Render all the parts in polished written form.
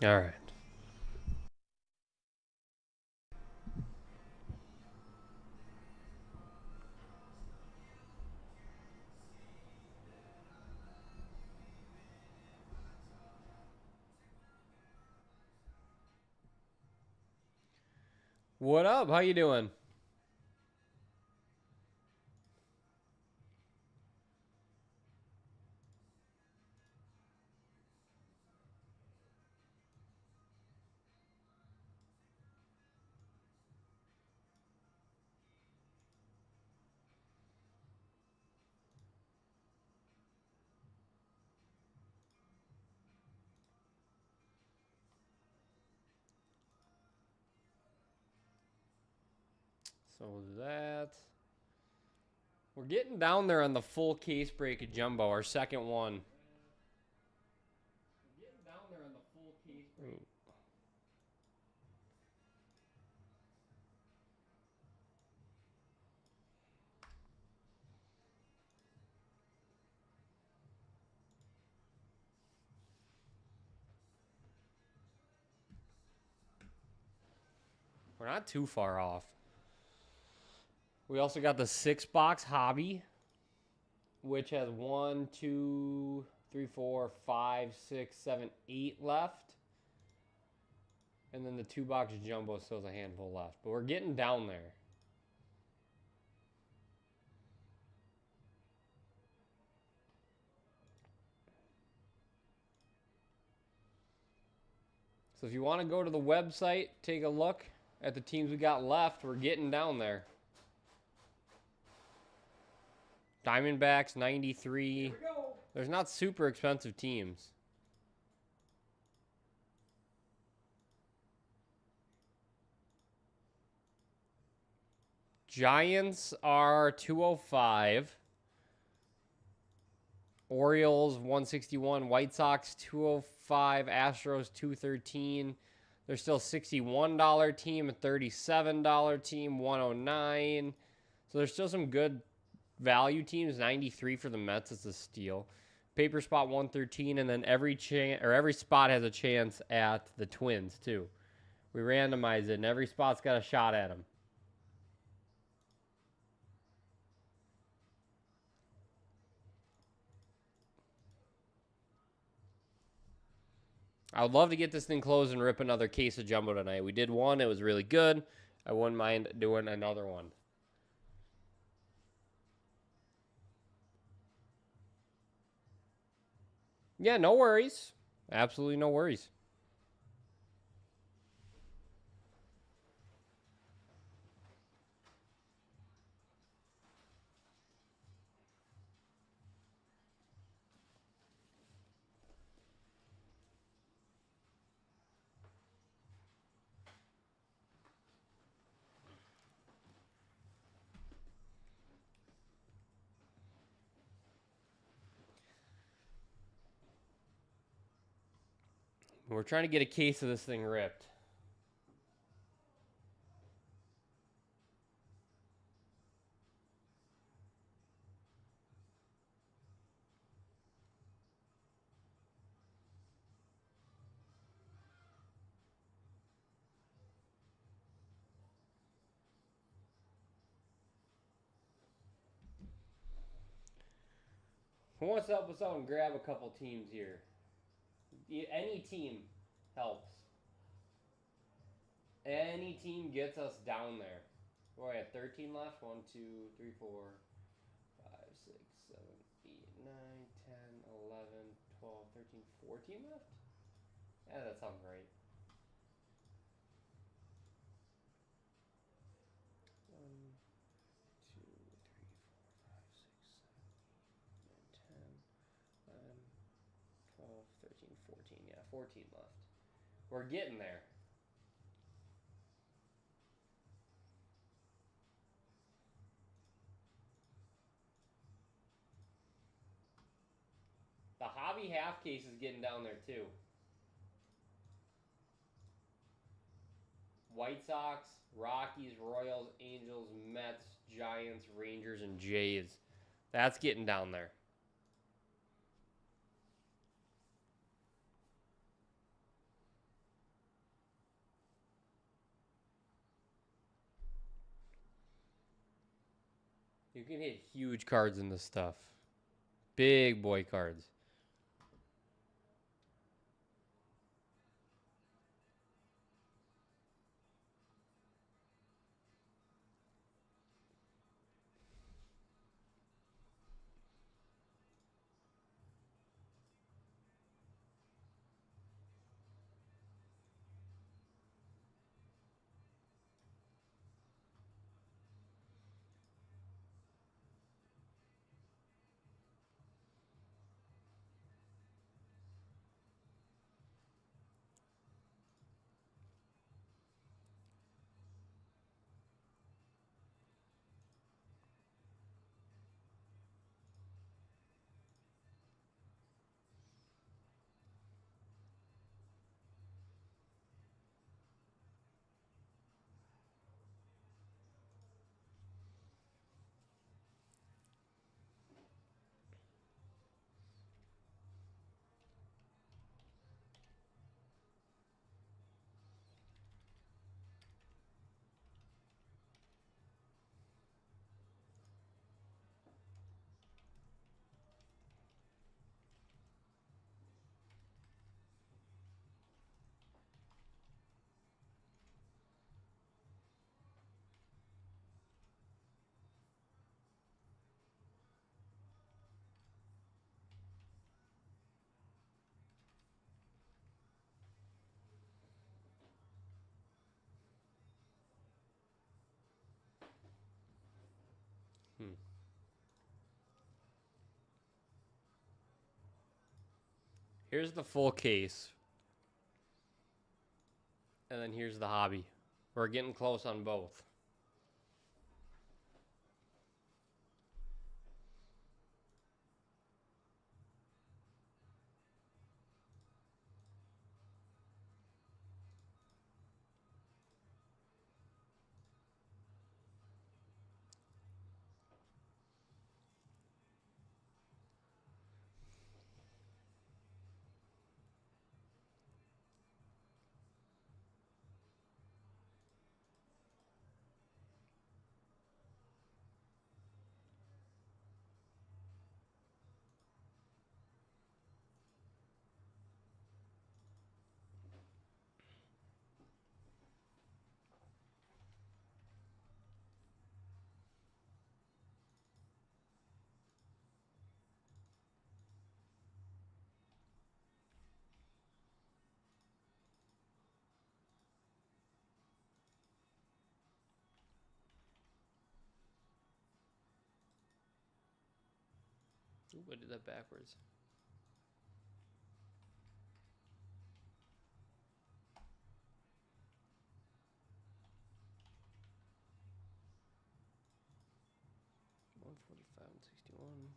All right. What up? How you doing? So that we're getting down there on the full case break of Jumbo, our second one. We're getting down there on the full case break. We're not too far off. We also got the 6-box hobby, which has 1, 2, 3, 4, 5, 6, 7, 8 left. And then the 2-box jumbo still has a handful left. But we're getting down there. So if you want to go to the website, take a look at the teams we got left. We're getting down there. Diamondbacks, 93. There's not super expensive teams. Giants are 205. Orioles 161. White Sox 205. Astros 213. There's still $61 team, a $37 team, 109. So there's still some good value teams. 93 for the Mets is a steal. Paper spot 113, and then every spot has a chance at the Twins too. We randomize it, and every spot's got a shot at them. I would love to get this thing closed and rip another case of jumbo tonight. We did one. It was really good. I wouldn't mind doing another one. Yeah, no worries. Absolutely no worries. We're trying to get a case of this thing ripped. Who wants to help us out and grab a couple teams here? Any team helps. Any team gets us down there. We're at 13 left. 1, 2, 3, 4, 5, 6, 7, 8, 9, 10, 11, 12, 13, 14 left? Yeah, that sounds right. 1, 2, 3, 4, 5, 6, 7, 8, 9, 10, 11, 12, 13, 14. Yeah, 14 left. We're getting there. The hobby half case is getting down there too. White Sox, Rockies, Royals, Angels, Mets, Giants, Rangers, and Jays. That's getting down there. You can hit huge cards in this stuff. Big boy cards. Hmm. Here's the full case. And then here's the hobby. We're getting close on both. Ooh, I did that backwards. $145.61.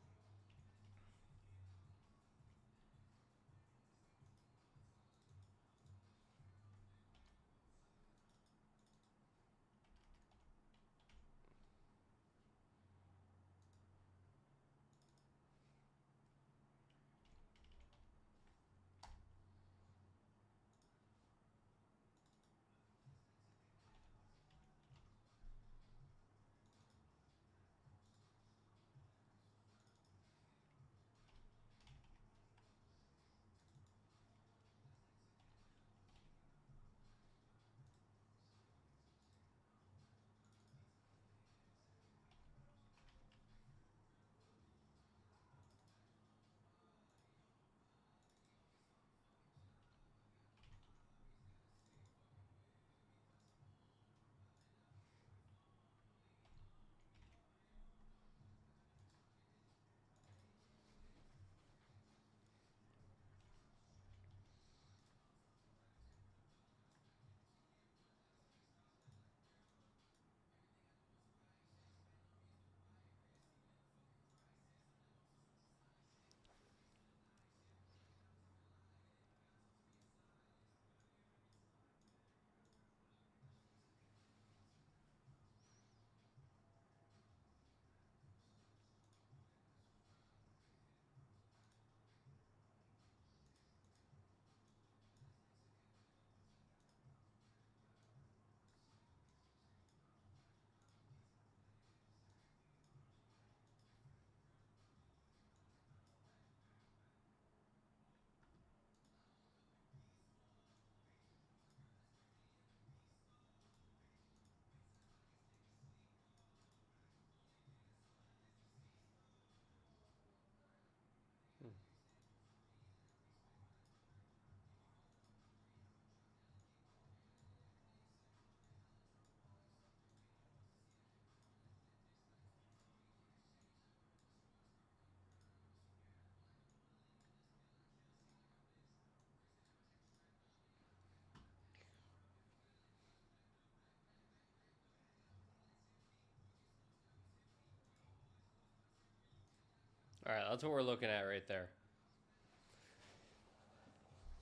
All right, that's what we're looking at right there.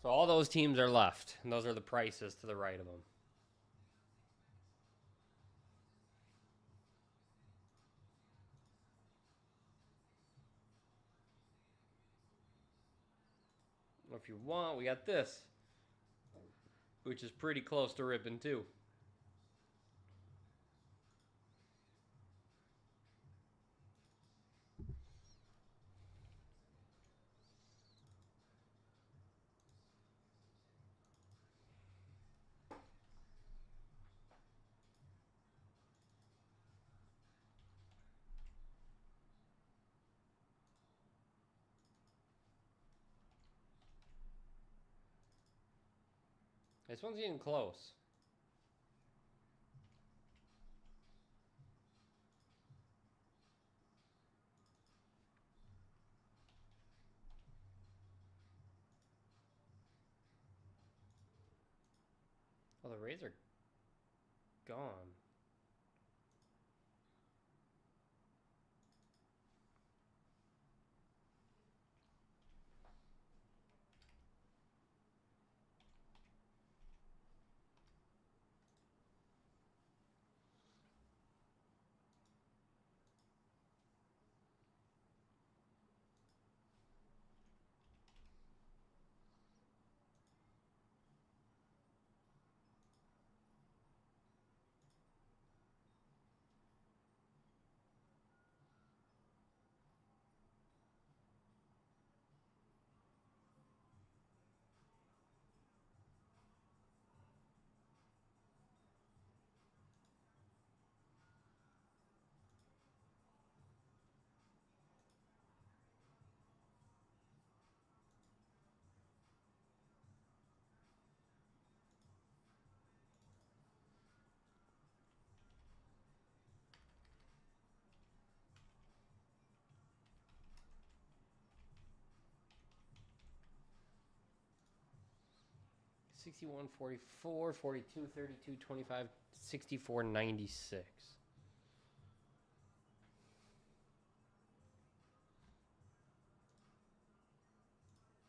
So all those teams are left, and those are the prices to the right of them. If you want, we got this, which is pretty close to Rippin' too. This one's getting close. Oh, the Rays are gone. $61, $44, $42, $32, $25, $64, $96.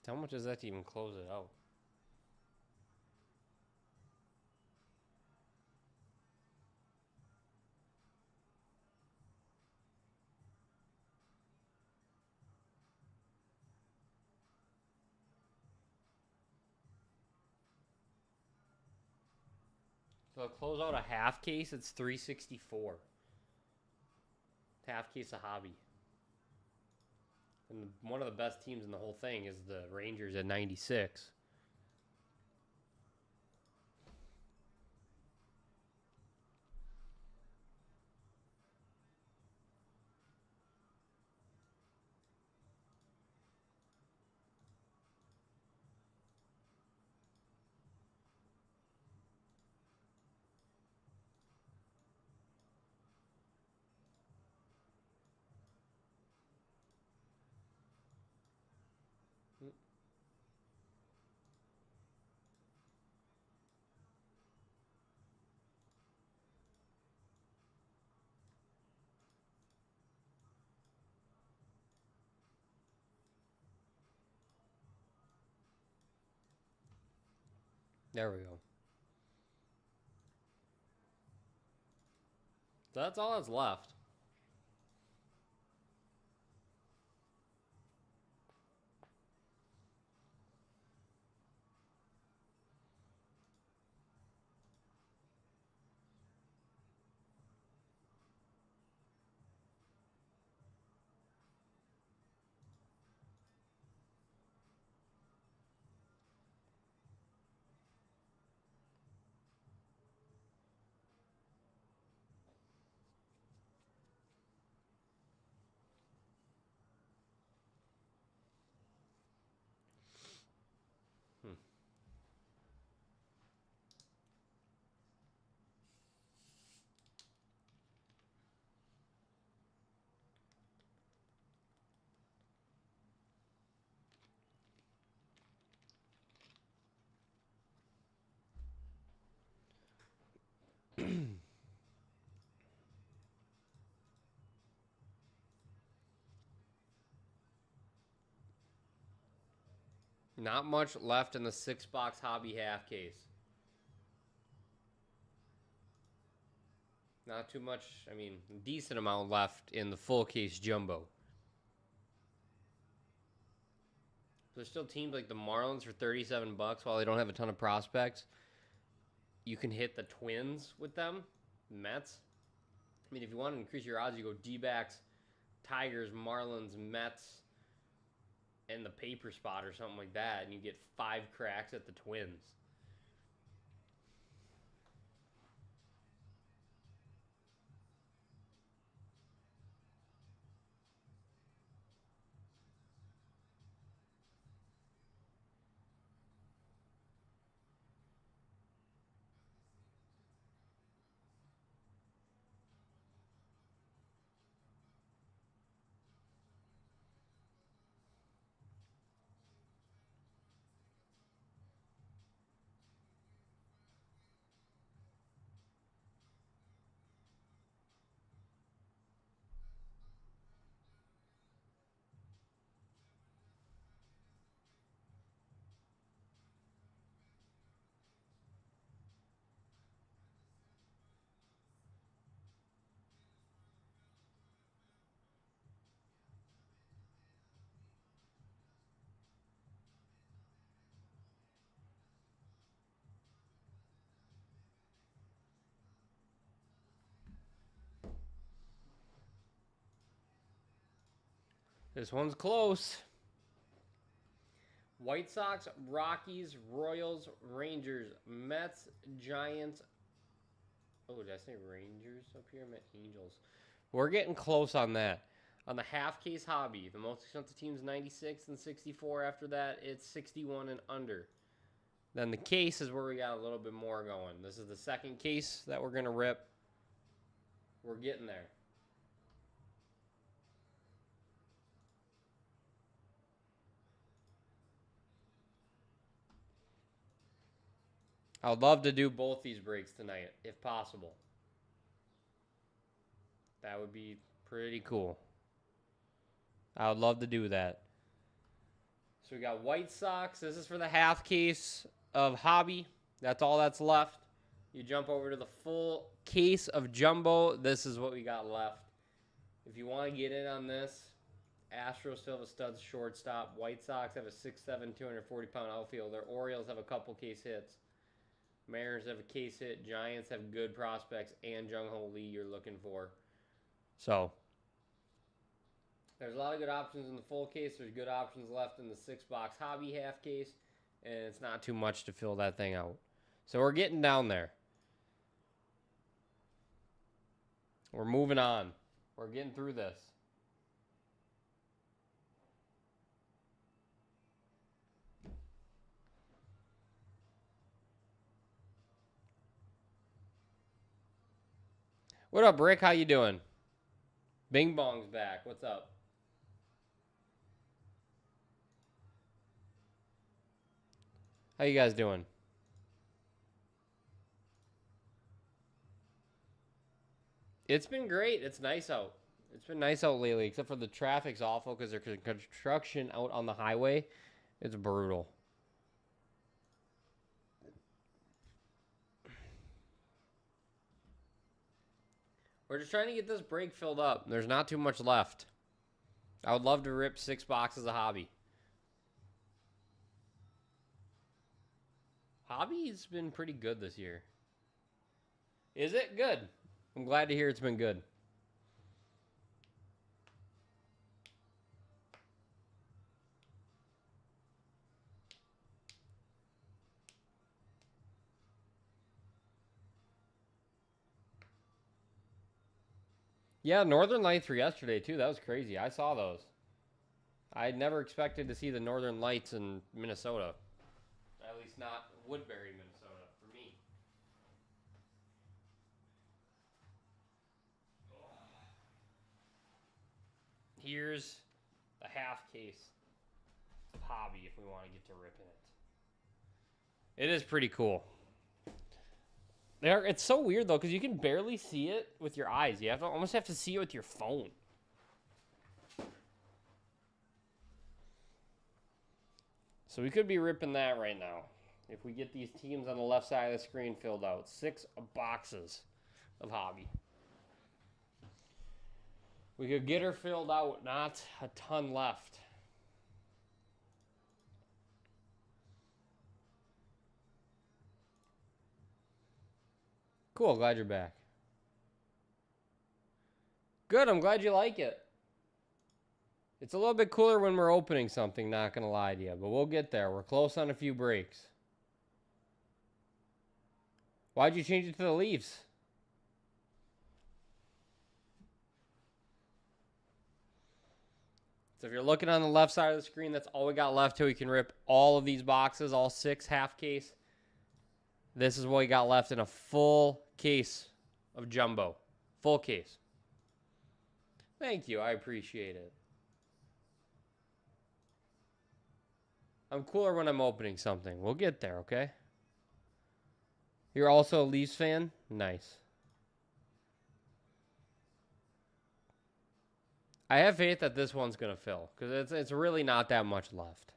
How much is that to even close it out? So to close out a half case, it's $364. Half case of hobby. And one of the best teams in the whole thing is the Rangers at 96. There we go. So that's all that's left. Not much left in the 6-box hobby half case. Not too much. I mean, decent amount left in the full case jumbo. There's still teams like the Marlins for $37 while they don't have a ton of prospects. You can hit the Twins with them, Mets. I mean, if you want to increase your odds, you go D-backs, Tigers, Marlins, Mets, and the paper spot or something like that, and you get 5 cracks at the Twins. This one's close. White Sox, Rockies, Royals, Rangers, Mets, Giants. Oh, did I say Rangers up here? I meant Angels. We're getting close on that. On the half case hobby, the most expensive team's 96 and 64. After that, it's 61 and under. Then the case is where we got a little bit more going. This is the second case that we're going to rip. We're getting there. I would love to do both these breaks tonight, if possible. That would be pretty cool. I would love to do that. So we got White Sox. This is for the half case of hobby. That's all that's left. You jump over to the full case of jumbo. This is what we got left. If you want to get in on this, Astros still have a stud shortstop. White Sox have a 6'7", 240-pound outfielder. Orioles have a couple case hits. Mariners have a case hit. Giants have good prospects and Jung-Ho Lee you're looking for. So, there's a lot of good options in the full case. There's good options left in the 6-box hobby half case. And it's not too much to fill that thing out. So, we're getting down there. We're moving on. We're getting through this. What up, Rick? How you doing? Bing Bong's back. What's up? How you guys doing? It's been great. It's nice out. It's been nice out lately, except for the traffic's awful because there's construction out on the highway. It's brutal. We're just trying to get this break filled up. There's not too much left. I would love to rip 6 boxes of hobby. Hobby's been pretty good this year. Is it? Good. I'm glad to hear it's been good. Yeah, Northern Lights were yesterday, too. That was crazy. I saw those. I had never expected to see the Northern Lights in Minnesota. At least not Woodbury, Minnesota, for me. Here's the half case of hobby if we want to get to ripping it. It is pretty cool. It's so weird, though, because you can barely see it with your eyes. You almost have to see it with your phone. So we could be ripping that right now if we get these teams on the left side of the screen filled out. 6 boxes of hobby. We could get her filled out, not a ton left. Cool, glad you're back. Good, I'm glad you like it. It's a little bit cooler when we're opening something, not going to lie to you, but we'll get there. We're close on a few breaks. Why'd you change it to the Leafs? So if you're looking on the left side of the screen, that's all we got left till we can rip all of these boxes, all 6 half case. This is what we got left in a full case of jumbo. Full case. Thank you. I appreciate it. I'm cooler when I'm opening something. We'll get there, okay? You're also a Leafs fan? Nice. I have faith that this one's going to fill because it's really not that much left.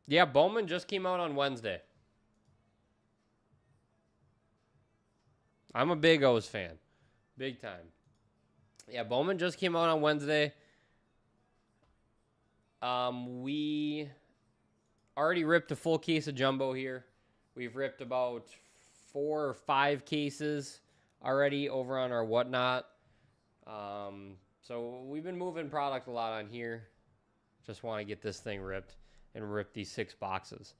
Yeah, Bowman just came out on Wednesday. I'm a big O's fan. Big time. Yeah, Bowman just came out on Wednesday. We already ripped a full case of jumbo here. We've ripped about 4 or 5 cases already over on our whatnot. So we've been moving product a lot on here. Just want to get this thing ripped and rip these 6 boxes.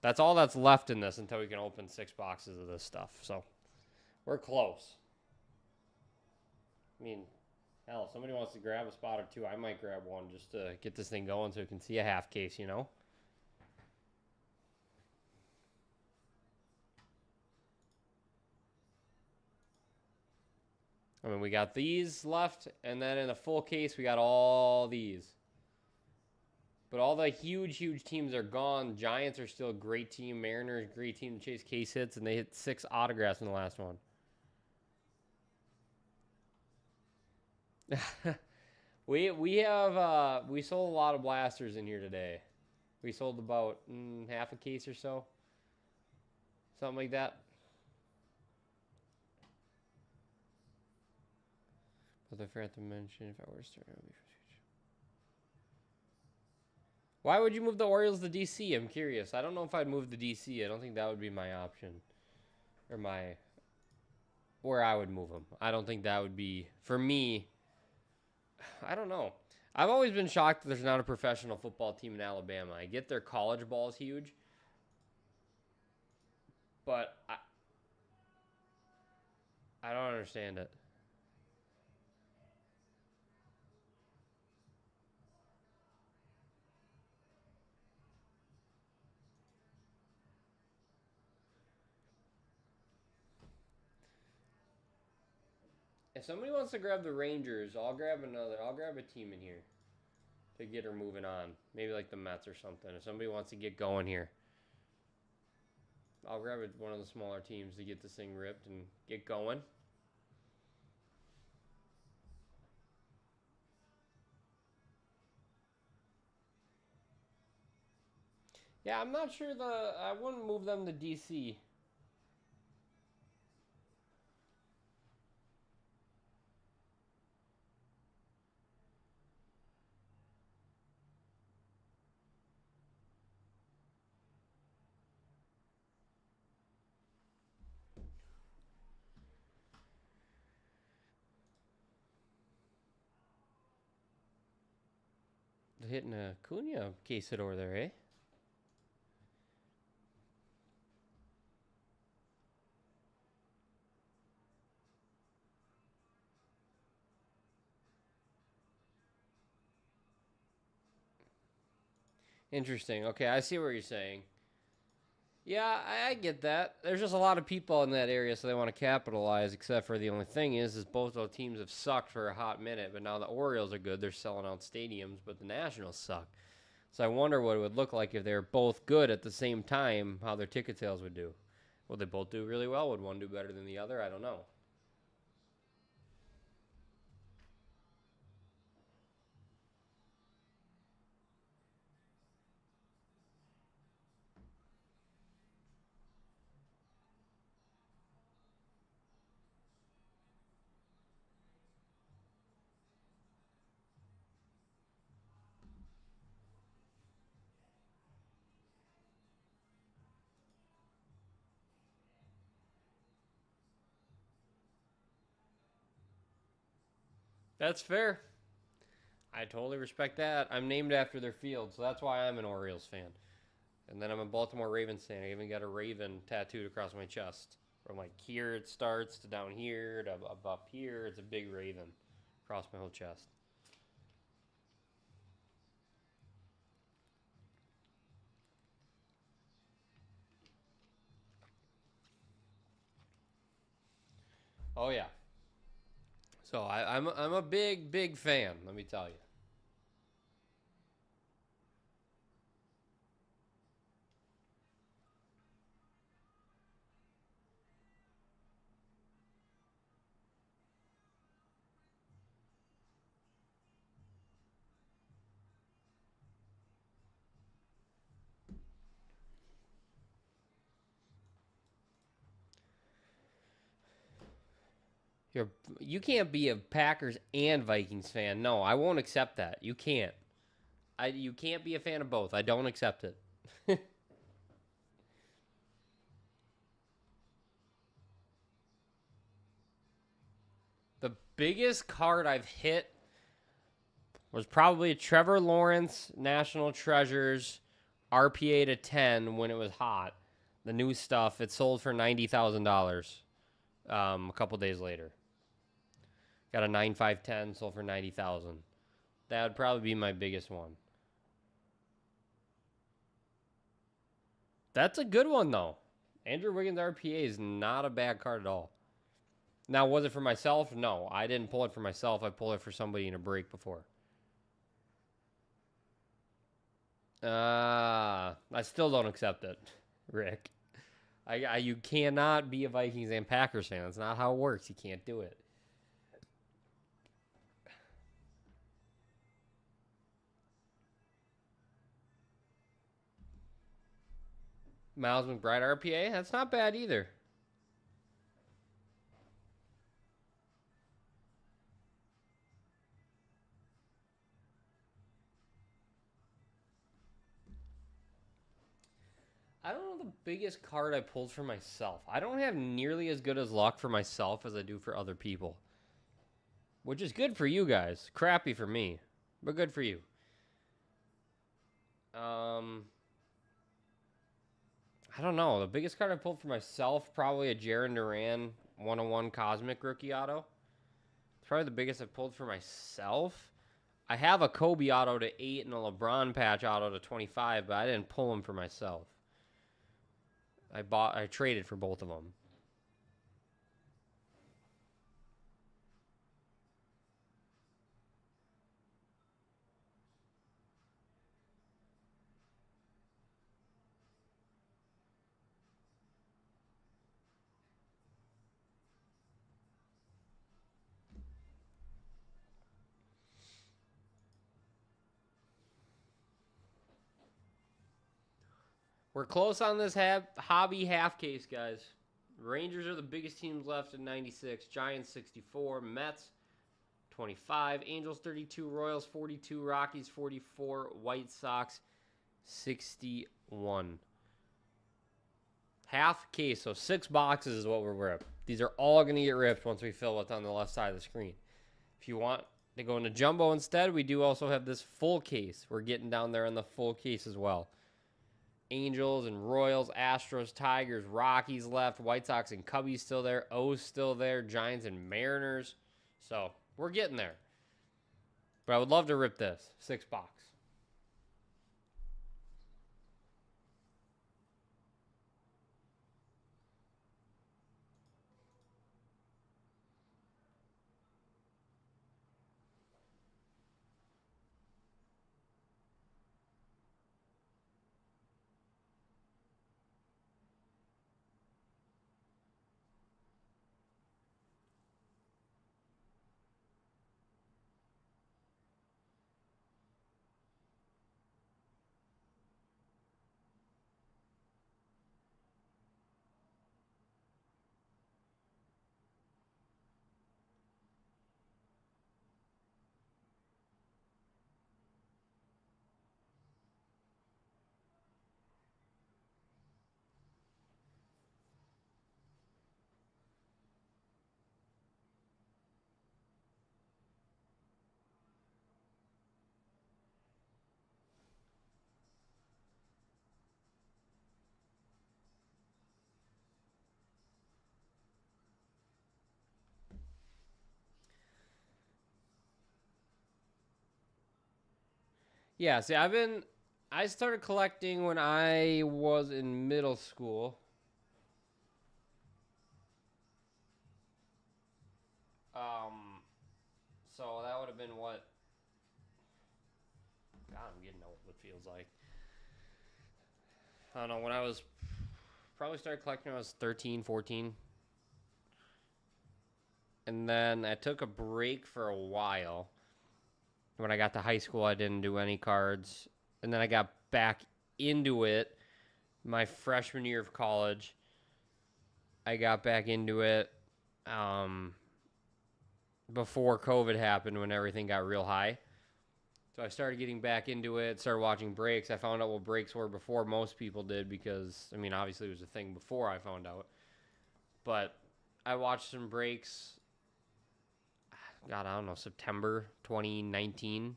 That's all that's left in this until we can open 6 boxes of this stuff. So we're close. I mean, hell, if somebody wants to grab a spot or 2, I might grab one just to get this thing going so we can see a half case, you know? I mean, we got these left, and then in a full case, we got all these. But all the huge, huge teams are gone. Giants are still a great team. Mariners, great team to chase case hits, and they hit 6 autographs in the last one. we sold a lot of blasters in here today. We sold about half a case or so. Something like that. But I forgot to mention if I were starting. Why would you move the Orioles to DC? I'm curious. I don't know if I'd move to DC. I don't think that would be my option. Or where I would move them. I don't think that would be, for me, I don't know. I've always been shocked that there's not a professional football team in Alabama. I get their college ball is huge. But I don't understand it. If somebody wants to grab the Rangers, I'll grab a team in here to get her moving on. Maybe like the Mets or something. If somebody wants to get going here, I'll grab one of the smaller teams to get this thing ripped and get going. Yeah, I'm not sure I wouldn't move them to DC. Hitting a Cunha case hit over there, eh? Interesting. Okay, I see what you're saying. Yeah, I get that. There's just a lot of people in that area, so they want to capitalize, except for the only thing is both those teams have sucked for a hot minute, but now the Orioles are good. They're selling out stadiums, but the Nationals suck. So I wonder what it would look like if they were both good at the same time, how their ticket sales would do. Will they both do really well? Would one do better than the other? I don't know. That's fair. I totally respect that. I'm named after their field, so that's why I'm an Orioles fan. And then I'm a Baltimore Ravens fan. I even got a Raven tattooed across my chest. From like here it starts to down here to up here. It's a big Raven across my whole chest. Oh yeah. So I'm a big fan. Let me tell you. You're you can't be a Packers and Vikings fan. No, I won't accept that. You can't. You can't be a fan of both. I don't accept it. The biggest card I've hit was probably Trevor Lawrence National Treasures RPA to 10 when it was hot. The new stuff, it sold for $90,000 a couple days later. Got a 9.510, sold for 90,000. That would probably be my biggest one. That's a good one though. Andrew Wiggins RPA is not a bad card at all. Now, was it for myself? No, I didn't pull it for myself. I pulled it for somebody in a break before. I still don't accept it, Rick. You cannot be a Vikings and Packers fan. That's not how it works. You can't do it. Miles McBride RPA, that's not bad either. I don't know the biggest card I pulled for myself. I don't have nearly as good as luck for myself as I do for other people. Which is good for you guys. Crappy for me. But good for you. I don't know. The biggest card I pulled for myself, probably a Jaron Duran 101 Cosmic Rookie Auto. It's probably the biggest I've pulled for myself. I have a Kobe Auto to 8 and a LeBron Patch Auto to 25, but I didn't pull them for myself. I traded for both of them. We're close on this hobby half case, guys. Rangers are the biggest teams left at 96. Giants 64. Mets 25. Angels 32. Royals 42. Rockies 44. White Sox 61. Half case, so 6 boxes is what we're ripped. These are all going to get ripped once we fill what's on the left side of the screen. If you want to go into jumbo instead, we do also have this full case. We're getting down there on the full case as well. Angels and Royals, Astros, Tigers, Rockies left, White Sox and Cubbies still there, O's still there, Giants and Mariners. So we're getting there. But I would love to rip this 6 box. Yeah, see, I started collecting when I was in middle school. Um, so that would have been what? God, I'm getting old, it feels like. I don't know, when I was, probably started collecting when I was 13, 14. And then I took a break for a while. When I got to high school, I didn't do any cards. And then I got back into it my freshman year of college. I got back into it before COVID happened when everything got real high. So I started getting back into it, started watching breaks. I found out what breaks were before most people did because, I mean, obviously it was a thing before I found out. But I watched some breaks, God, I don't know, September 2019.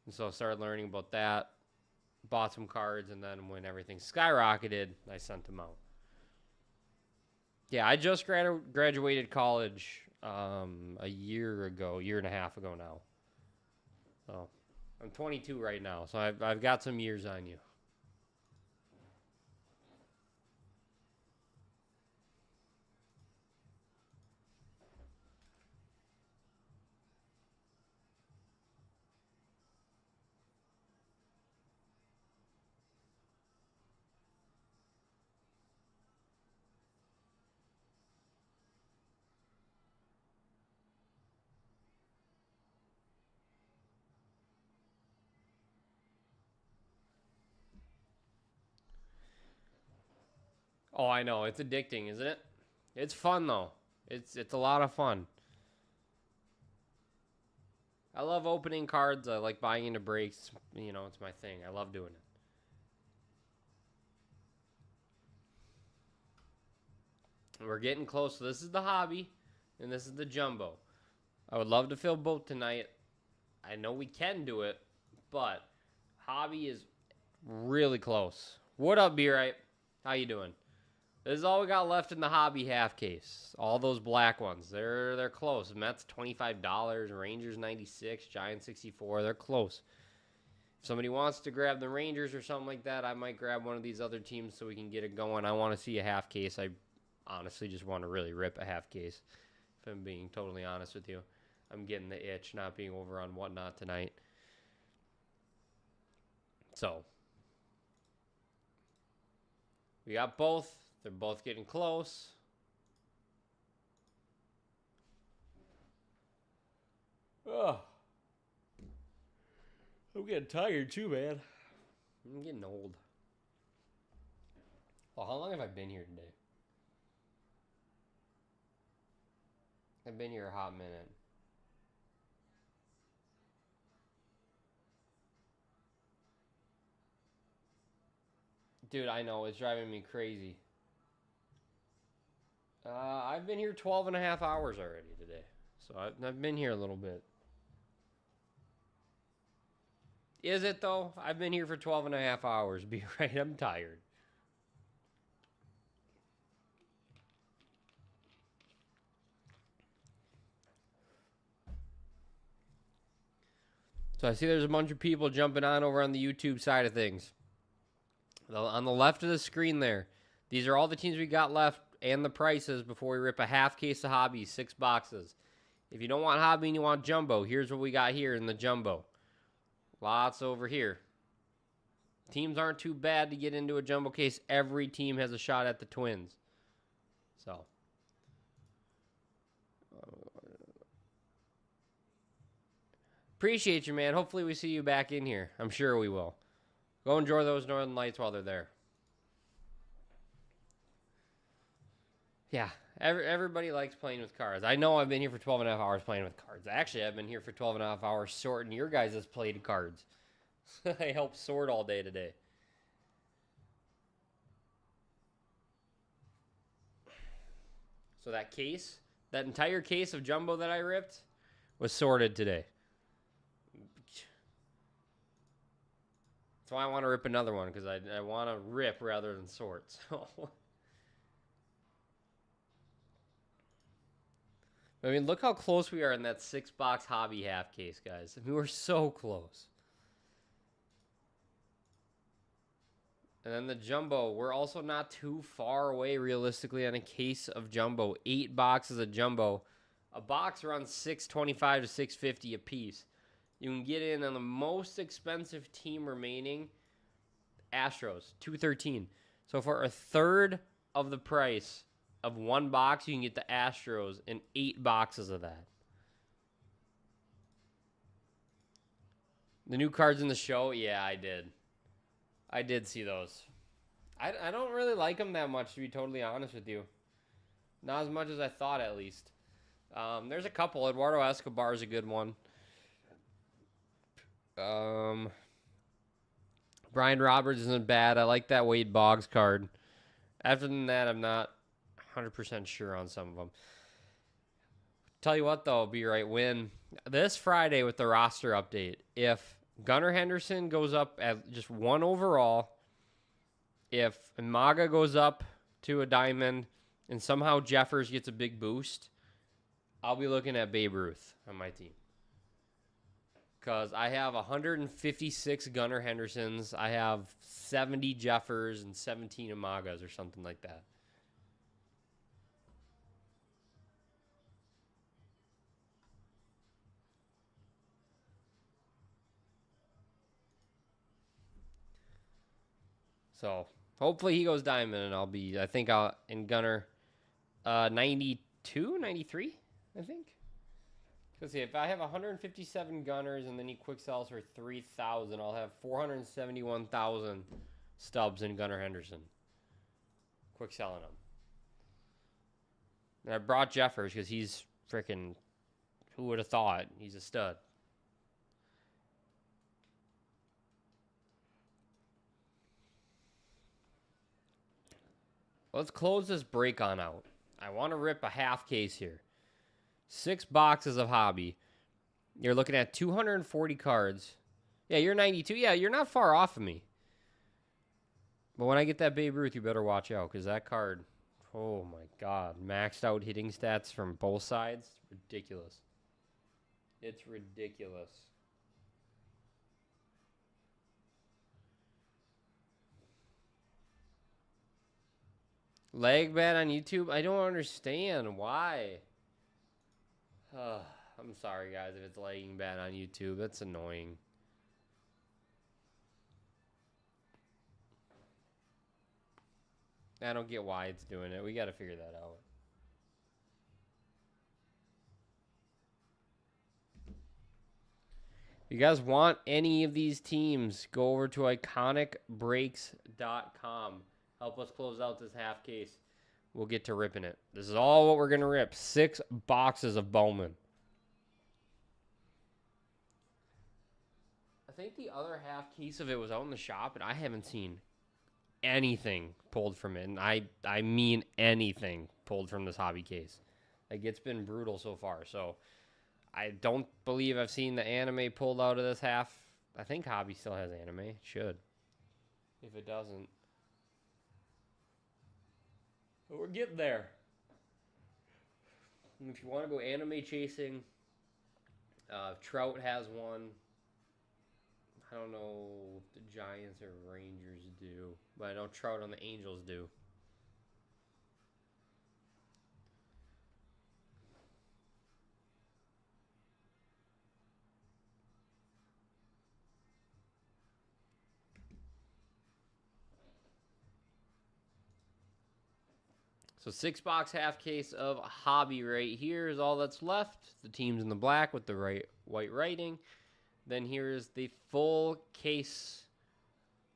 And so I started learning about that, bought some cards, and then when everything skyrocketed, I sent them out. Yeah, I just graduated college a year and a half ago now. So I'm 22 right now, so I've got some years on you. Oh, I know. It's addicting, isn't it? It's fun though. It's a lot of fun. I love opening cards. I like buying into breaks. You know, it's my thing. I love doing it. We're getting close. So this is the hobby, and this is the jumbo. I would love to fill both tonight. I know we can do it, but hobby is really close. What up, B-Right? How you doing? This is all we got left in the hobby half case. All those black ones. They're close. Mets $25, Rangers 96, Giants 64. They're close. If somebody wants to grab the Rangers or something like that, I might grab one of these other teams so we can get it going. I want to see a half case. I honestly just want to really rip a half case, if I'm being totally honest with you. I'm getting the itch not being over on Whatnot tonight. So, we got both. They're both getting close. Oh, I'm getting tired too, man. I'm getting old. Well, how long have I been here today? I've been here a hot minute. Dude, I know. It's driving me crazy. I've been here 12 and a half hours already today. So I've been here a little bit. Is it, though? I've been here for 12 and a half hours. Be right. I'm tired. So I see there's a bunch of people jumping on over on the YouTube side of things. On the left of the screen there, these are all the teams we got left and the prices before we rip a half case of hobby, 6 boxes. If you don't want hobby and you want jumbo, here's what we got here in the jumbo. Lots over here. Teams aren't too bad to get into a jumbo case. Every team has a shot at the Twins. So. Appreciate you, man. Hopefully we see you back in here. I'm sure we will. Go enjoy those Northern Lights while they're there. Yeah, everybody likes playing with cards. I know I've been here for 12 and a half hours playing with cards. Actually, I've been here for 12 and a half hours sorting your guys' played cards. I helped sort all day today. So that case, that entire case of jumbo that I ripped was sorted today. That's why I want to rip another one, because I want to rip rather than sort. So. I mean, look how close we are in that 6-box hobby half case, guys. I mean, we're so close. And then the Jumbo, we're also not too far away realistically on a case of Jumbo. 8 boxes of Jumbo. A box runs $625 to $650 a piece. You can get in on the most expensive team remaining, Astros, $213. So for a third of the price of one box, you can get the Astros in 8 boxes of that. The new cards in the show, yeah, I did. I did see those. I don't really like them that much, to be totally honest with you. Not as much as I thought, at least. There's a couple. Eduardo Escobar is a good one. Brian Roberts isn't bad. I like that Wade Boggs card. After that, I'm not 100% sure on some of them. Tell you what, though, be right win. This Friday with the roster update, if Gunnar Henderson goes up at just 1 overall, if Maga goes up to a diamond, and somehow Jeffers gets a big boost, I'll be looking at Babe Ruth on my team. Because I have 156 Gunnar Hendersons. I have 70 Jeffers and 17 Amagas or something like that. So hopefully he goes diamond, and I'll be, I think I'll, in Gunnar, 92, 93, I think. Because see, if I have 157 Gunners and then he quick sells for 3,000, I'll have 471,000 stubs in Gunnar Henderson. Quick selling them. And I brought Jeffers because he's freaking, who would have thought? He's a stud. Let's close this break on out. I want to rip a half case here. 6 boxes of hobby. You're looking at 240 cards. Yeah, you're 92. Yeah, you're not far off of me. But when I get that Babe Ruth, you better watch out, because that card, oh my God, maxed out hitting stats from both sides. Ridiculous. It's ridiculous. Lag bad on YouTube? I don't understand. Why? I'm sorry, guys, if it's lagging bad on YouTube. That's annoying. I don't get why it's doing it. We got to figure that out. If you guys want any of these teams, go over to iconicbreaks.com. Help us close out this half case. We'll get to ripping it. This is all what we're going to rip. 6 boxes of Bowman. I think the other half case of it was out in the shop, and I haven't seen anything pulled from it. And I mean anything pulled from this hobby case. Like, it's been brutal so far. So I don't believe I've seen the anime pulled out of this half. I think hobby still has anime. It should. If it doesn't. But we're getting there. And if you want to go anime chasing, Trout has one. I don't know if the Giants or Rangers do, but I know Trout on the Angels do. So 6-box half case of hobby right here is all that's left. The team's in the black with the white writing. Then here's the full case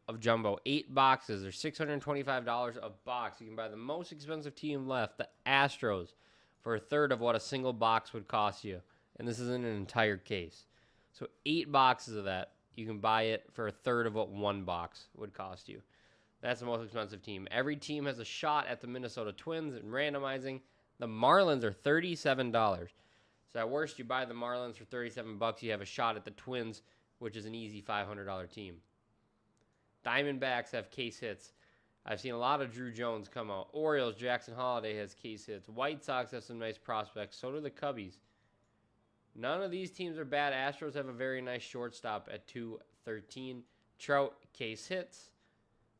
of Jumbo. 8 boxes. They're $625 a box. You can buy the most expensive team left, the Astros, for a third of what a single box would cost you. And this isn't an entire case. So 8 boxes of that. You can buy it for a third of what one box would cost you. That's the most expensive team. Every team has a shot at the Minnesota Twins in randomizing. The Marlins are $37. So at worst, you buy the Marlins for $37. You have a shot at the Twins, which is an easy $500 team. Diamondbacks have case hits. I've seen a lot of Drew Jones come out. Orioles, Jackson Holiday has case hits. White Sox have some nice prospects. So do the Cubbies. None of these teams are bad. Astros have a very nice shortstop at $213. Trout, case hits.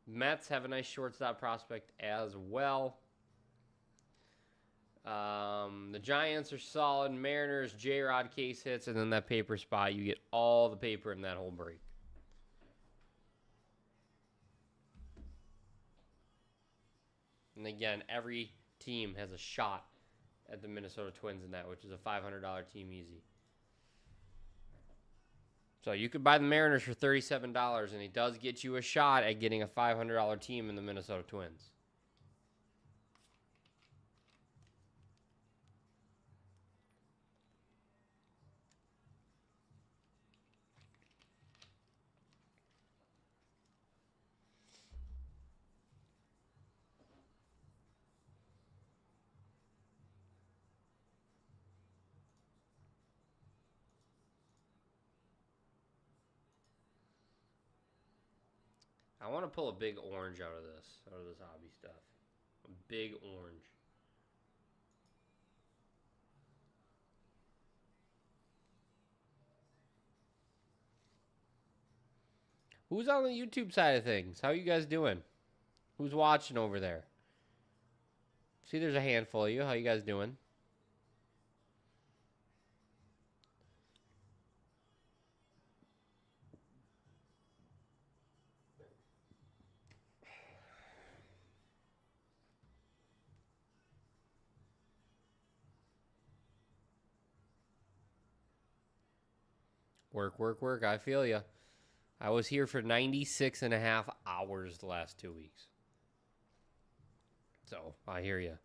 Mets have a nice shortstop prospect as well. The Giants are solid. Mariners, J-Rod case hits, and then that paper spot. You get all the paper in that whole break. And again, every team has a shot at the Minnesota Twins in that, which is a $500 team easy. So you could buy the Mariners for $37, and it does get you a shot at getting a $500 team in the Minnesota Twins. I want to pull a big orange out of this hobby stuff. A big orange. Who's on the YouTube side of things? How you guys doing? Who's watching over there? See, there's a handful of you. How you guys doing? Work, work, work. I feel you. I was here for 96 and a half hours the last 2 weeks. So, I hear you.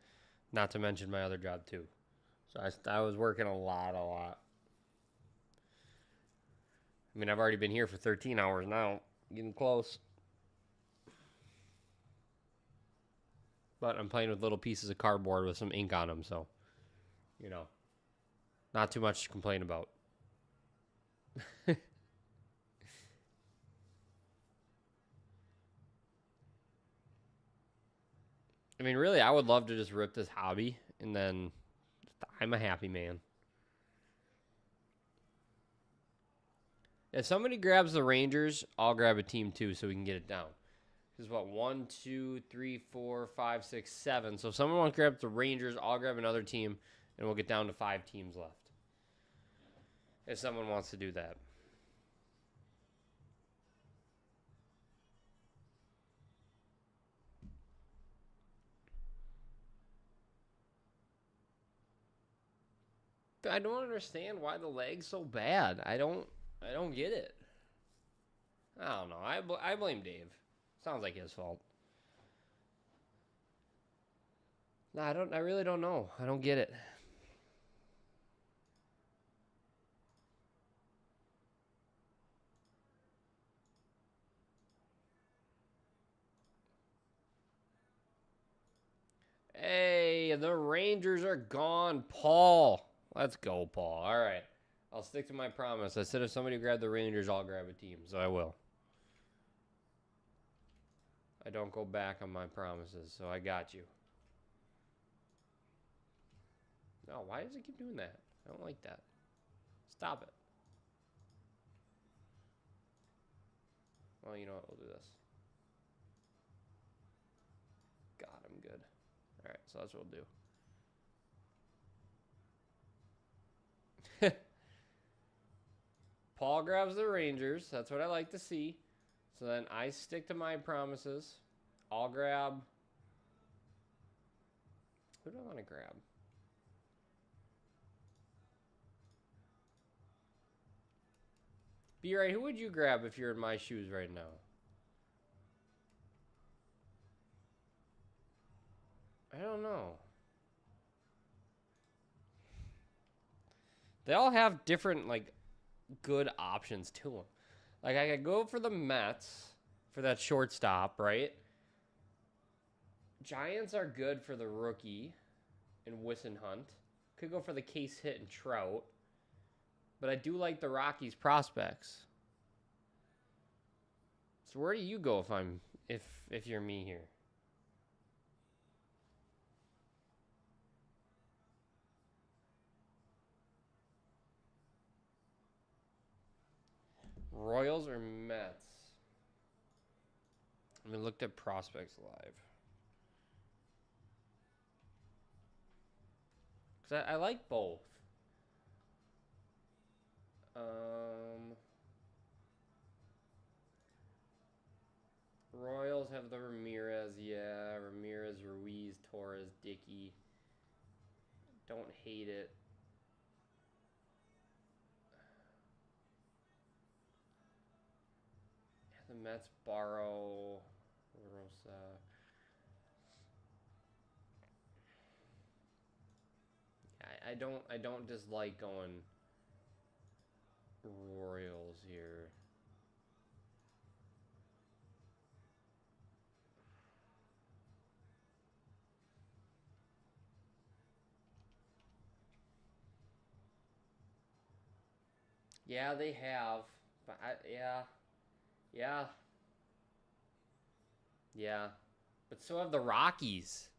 Not to mention my other job, too. So, I was working a lot. I mean, I've already been here for 13 hours now. Getting close. But I'm playing with little pieces of cardboard with some ink on them, so, you know, not too much to complain about. I mean, really, I would love to just rip this hobby, and then I'm a happy man. If somebody grabs the Rangers, I'll grab a team too so we can get it down. Because what, 1, 2, 3, 4, 5, 6, 7. So if someone wants to grab the Rangers, I'll grab another team, and we'll get down to 5 teams left. If someone wants to do that. I don't understand why the leg's so bad. I don't get it. I don't know. I blame Dave. Sounds like his fault. No, I really don't know. I don't get it. Hey, the Rangers are gone, Paul. Let's go, Paul. All right. I'll stick to my promise. I said if somebody grabbed the Rangers, I'll grab a team. So I will. I don't go back on my promises, so I got you. No, why does it keep doing that? I don't like that. Stop it. Well, you know what? We'll do this. God, I'm good. All right, so that's what we'll do. Paul grabs the Rangers. That's what I like to see. So then I stick to my promises. I'll grab... Who do I want to grab? B-Ray, who would you grab if you're in my shoes right now? I don't know. They all have different, like, good options to them. Like, I could go for the Mets for that shortstop, right? Giants are good for the rookie in Wissenhunt. Could go for the case hit and Trout. But I do like the Rockies prospects. So where do you go if you're me here? Royals or Mets? I looked at prospects live. Because I like both. Royals have the Ramirez, yeah. Ramirez, Ruiz, Torres, Dickey. Don't hate it. The Mets borrow Rosa. I don't dislike going Royals here. Yeah, they have. But yeah. Yeah. But so have the Rockies.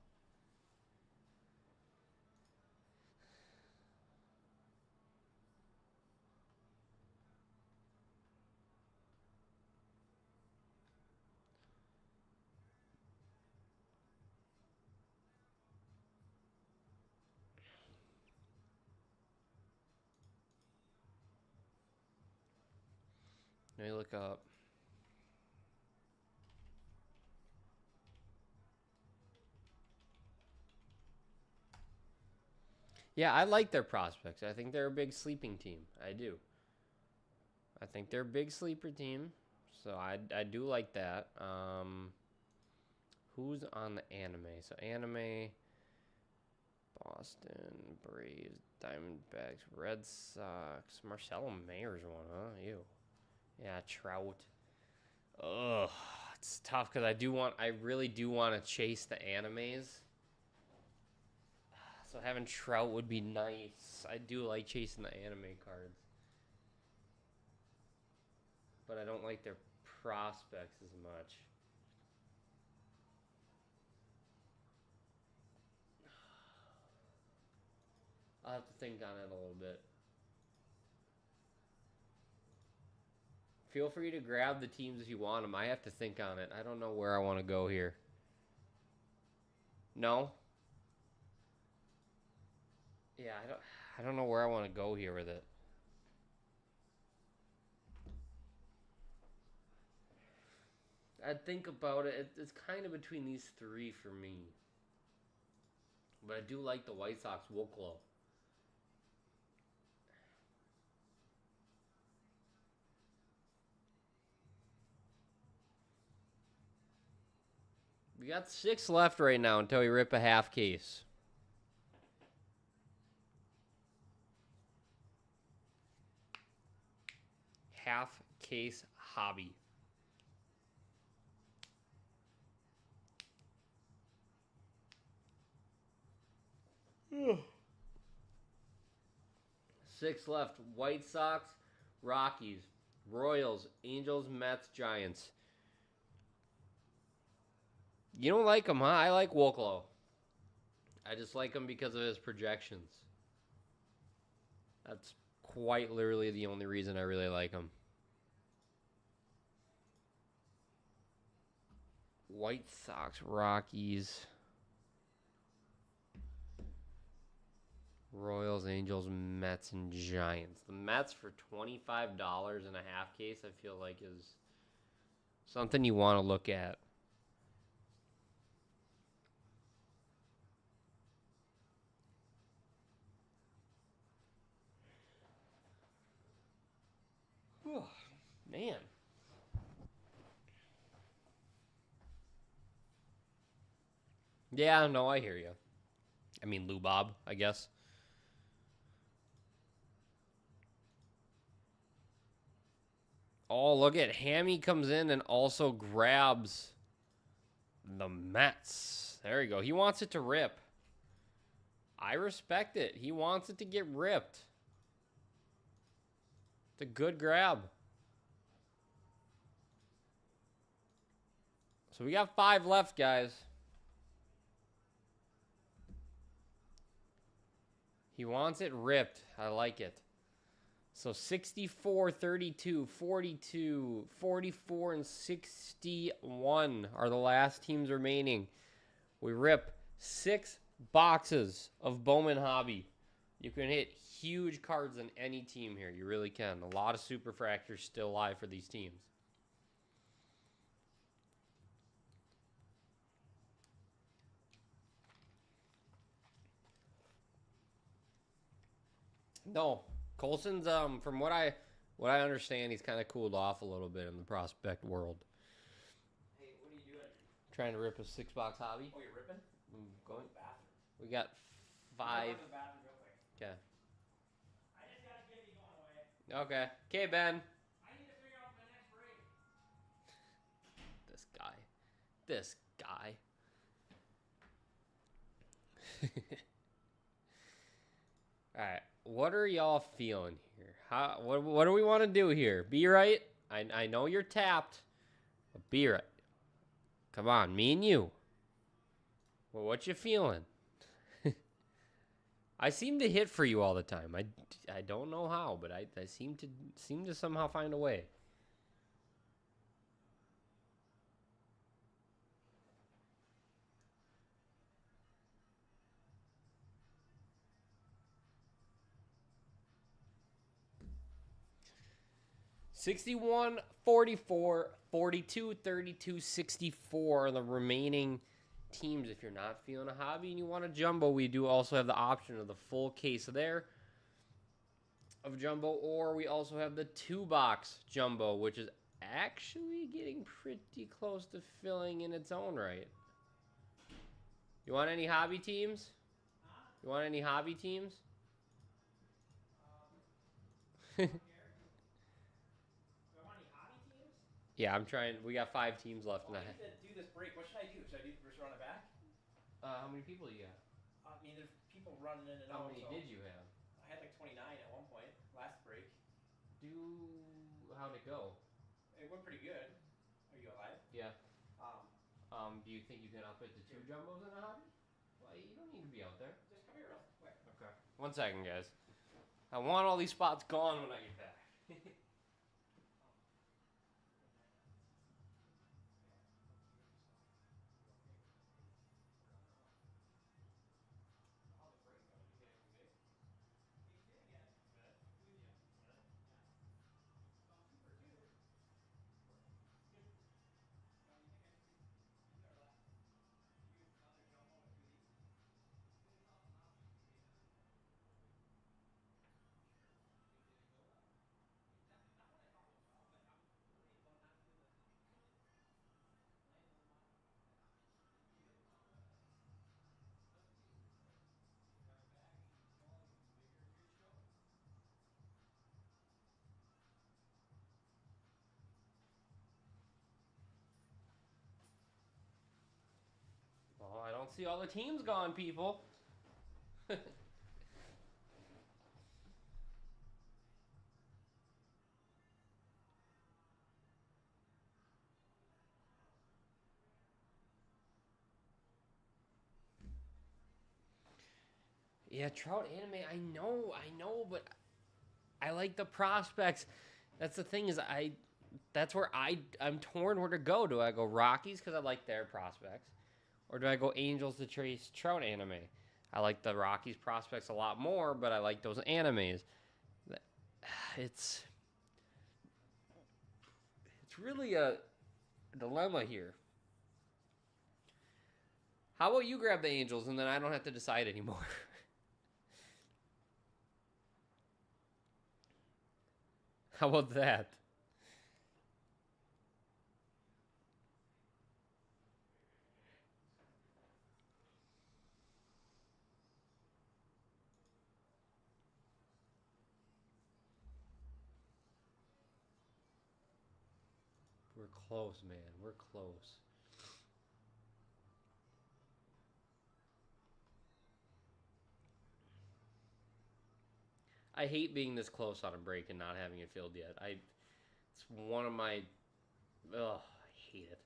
Let me look up. Yeah, I like their prospects. I think they're a big sleeping team. I do. I think they're a big sleeper team. So I do like that. Who's on the anime? So anime, Boston, Braves, Diamondbacks, Red Sox. Marcelo Mayer's one, huh? Ew. Yeah, Trout. Ugh. It's tough because I really do want to chase the animes. So having Trout would be nice. I do like chasing the anime cards. But I don't like their prospects as much. I'll have to think on it a little bit. Feel free to grab the teams if you want them. I have to think on it. I don't know where I want to go here. No? Yeah, I don't know where I want to go here with it. I'd think about it. It's kind of between these three for me. But I do like the White Sox Woklo. We got 6 left right now until we rip a half case. Half case hobby. Six left. White Sox, Rockies, Royals, Angels, Mets, Giants. You don't like him, huh? I like Woklo. I just like him because of his projections. That's quite literally the only reason I really like him. White Sox, Rockies, Royals, Angels, Mets, and Giants. The Mets for $25 and a half case, I feel like is something you want to look at. Oh, man. Yeah, no, I hear you. I mean, Lou Bob, I guess. Oh, look at Hammy comes in and also grabs the Mets. There you go. He wants it to rip. I respect it. He wants it to get ripped. It's a good grab. So we got 5 left, guys. He wants it ripped. I like it. So 64, 32, 42, 44, and 61 are the last teams remaining. We rip 6 boxes of Bowman Hobby. You can hit huge cards on any team here. You really can. A lot of super fractors still live for these teams. No, Colson's from what I understand, he's kind of cooled off a little bit in the prospect world. Hey, what are you doing? Trying to rip a 6-box hobby. Oh, you're ripping? Going. To the bathroom. We got I'll 5. go to the bathroom real quick. Okay. I just gotta get you going away. Okay. Okay, Ben. I need to figure out my next break. This guy. This guy. All right. What are y'all feeling here? What do we want to do here? Be right. I know you're tapped, but be right. Come on, me and you. Well, what you feeling? I seem to hit for you all the time. I don't know how, but I seem to somehow find a way. $61, $44, $42, $32, $64 are the remaining teams. If you're not feeling a hobby and you want a jumbo, we do also have the option of the full case there of jumbo, or we also have the 2-box jumbo, which is actually getting pretty close to filling in its own right. You want any hobby teams? You want any hobby teams? Yeah, I'm trying. We got 5 teams left. Well, I need to do this break. What should I do? Should I just run it back? How many people you got? I mean, there's people running in and How out. many did you have? I had like 29 at one point, last break. How'd it go? It went pretty good. Are you alive? Yeah. Um, Do you think you can up it to 2 jumbos in a hobby? Well, you don't need to be out there. just come here real quick. Okay. 1 second, guys. I want all these spots gone when I get back. Oh, I don't see all the teams gone, people. Yeah, Trout anime, I know, but I like the prospects. That's the thing is that's where I'm torn where to go. Do I go Rockies because I like their prospects? Or do I go Angels to chase Trout anime? I like the Rockies prospects a lot more, but I like those animes. It's really a dilemma here. How about you grab the Angels and then I don't have to decide anymore? How about that? We're close, man. We're close. I hate being this close on a break and not having it filled yet. It's one of my ugh, I hate it.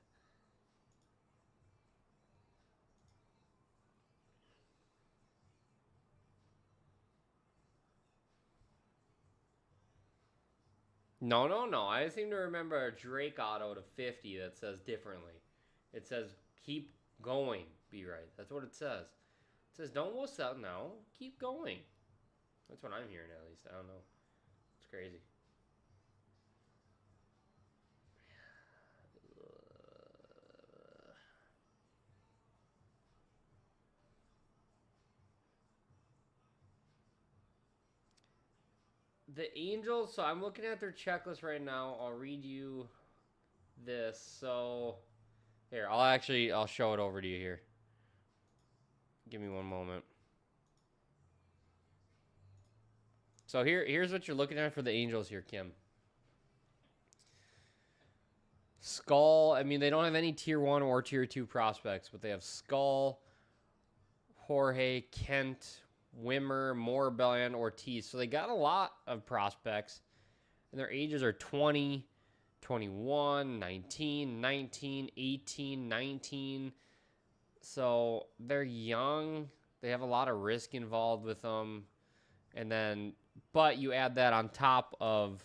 No, no, no. I seem to remember a Drake auto to 50 that says differently. It says keep going. Be right. That's what it says. It says don't wuss out now. Keep going. That's what I'm hearing at least. I don't know. It's crazy. The Angels, so I'm looking at their checklist right now. I'll read you this. So here, I'll show it over to you here. Give me one moment. So here's what you're looking at for the Angels here, Kim. Skull, I mean, they don't have any tier 1 or tier 2 prospects, but they have Skull, Jorge, Kent, Wimmer, Morbellion, Ortiz. So they got a lot of prospects, and their ages are 20, 21, 19, 19, 18, 19. So they're young. They have a lot of risk involved with them. And then, but you add that on top of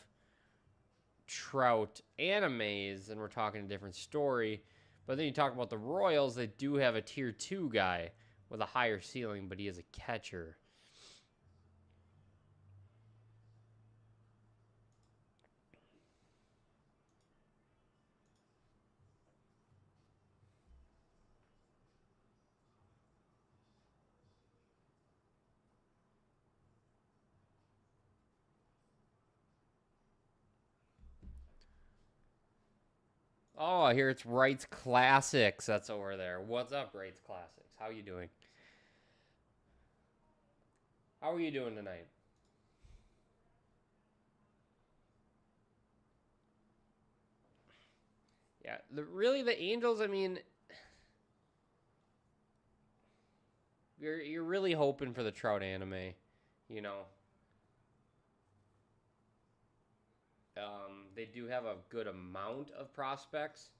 Trout animes, and we're talking a different story. But then you talk about the Royals, they do have a tier 2 guy with a higher ceiling, but he is a catcher. Oh, I hear it's Wright's Classics. That's over there. What's up, Wright's Classics? How you doing? How are you doing tonight? Yeah, really the Angels, I mean, you're really hoping for the Trout anime, you know. They do have a good amount of prospects.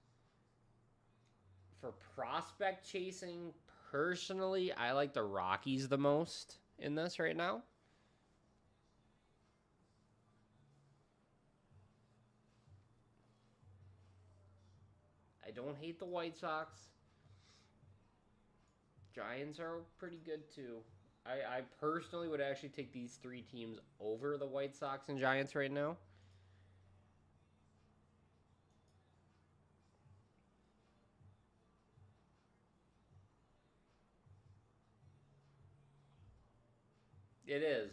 For prospect chasing, personally, I like the Rockies the most in this right now. I don't hate the White Sox. Giants are pretty good too. I personally would actually take these three teams over the White Sox and Giants right now. It is.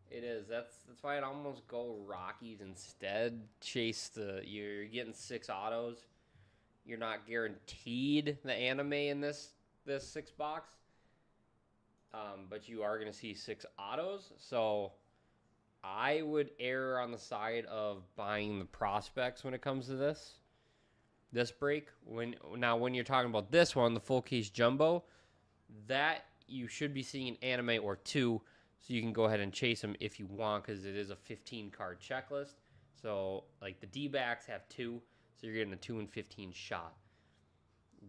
It is. That's why I'd almost go Rockies instead. Chase you're getting 6 autos. You're not guaranteed the anime in this 6 box. But you are going to see 6 autos. So I would err on the side of buying the prospects when it comes to this break. When you're talking about this one, the full case jumbo, that you should be seeing an anime or 2, so you can go ahead and chase them if you want, because it is a 15 card checklist. So like the D-backs have 2, so you're getting a 2 and 15 shot.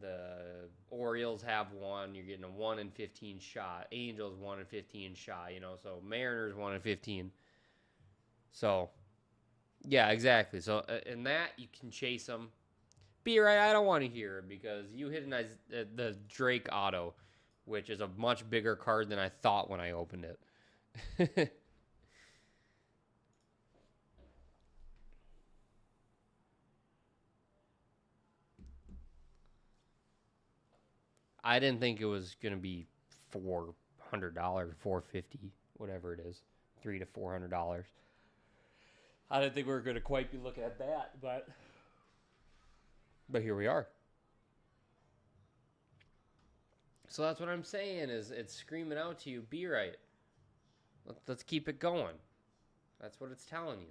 The Orioles have 1, you're getting a 1 in 15 shot. Angels 1 in 15 shot, so Mariners 1 in 15. So yeah, exactly. So in that you can chase them. Be right, I don't want to hear it because you hit the Drake auto, which is a much bigger card than I thought when I opened it. I didn't think it was gonna be $400, $450, whatever it is, $300 to $400. I didn't think we were gonna quite be looking at that, but here we are. So that's what I'm saying is it's screaming out to you, be right. Let's keep it going. That's what it's telling you.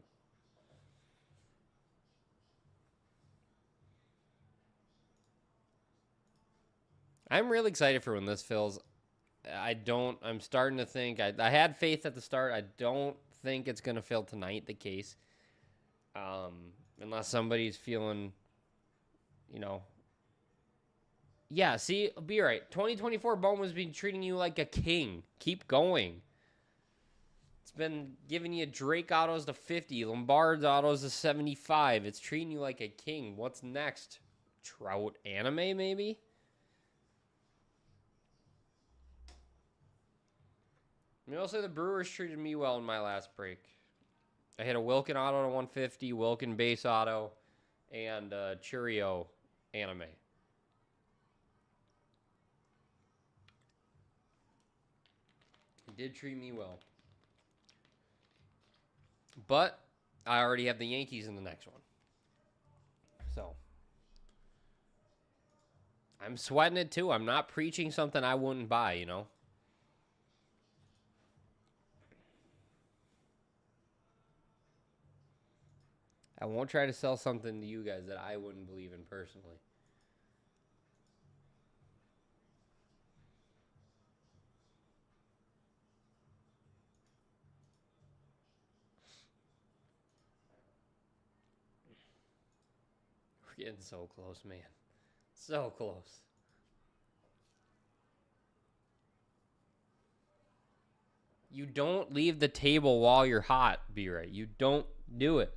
I'm really excited for when this fills. I'm starting to think, I had faith at the start. I don't think it's going to fill tonight, the case. Unless somebody's feeling, Yeah, see, be right. 2024 Bowman's been treating you like a king. Keep going. It's been giving you Drake autos to 50, Lombard's autos to 75. It's treating you like a king. What's next? Trout anime, maybe? I mean, I'll say the Brewers treated me well in my last break. I hit a Wilkin auto to 150, Wilkin base auto, and Churio anime. It did treat me well. But I already have the Yankees in the next one. So I'm sweating it too. I'm not preaching something I wouldn't buy, you know? I won't try to sell something to you guys that I wouldn't believe in personally. We're getting so close, man. So close. You don't leave the table while you're hot, B-Right. You don't do it.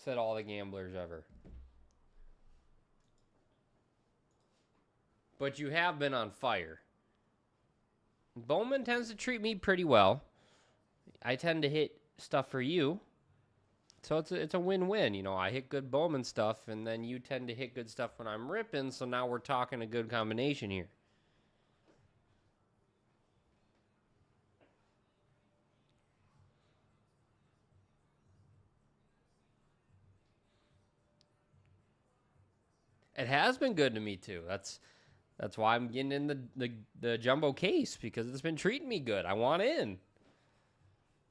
Said all the gamblers ever. But you have been on fire. Bowman tends to treat me pretty well. I tend to hit stuff for you. So it's a win-win. You know, I hit good Bowman stuff, and then you tend to hit good stuff when I'm ripping, so now we're talking a good combination here. It has been good to me, too. That's why I'm getting in the jumbo case, because it's been treating me good. I want in.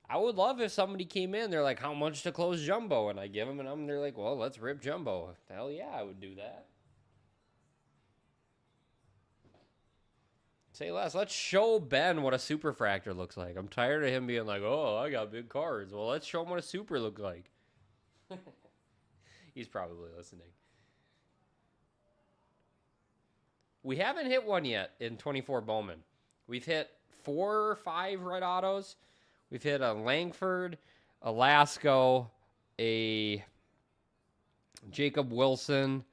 I would love if somebody came in, they're like, how much to close jumbo? And I give them, and they're like, well, let's rip jumbo. Hell yeah, I would do that. Say less. Let's show Ben what a superfractor looks like. I'm tired of him being like, oh, I got big cards. Well, let's show him what a super looks like. He's probably listening. We haven't hit one yet in 24 Bowman. We've hit 4 or 5 red autos. We've hit a Langford, a Lasco, a Jacob Wilson,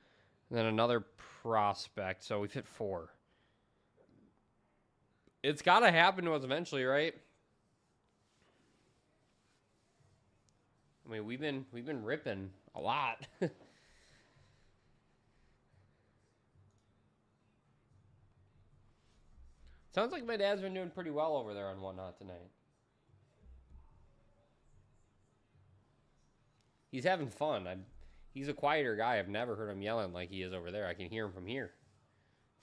and then another prospect. So we've hit 4. It's got to happen to us eventually, right? I mean, we've been ripping a lot. Sounds like my dad's been doing pretty well over there on Whatnot tonight. He's having fun. He's a quieter guy. I've never heard him yelling like he is over there. I can hear him from here.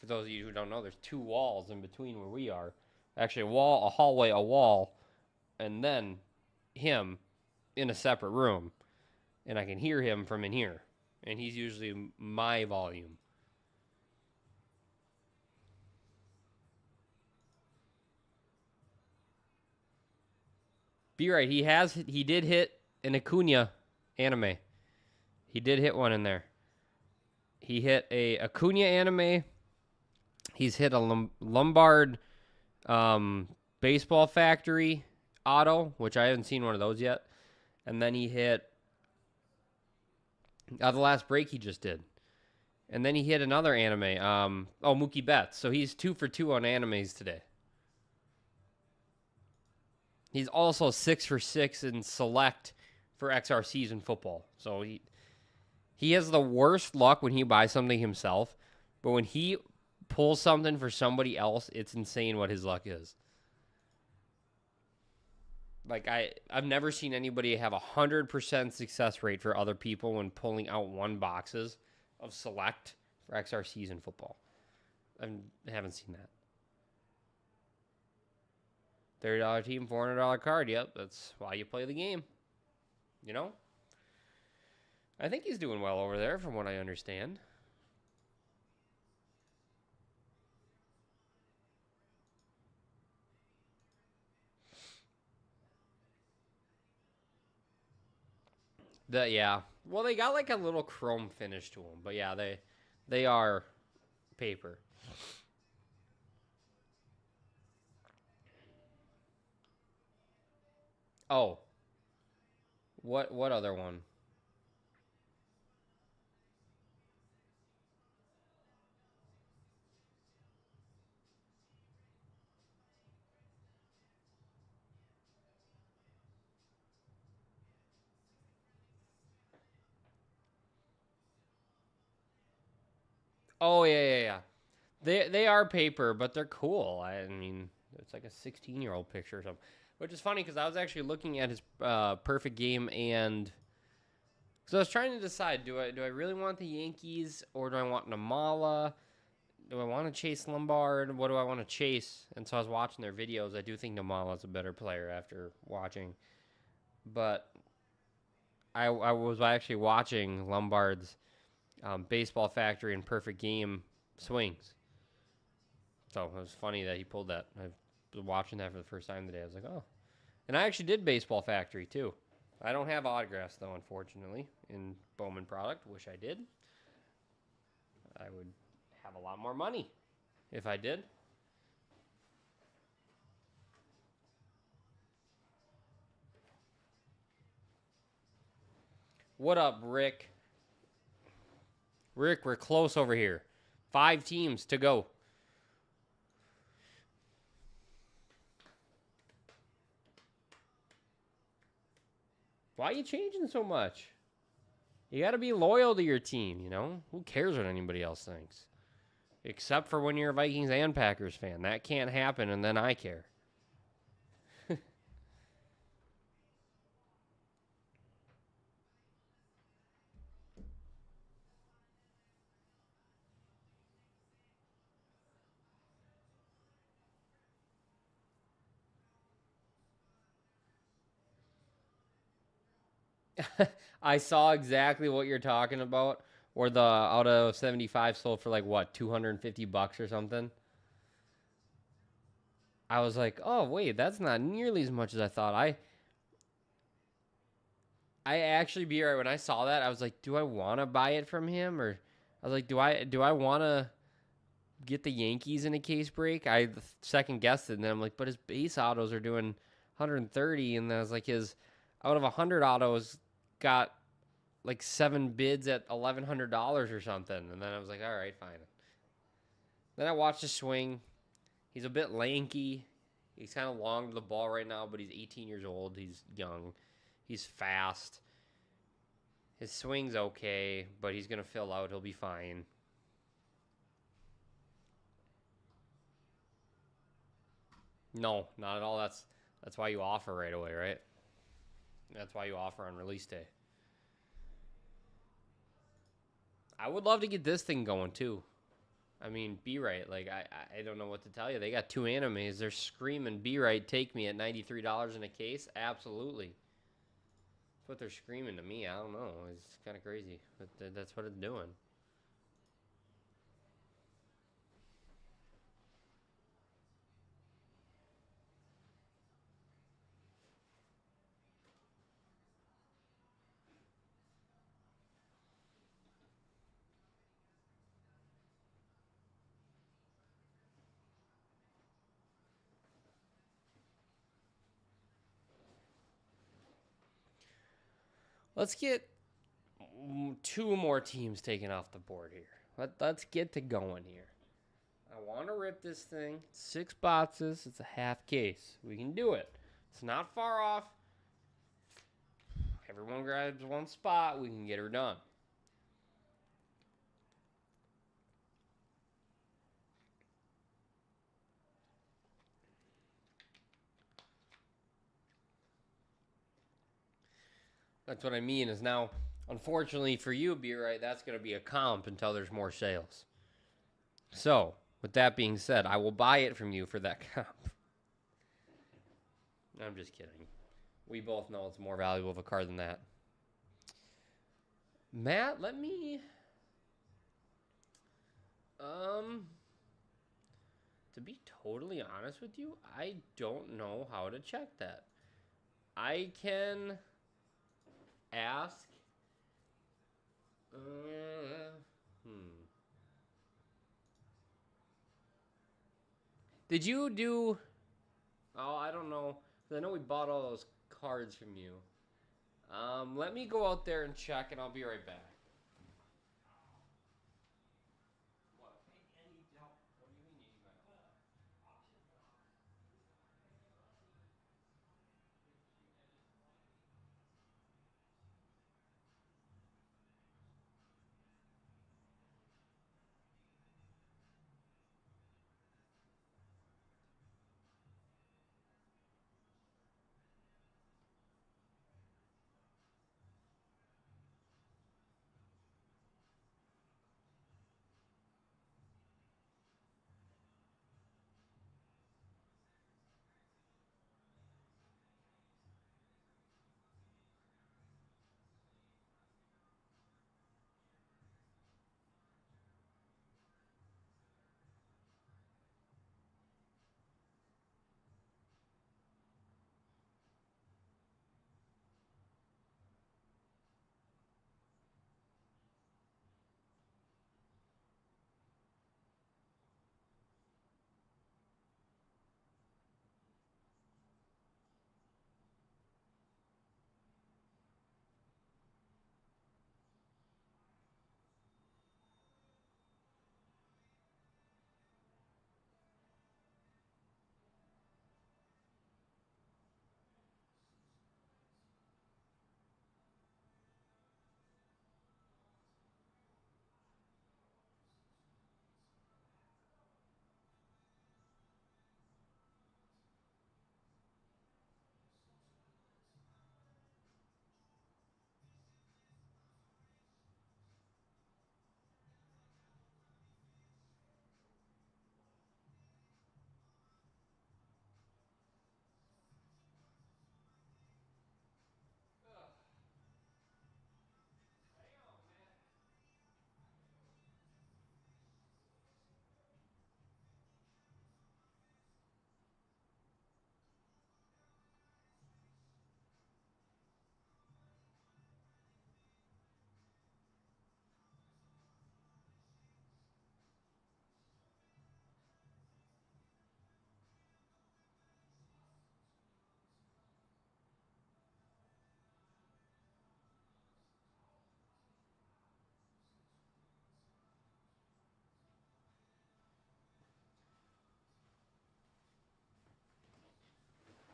For those of you who don't know, there's 2 walls in between where we are. Actually, a wall, a hallway, a wall, and then him in a separate room. And I can hear him from in here. And he's usually my volume. Be right. He did hit an Acuna anime. He did hit one in there. He hit a Acuna anime. He's hit a Lombard Baseball Factory auto, which I haven't seen one of those yet. And then he hit the last break he just did. And then he hit another anime. Mookie Betts. So he's 2 for 2 on animes today. He's also 6 for 6 in select for XRCs in football. So he has the worst luck when he buys something himself. But when he pulls something for somebody else, it's insane what his luck is. Like, I've never seen anybody have 100% success rate for other people when pulling out 1 boxes of select for XRCs in football. I haven't seen that. $30 team, $400 card. Yep, that's why you play the game. You know? I think he's doing well over there from what I understand. Yeah. Well, they got like a little chrome finish to them. But yeah, they are paper. Oh, what other one? Oh yeah. They are paper, but they're cool. I mean, it's like a 16-year-old picture or something. Which is funny because I was actually looking at his perfect game, and so I was trying to decide: do I really want the Yankees or do I want Namala? Do I want to chase Lombard? What do I want to chase? And so I was watching their videos. I do think Namala's a better player after watching, but I was actually watching Lombard's baseball factory and perfect game swings. So it was funny that he pulled that. I was watching that for the first time today. I was like, oh. And I actually did Baseball Factory too. I don't have autographs though, unfortunately, in Bowman product. Wish I did. I would have a lot more money if I did. What up, Rick? Rick, we're close over here. 5 teams to go. Why are you changing so much? You got to be loyal to your team, you know? Who cares what anybody else thinks? Except for when you're a Vikings and Packers fan. That can't happen, and then I care. I saw exactly what you're talking about. Or the out of 75 sold for like what, $250 or something. I was like, oh wait, that's not nearly as much as I thought. I actually be right when I saw that, I was like, do I want to buy it from him, or I was like, do I want to get the Yankees in a case break? I second guessed it, and then I'm like, but his base autos are doing 130, and then I was like, his out of 100 autos got like 7 bids at $1,100 or something, and then I was like, all right, fine. Then I watched the swing. He's a bit lanky. He's kind of long to the ball right now, but he's 18 years old. He's young. He's fast. His swing's okay, but he's going to fill out. He'll be fine. No, not at all. That's why you offer right away, right? That's why you offer on release day. I would love to get this thing going too. I mean, be right. Like I don't know what to tell you. They got 2 animes. They're screaming, "Be right, take me" at $93 in a case. Absolutely. That's what they're screaming to me. I don't know. It's kind of crazy, but that's what it's doing. Let's get 2 more teams taken off the board here. Let's get to going here. I want to rip this thing. 6 boxes. It's a half case. We can do it. It's not far off. Everyone grabs one spot. We can get her done. That's what I mean is now, unfortunately for you, Be Right, that's going to be a comp until there's more sales. So, with that being said, I will buy it from you for that comp. I'm just kidding. We both know it's more valuable of a card than that. Matt, let me... To be totally honest with you, I don't know how to check that. I can ask... Did you do... Oh, I don't know. I know we bought all those cards from you. Let me go out there and check, and I'll be right back. What? I need help. What do you mean you need my help?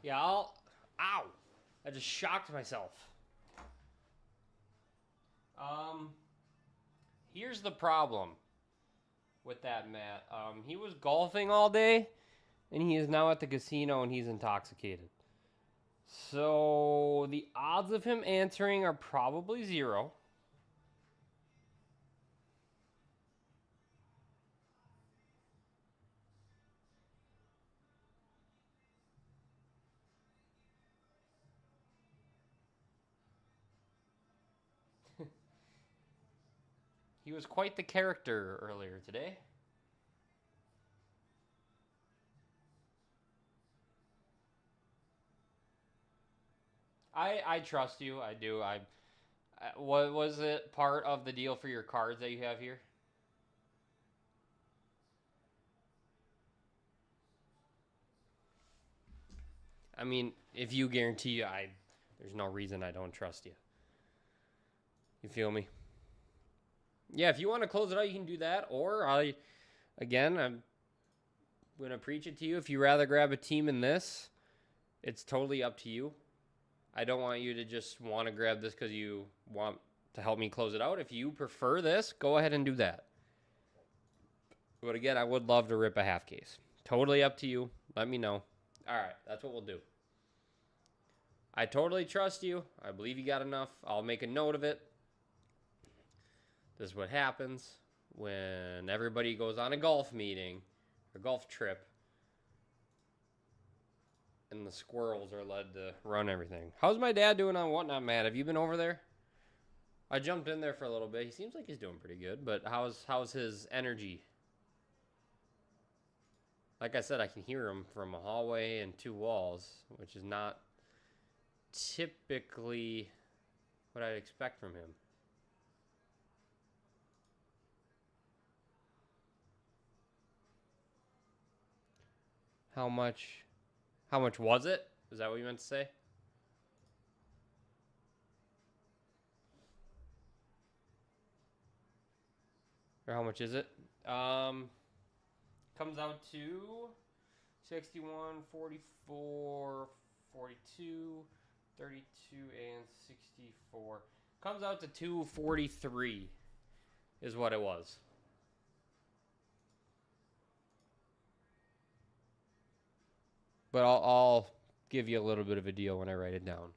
Yeah, Ow! I just shocked myself. Um, Here's the problem with that, Matt. He was golfing all day, and he is now at the casino, and he's intoxicated. So the odds of him answering are probably 0. He was quite the character earlier today. I trust you. I do. What was it part of the deal for your cards that you have here? I mean, if you guarantee there's no reason I don't trust you. You feel me? Yeah, if you want to close it out, you can do that. Or I'm gonna preach it to you. If you rather grab a team in this, it's totally up to you. I don't want you to just want to grab this because you want to help me close it out. If you prefer this, go ahead and do that. But again, I would love to rip a half case. Totally up to you. Let me know. All right, that's what we'll do. I totally trust you. I believe you got enough. I'll make a note of it. This is what happens when everybody goes on a golf meeting or golf trip and the squirrels are led to run everything. How's my dad doing on Whatnot, Matt? Have you been over there? I jumped in there for a little bit. He seems like he's doing pretty good, but how's his energy? Like I said, I can hear him from a hallway and 2 walls, which is not typically what I'd expect from him. How much was it? Is that what you meant to say? Or how much is it? Comes out to 61, 44, 42, 32, and 64. Comes out to 243 is what it was. But I'll give you a little bit of a deal when I write it down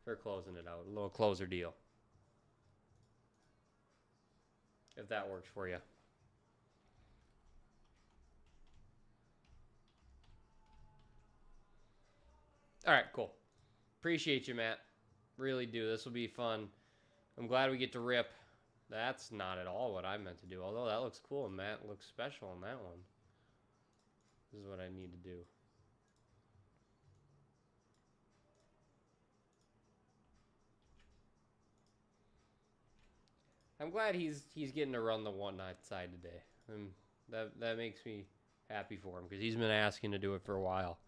for closing it out. A little closer deal. If that works for you. All right, cool. Appreciate you, Matt. Really do. This will be fun. I'm glad we get to rip. That's not at all what I meant to do. Although that looks cool, and Matt looks special on that one. This is what I need to do. I'm glad he's getting to run the one-night side today. That makes me happy for him because he's been asking to do it for a while.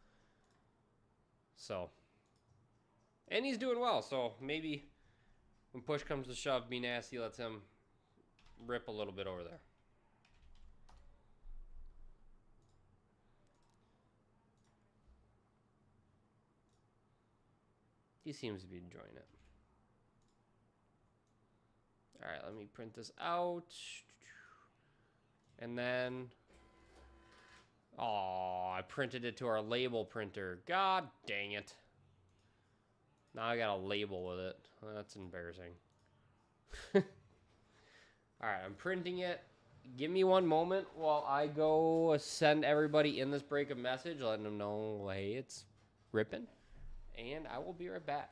So, and he's doing well. So maybe when push comes to shove, Be Nasty lets him rip a little bit over there. He seems to be enjoying it. All right, let me print this out. And then, oh, I printed it to our label printer. God dang it. Now I got a label with it. That's embarrassing. All right, I'm printing it. Give me one moment while I go send everybody in this break a message, letting them know, hey, it's ripping. And I will be right back.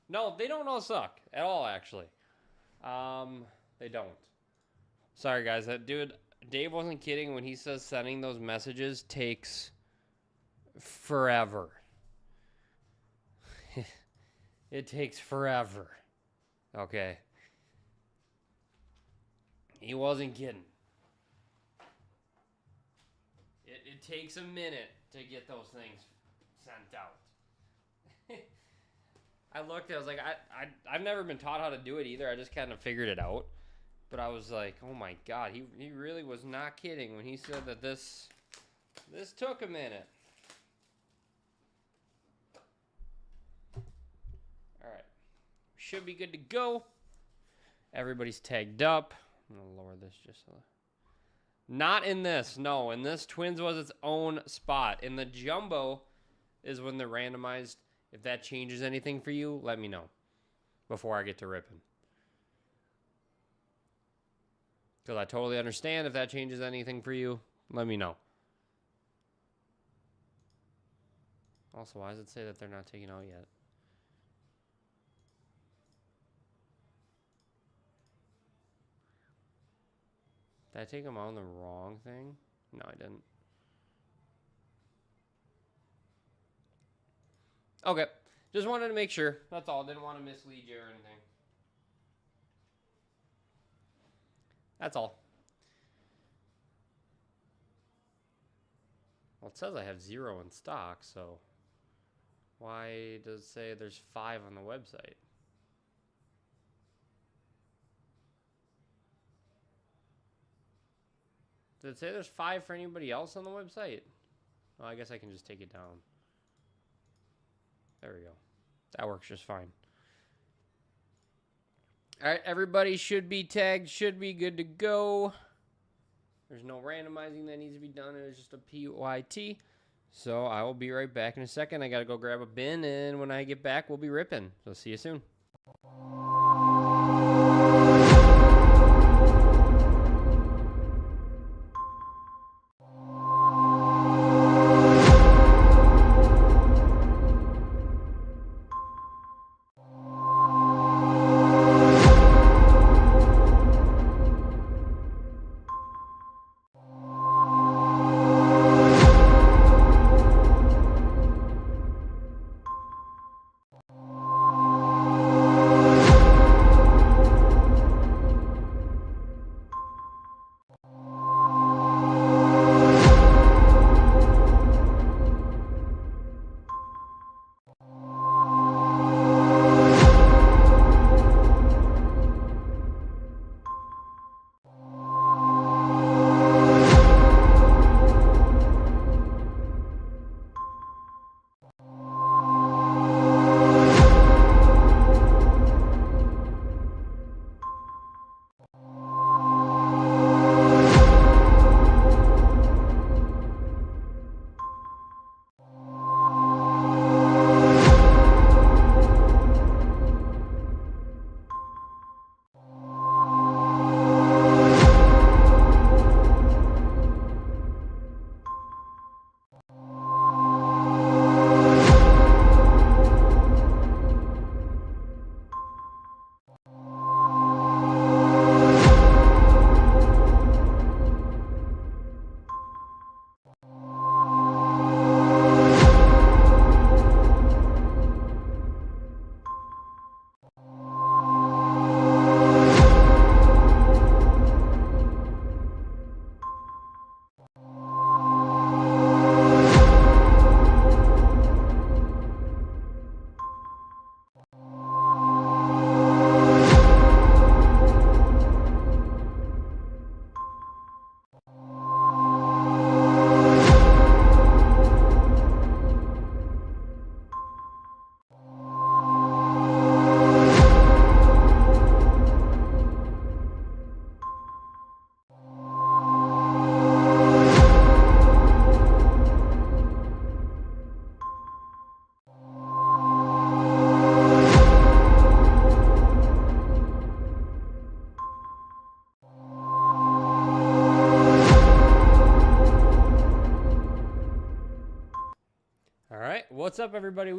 No, they don't all suck at all, actually. They don't. Sorry, guys. That dude, Dave wasn't kidding when he says sending those messages takes forever. It takes forever. Okay. He wasn't kidding. It takes a minute to get those things sent out. I looked, I was like, I've never been taught how to do it either. I just kind of figured it out. But I was like, oh my God, he really was not kidding when he said that this took a minute. All right. Should be good to go. Everybody's tagged up. I'm going to lower this just a little. Not in this. No, in this, Twins was its own spot. In the Jumbo is when they're randomized. If that changes anything for you, let me know before I get to ripping. Because I totally understand if that changes anything for you, let me know. Also, why does it say that they're not taken out yet? Did I take them on the wrong thing? No, I didn't. Okay. Just wanted to make sure. That's all. Didn't want to mislead you or anything. That's all. Well, it says I have 0 in stock, so why does it say there's 5 on the website? Did it say there's 5 for anybody else on the website? Well, I guess I can just take it down. There we go. That works just fine. All right, everybody should be tagged, should be good to go. There's no randomizing that needs to be done. It was just a PYT. So I will be right back in a second. I got to go grab a bin, and when I get back, we'll be ripping. So see you soon.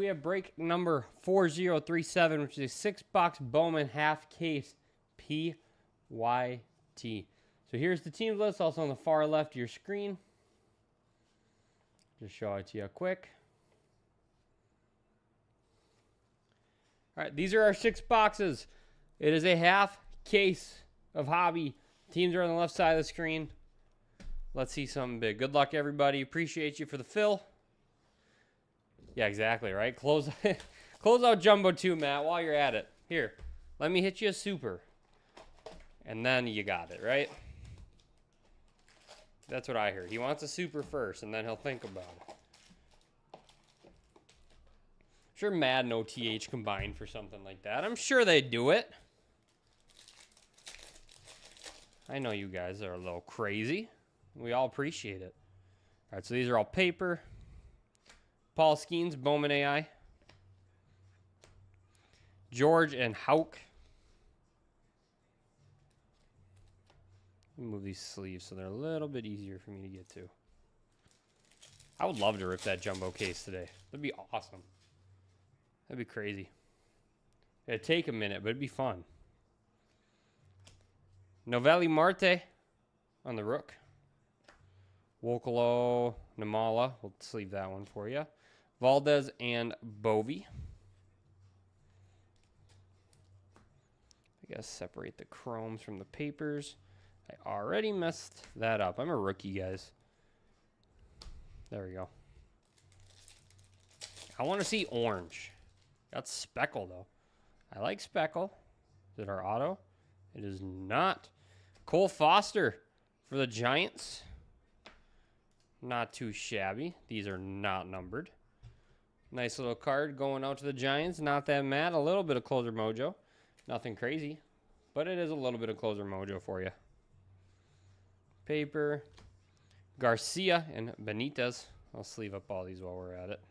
we have break number 4037, which is a 6-box Bowman half case PYT. So here's the team list, also on the far left of your screen. Just show it to you quick. All right, these are our 6 boxes. It is a half case of hobby. Teams are on the left side of the screen. Let's see something big. Good luck, everybody. Appreciate you for the fill. Yeah, exactly, right? Close out Jumbo 2, Matt, while you're at it. Here, let me hit you a super. And then you got it, right? That's what I heard. He wants a super first, and then he'll think about it. Sure, Mad and OTH combined for something like that. I'm sure they'd do it. I know you guys are a little crazy. We all appreciate it. All right, so these are all paper. Paul Skeens, Bowman AI. George and Hauk. Move these sleeves so they're a little bit easier for me to get to. I would love to rip that jumbo case today. That'd be awesome. That'd be crazy. It'd take a minute, but it'd be fun. Novelli Marte on the Rook. Wokolo Namala. We'll sleeve that one for you. Valdez and Bovey. I guess separate the chromes from the papers. I already messed that up. I'm a rookie, guys. There we go. I want to see orange. Got Speckle, though. I like Speckle. Is it our auto? It is not. Cole Foster for the Giants. Not too shabby. These are not numbered. Nice little card going out to the Giants. Not that mad. A little bit of closer mojo. Nothing crazy. But it is a little bit of closer mojo for you. Paper. Garcia and Benitez. I'll sleeve up all these while we're at it.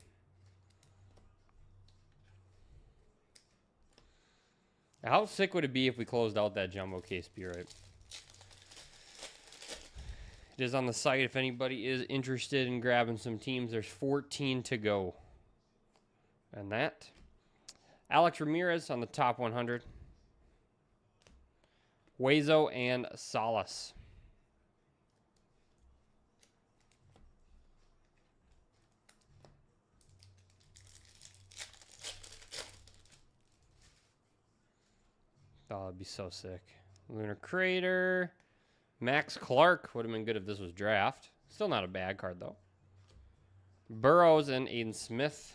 How sick would it be if we closed out that jumbo case? Be right. It is on the site if anybody is interested in grabbing some teams. There's 14 to go. And that. Alex Ramirez on the top 100. Huezo and Salas. Oh, that'd be so sick. Lunar Crater. Max Clark. Would have been good if this was draft. Still not a bad card, though. Burrows and Aiden Smith.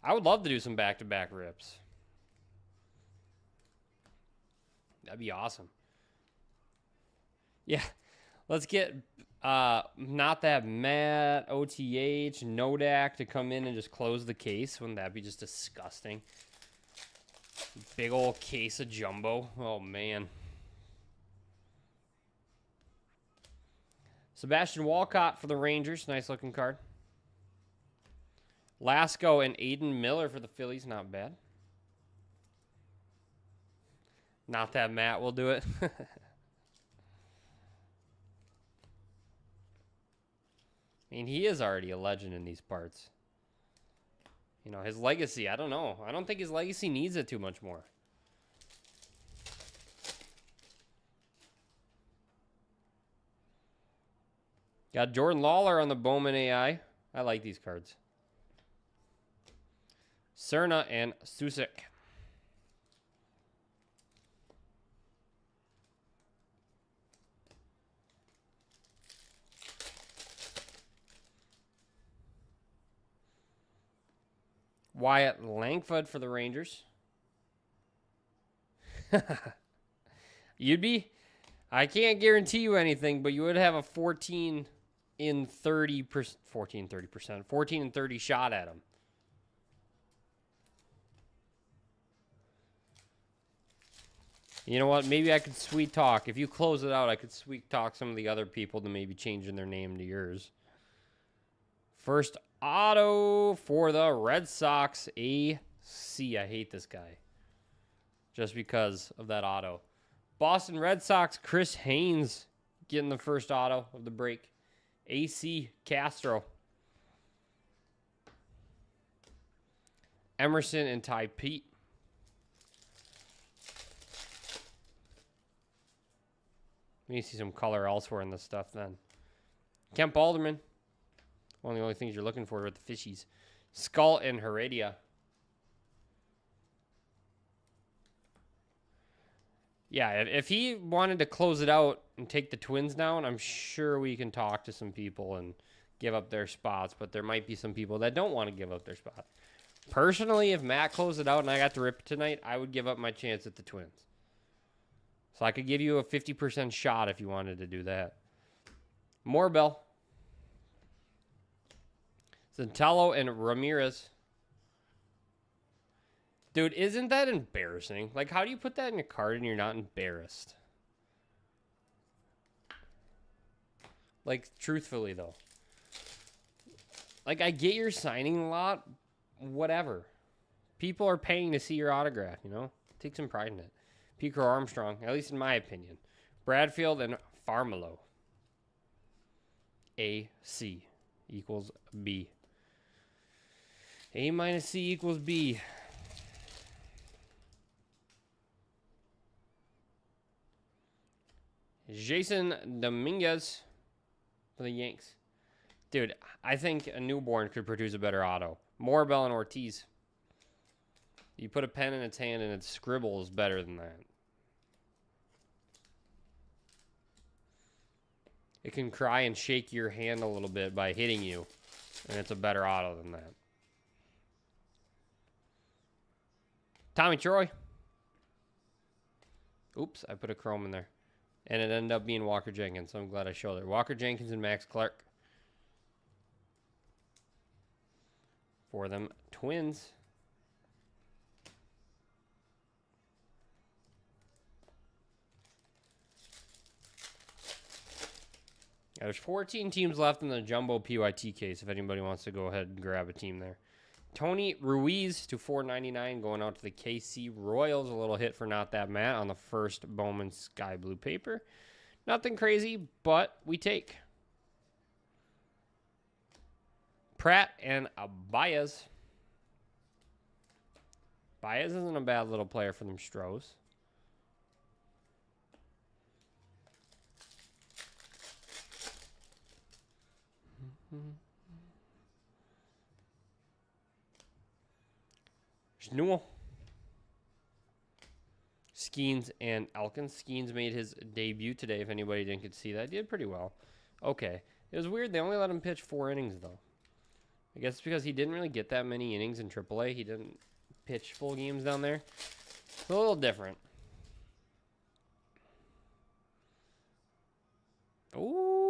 I would love to do some back-to-back rips. That'd be awesome. Yeah. Let's get not that Matt, OTH, Nodak to come in and just close the case. Wouldn't that be just disgusting? Big old case of jumbo. Oh, man. Sebastian Walcott for the Rangers. Nice looking card. Lasco and Aiden Miller for the Phillies. Not bad. Not that Matt will do it. I mean, he is already a legend in these parts. You know, his legacy, I don't know. I don't think his legacy needs it too much more. Got Jordan Lawler on the Bowman AI. I like these cards. Cerna and Susek. Wyatt Langford for the Rangers. You'd be, I can't guarantee you anything, but you would have a 14 and 30 shot at him. You know what? Maybe I could sweet talk. If you close it out, I could sweet talk some of the other people to maybe changing their name to yours. First auto for the Red Sox, AC. I hate this guy just because of that auto. Boston Red Sox, Chris Haynes getting the first auto of the break. AC Castro. Emerson and Ty Pete. We need to see some color elsewhere in this stuff then. Kemp Alderman. One of the only things you're looking for with the fishies. Skull and Heredia. Yeah, if he wanted to close it out and take the Twins down, I'm sure we can talk to some people and give up their spots. But there might be some people that don't want to give up their spot. Personally, if Matt closed it out and I got to rip it tonight, I would give up my chance at the Twins. So I could give you a 50% shot if you wanted to do that. Morbell. Zentalo and Ramirez. Dude, isn't that embarrassing? Like, how do you put that in your card and you're not embarrassed? Like, truthfully, though. Like, I get you're signing a lot. Whatever. People are paying to see your autograph, you know? Take some pride in it. Pico Armstrong, at least in my opinion. Bradfield and Farmelo. A, C equals B. A minus C equals B. Jason Dominguez for the Yanks. Dude, I think a newborn could produce a better auto. Morbell and Ortiz. You put a pen in its hand and it scribbles better than that. It can cry and shake your hand a little bit by hitting you, and it's a better auto than that. Tommy Troy. Oops, I put a chrome in there. And it ended up being Walker Jenkins, so I'm glad I showed it. Walker Jenkins and Max Clark. For them Twins. Yeah, there's 14 teams left in the Jumbo PYT case if anybody wants to go ahead and grab a team there. Tony Ruiz to $4.99 going out to the KC Royals. A little hit for Not That Matt on the first Bowman Sky Blue paper. Nothing crazy, but we take. Pratt and Baez. Baez isn't a bad little player for them Stros. Newell. Skeens and Elkins. Skeens made his debut today, if anybody didn't get to see that. Did pretty well. Okay. It was weird. They only let him pitch 4 innings, though. I guess it's because he didn't really get that many innings in AAA. He didn't pitch full games down there. It's a little different. Ooh.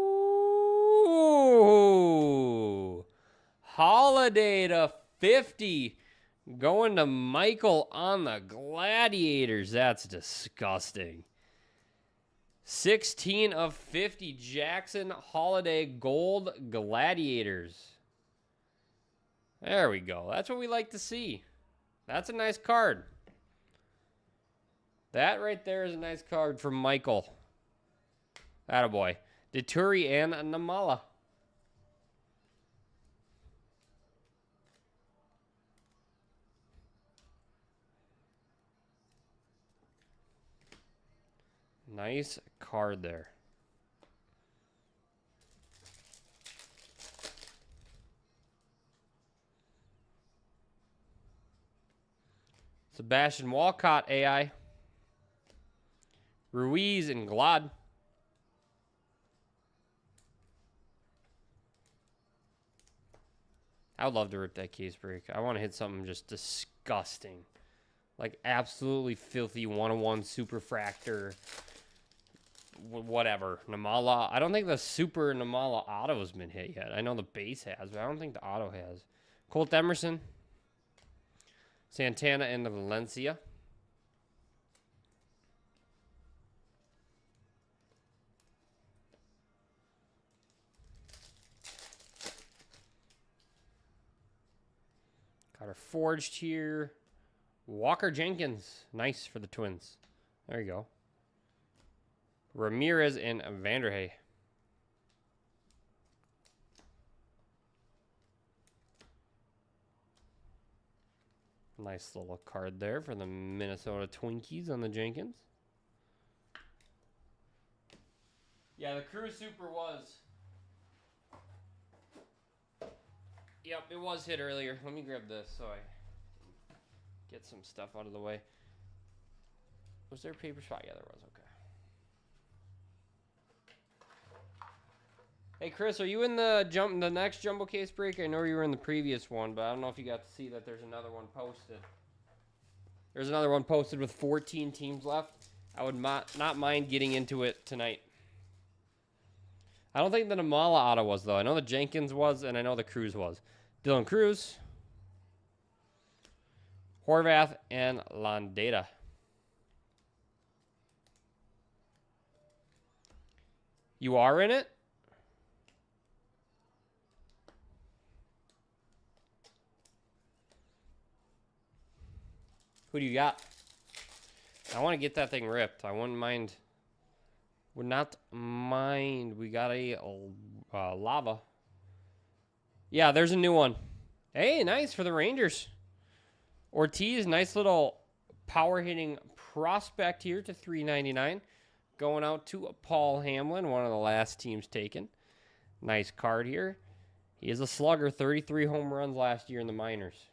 Holiday to 50. Going to Michael on the Gladiators. That's disgusting. 16 of 50. Jackson Holiday Gold Gladiators. There we go. That's what we like to see. That's a nice card. That right there is a nice card from Michael. Attaboy. Deturi and Namala. Nice card there. Sebastian Walcott, AI. Ruiz and Glad. I would love to rip that case break. I want to hit something just disgusting. Like absolutely filthy 101 superfractor. Whatever. Namala. I don't think the super Namala auto has been hit yet. I know the base has, but I don't think the auto has. Colt Emerson. Santana and the Valencia. Got her forged here. Walker Jenkins. Nice for the Twins. There you go. Ramirez and Vanderhey. Nice little card there for the Minnesota Twinkies on the Jenkins. Yeah, the Crew Super was. Yep, it was hit earlier. Let me grab this so I get some stuff out of the way. Was there a paper spot? Yeah, there was. Okay. Hey, Chris, are you in the next jumbo case break? I know you were in the previous one, but I don't know if you got to see that there's another one posted. There's another one posted with 14 teams left. I would not mind getting into it tonight. I don't think the Namala auto was, though. I know the Jenkins was, and I know the Cruz was. Dylan Cruz, Horvath, and Landeta. You are in it? Who do you got? I want to get that thing ripped. I wouldn't mind. Would not mind. We got a lava. Yeah, there's a new one. Hey, nice for the Rangers. Ortiz, nice little power hitting prospect here to $3.99. Going out to Paul Hamlin, one of the last teams taken. Nice card here. He is a slugger, 33 home runs last year in the minors.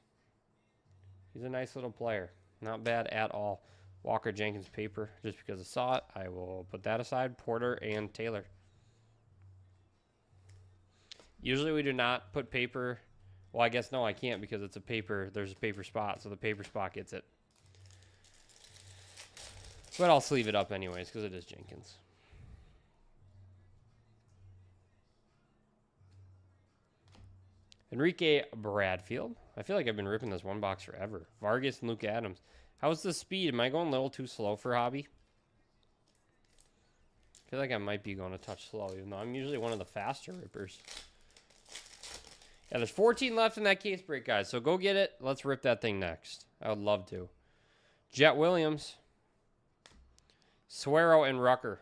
He's a nice little player. Not bad at all. Walker Jenkins paper, just because I saw it. I will put that aside. Porter and Taylor. Usually we do not put paper. Well, I guess no, I can't because it's a paper. There's a paper spot, so the paper spot gets it. But I'll sleeve it up anyways because it is Jenkins. Enrique Bradfield. I feel like I've been ripping this one box forever. Vargas and Luke Adams. How's the speed? Am I going a little too slow for hobby? I feel like I might be going a touch slow, even though I'm usually one of the faster rippers. Yeah, there's 14 left in that case break, guys. So go get it. Let's rip that thing next. I would love to. Jet Williams. Suero and Rucker.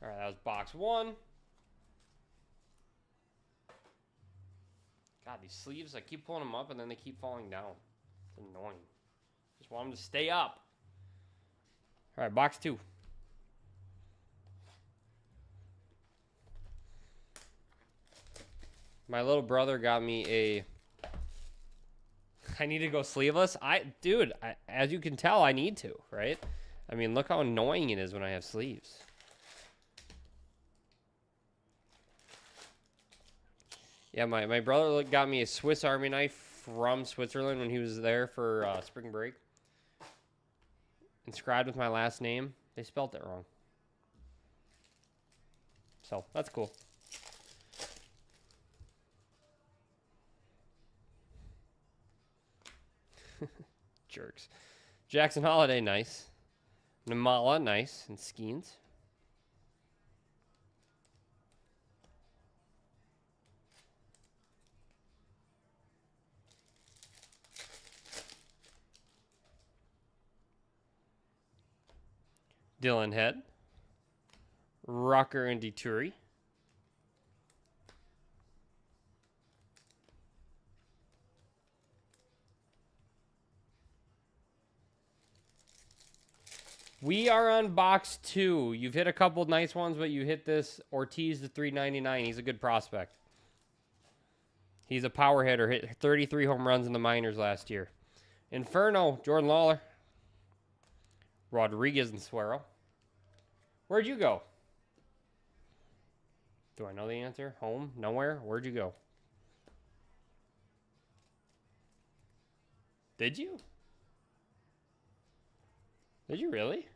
All right, that was box one. God, these sleeves, I keep pulling them up and then they keep falling down. It's annoying. Just want them to stay up. All right, box two. My little brother got me a... I need to go sleeveless. Dude, as you can tell, I need to, right? I mean, look how annoying it is when I have sleeves. Yeah, my brother got me a Swiss Army knife from Switzerland when he was there for spring break. Inscribed with my last name. They spelt it wrong. So, that's cool. Jerks. Jackson Holiday, nice. Namala, nice. And Skeens. Dylan Head. Rucker and Deturi. We are on box two. You've hit a couple nice ones, but you hit this Ortiz to $3.99. He's a good prospect. He's a power hitter. Hit 33 home runs in the minors last year. Inferno, Jordan Lawler. Rodriguez and Suero. Where'd you go? Do I know the answer? Home? Nowhere? Where'd you go? Did you? Did you really?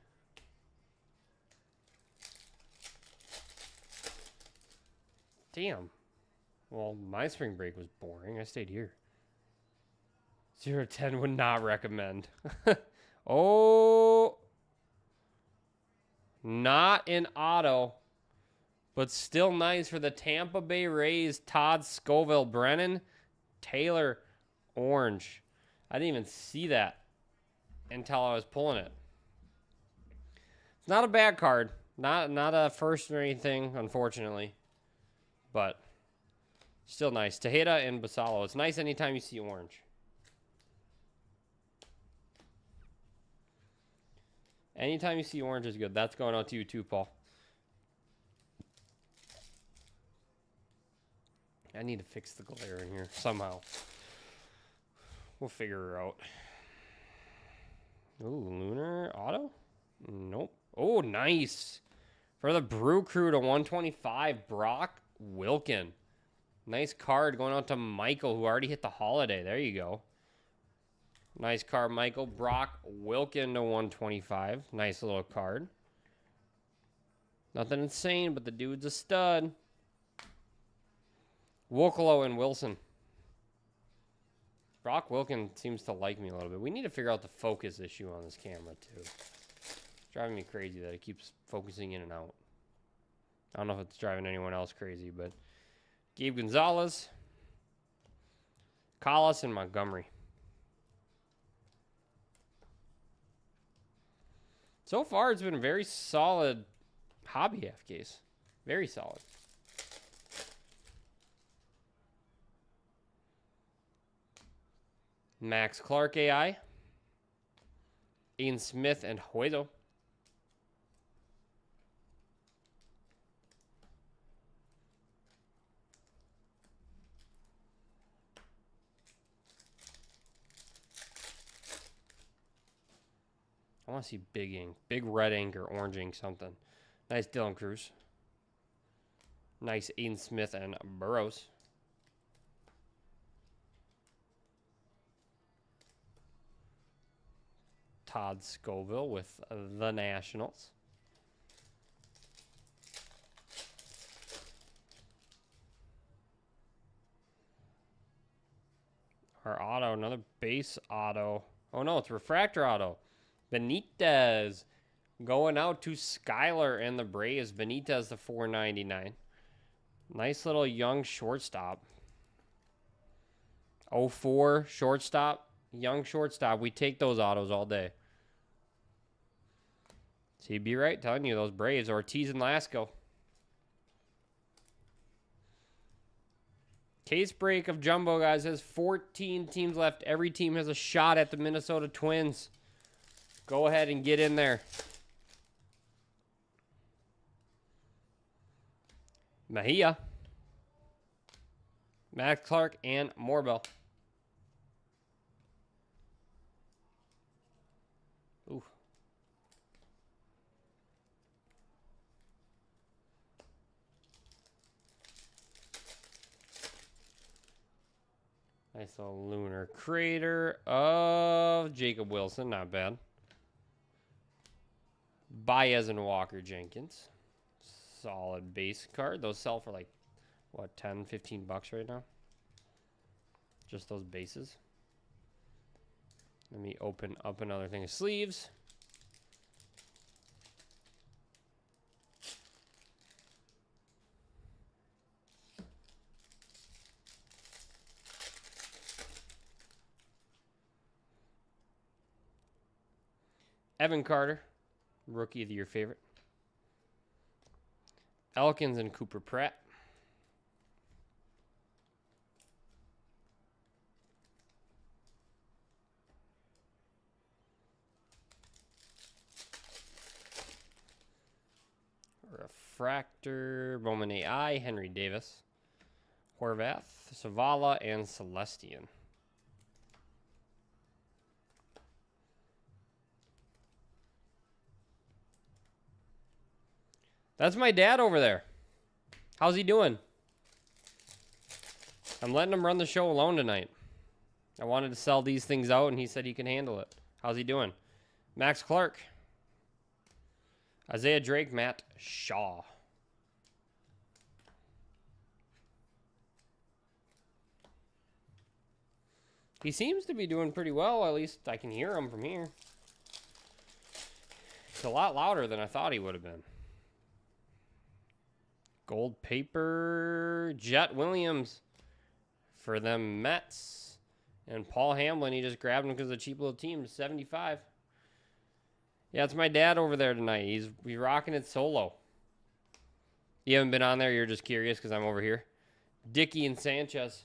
Damn. Well, my spring break was boring. I stayed here. 0-10 would not recommend. Oh. Not an auto. But still nice for the Tampa Bay Rays. Todd Scoville. Brennan Taylor. Orange. I didn't even see that until I was pulling it. It's not a bad card. Not a first or anything, unfortunately. But still nice. Tejeda and Basalo. It's nice anytime you see orange. Anytime you see orange is good. That's going out to you too, Paul. I need to fix the glare in here somehow. We'll figure her out. Ooh, Lunar Auto? Nope. Oh, nice. For the Brew Crew to 125, Brock Wilken. Nice card going out to Michael, who already hit the holiday. There you go. Nice card, Michael. Brock Wilken to 125. Nice little card. Nothing insane, but the dude's a stud. Wokolo and Wilson. Brock Wilken seems to like me a little bit. We need to figure out the focus issue on this camera, too. It's driving me crazy that it keeps focusing in and out. I don't know if it's driving anyone else crazy, but Gabe Gonzalez, Collis, and Montgomery. So far, it's been a very solid hobby half case. Very solid. Max Clark AI. Ian Smith and Huezo. I want to see big ink. Big red ink or orange ink, something. Nice Dylan Cruz. Nice Ian Smith and Burrows. Todd Scoville with the Nationals. Our auto, another base auto. Oh no, it's refractor auto. Benitez going out to Skyler and the Braves. Benitez to 499. Nice little young shortstop. 04 shortstop. Young shortstop. We take those autos all day. So you'd be right telling you those Braves. Ortiz and Lasco. Case break of Jumbo, guys. Has 14 teams left. Every team has a shot at the Minnesota Twins. Go ahead and get in there. Mejia. Max Clark and Morbell. Ooh. Nice little lunar crater of Jacob Wilson. Not bad. Baez and Walker Jenkins. Solid base card. Those sell for like, what, 10, 15 bucks right now? Just those bases. Let me open up another thing of sleeves. Evan Carter, Rookie of the Year favorite. Elkins and Cooper Pratt. Refractor, Bowman AI, Henry Davis. Horvath, Savala, and Celestian. That's my dad over there. How's he doing? I'm letting him run the show alone tonight. I wanted to sell these things out, and he said he can handle it. How's he doing? Max Clark. Isaiah Drake, Matt Shaw. He seems to be doing pretty well. At least I can hear him from here. It's a lot louder than I thought he would have been. Gold paper, Jet Williams for them Mets. And Paul Hamlin, he just grabbed him because of the cheap little team, 75. Yeah, it's my dad over there tonight. He's rocking it solo. You haven't been on there? You're just curious because I'm over here. Dickey and Sanchez.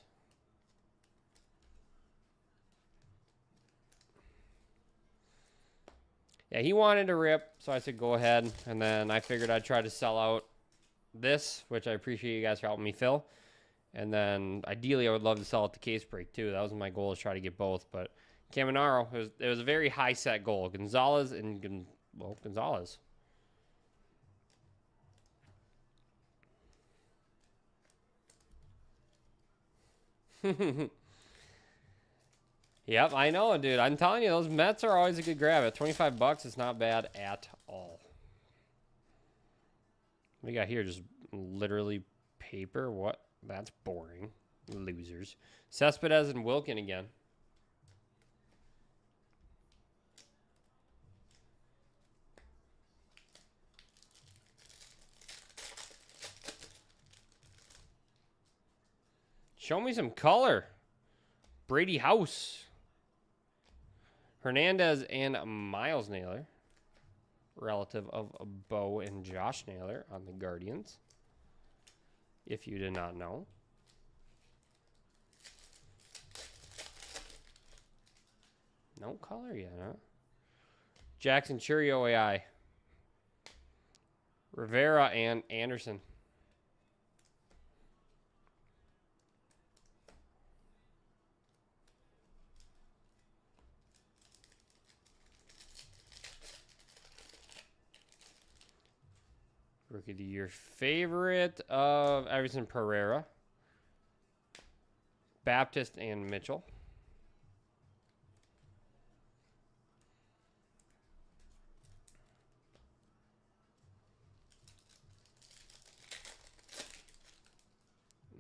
Yeah, he wanted to rip, so I said go ahead. And then I figured I'd try to sell out this, which I appreciate you guys for helping me fill. And then ideally I would love to sell it to case break too. That was my goal, is try to get both. But Caminero, it was a very high set goal. Gonzalez and, well, Gonzalez. Yep, I know, dude. I'm telling you, those Mets are always a good grab. At $25, it's not bad at all. What do we got here? Just literally paper? What? That's boring. Losers. Cespedes and Wilkin again. Show me some color. Brady House. Hernandez and Miles Naylor. Relative of Bo and Josh Naylor on the Guardians. If you did not know. No color yet, huh? Jackson Churio AI. Rivera and Anderson. Rookie of the Year favorite of Everson Pereira. Baptist and Mitchell.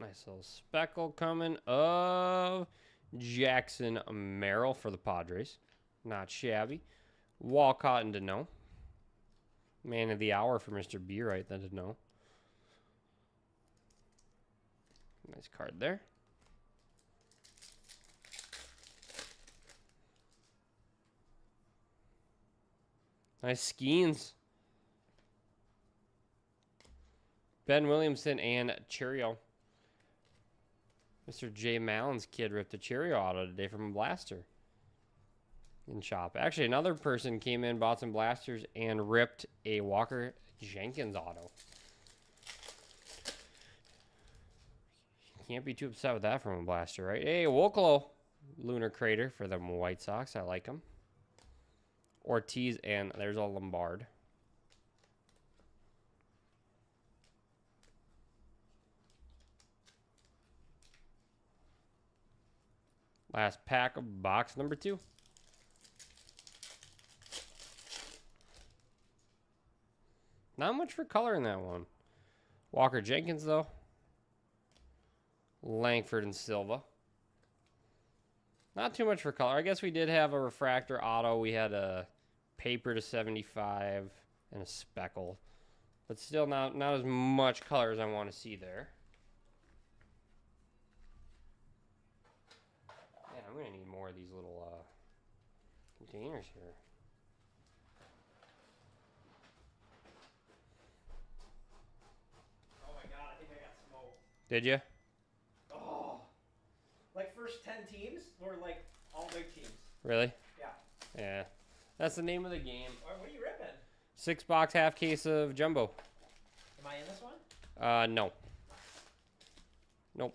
Nice little speckle coming of Jackson Merrill for the Padres. Not shabby. Walcott and Deneau. Man of the hour for Mr. B right then to know. Nice card there. Nice Skeens. Ben Williamson and Cheerio. Mr. J. Mallon's kid ripped a Cheerio auto today from a blaster in shop. Actually, another person came in, bought some blasters, and ripped a Walker Jenkins auto. Can't be too upset with that from a blaster, right? Hey, Wokolo, Lunar Crater for the White Sox. I like him. Ortiz, and there's a Lombard. Last pack of box number 2. Not much for color in that one. Walker Jenkins, though. Langford and Silva. Not too much for color. I guess we did have a refractor auto. We had a paper to 75 and a speckle. But still not as much color as I want to see there. Man, I'm going to need more of these little containers here. Oh my god, I think I got smoked. Did you? Oh. Like first 10 teams were like all big teams. Really? Yeah. Yeah. That's the name of the game. What are you ripping? 6-box half case of jumbo. Am I in this one? No. Nope.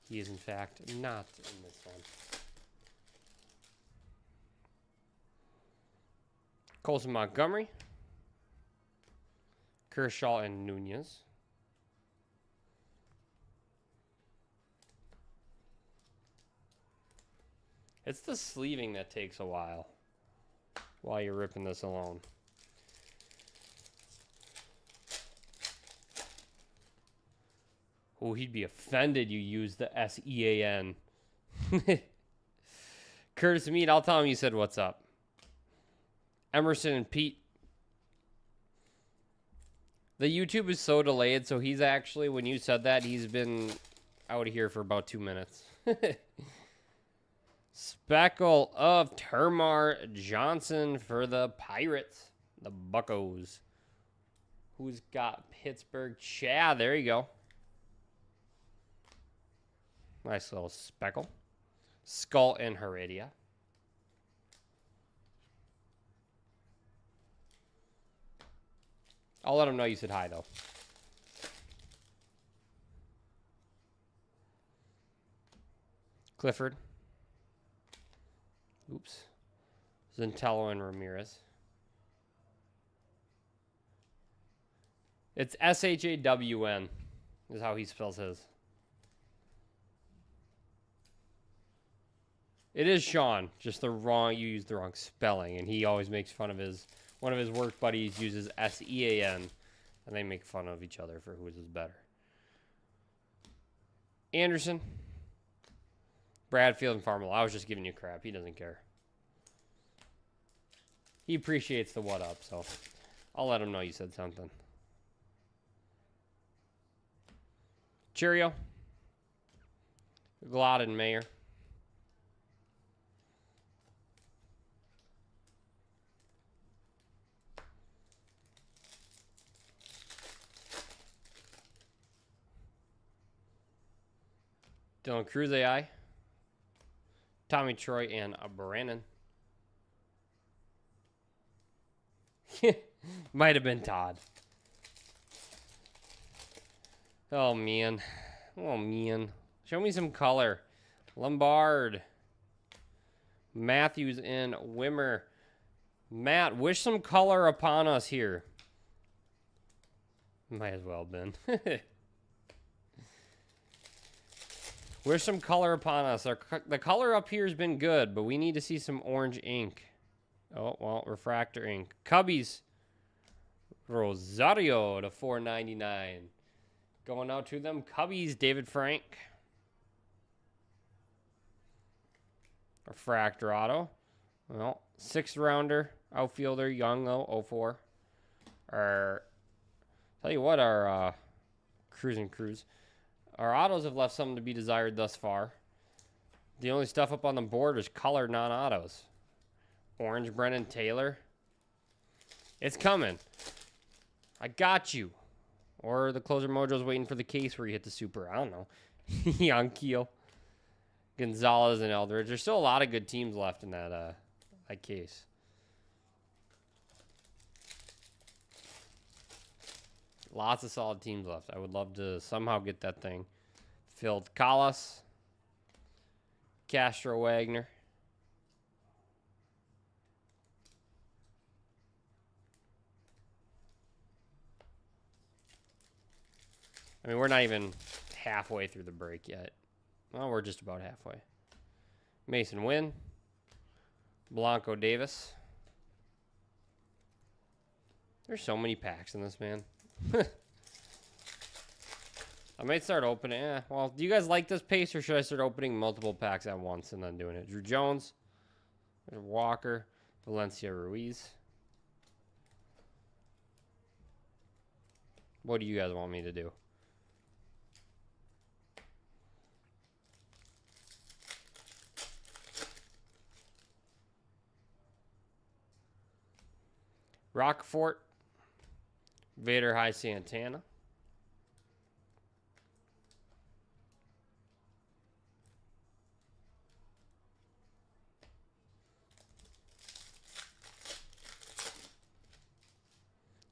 He is, in fact, not in this one. Colson Montgomery. Kershaw and Nunez. It's the sleeving that takes a while you're ripping this alone. Oh, he'd be offended you used the S-E-A-N. Curtis Mead, I'll tell him you said what's up. Emerson and Pete. The YouTube is so delayed, so he's actually, when you said that, he's been out of here for about 2 minutes. Speckle of Termar Johnson for the Pirates. The Buccos. Who's got Pittsburgh? Chad. There you go. Nice little speckle. Skull and Heredia. I'll let him know you said hi, though. Clifford. Oops. Zentello and Ramirez. It's S-H-A-W-N is how he spells his. It is Sean, just you used the wrong spelling, and he always makes fun of one of his work buddies uses S-E-A-N, and they make fun of each other for whose is better. Anderson, Bradfield, and Farmel. I was just giving you crap. He doesn't care. He appreciates the what up, so I'll let him know you said something. Cheerio. Glad and Mayer. Dylan Cruz AI. Tommy Troy and Brandon. Might have been Todd. Oh, man. Oh, man. Show me some color. Lombard. Matthews and Wimmer. Matt, wish some color upon us here. Might as well have been. Wish some color upon us. The color up here has been good, but we need to see some orange ink. Oh, well, refractor ink. Cubbies. Rosario to $4.99. Going out to them. Cubbies, David Frank. Refractor auto. Well, 6th rounder. Outfielder, Young, though, 04. Tell you what, our Cruise. Our autos have left something to be desired thus far. The only stuff up on the board is colored non-autos. Orange Brennan Taylor. It's coming. I got you. Or the closer mojo's waiting for the case where you hit the super. I don't know. Yonkeel. Gonzalez and Eldridge. There's still a lot of good teams left in that case. Lots of solid teams left. I would love to somehow get that thing filled. Callas. Castro Wagner. I mean, we're not even halfway through the break yet. Well, we're just about halfway. Mason Wynn. Blanco Davis. There's so many packs in this, man. I might start opening. Well, do you guys like this pace, or should I start opening multiple packs at once and then doing it? Drew Jones. There's Walker. Valencia Ruiz. What do you guys want me to do? Rockfort. Vader High Santana.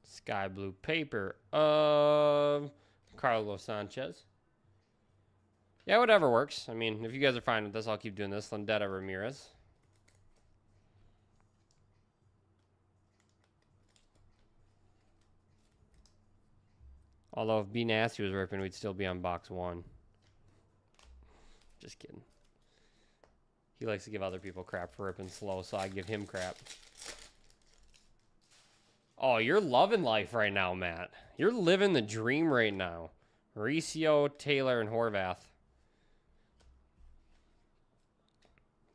Sky Blue Paper of Carlos Sanchez. Yeah, whatever works. I mean, if you guys are fine with this, I'll keep doing this. Landeta Ramirez. Although if B Nasty was ripping, we'd still be on box 1. Just kidding. He likes to give other people crap for ripping slow, so I give him crap. Oh, you're loving life right now, Matt. You're living the dream right now. Mauricio, Taylor, and Horvath.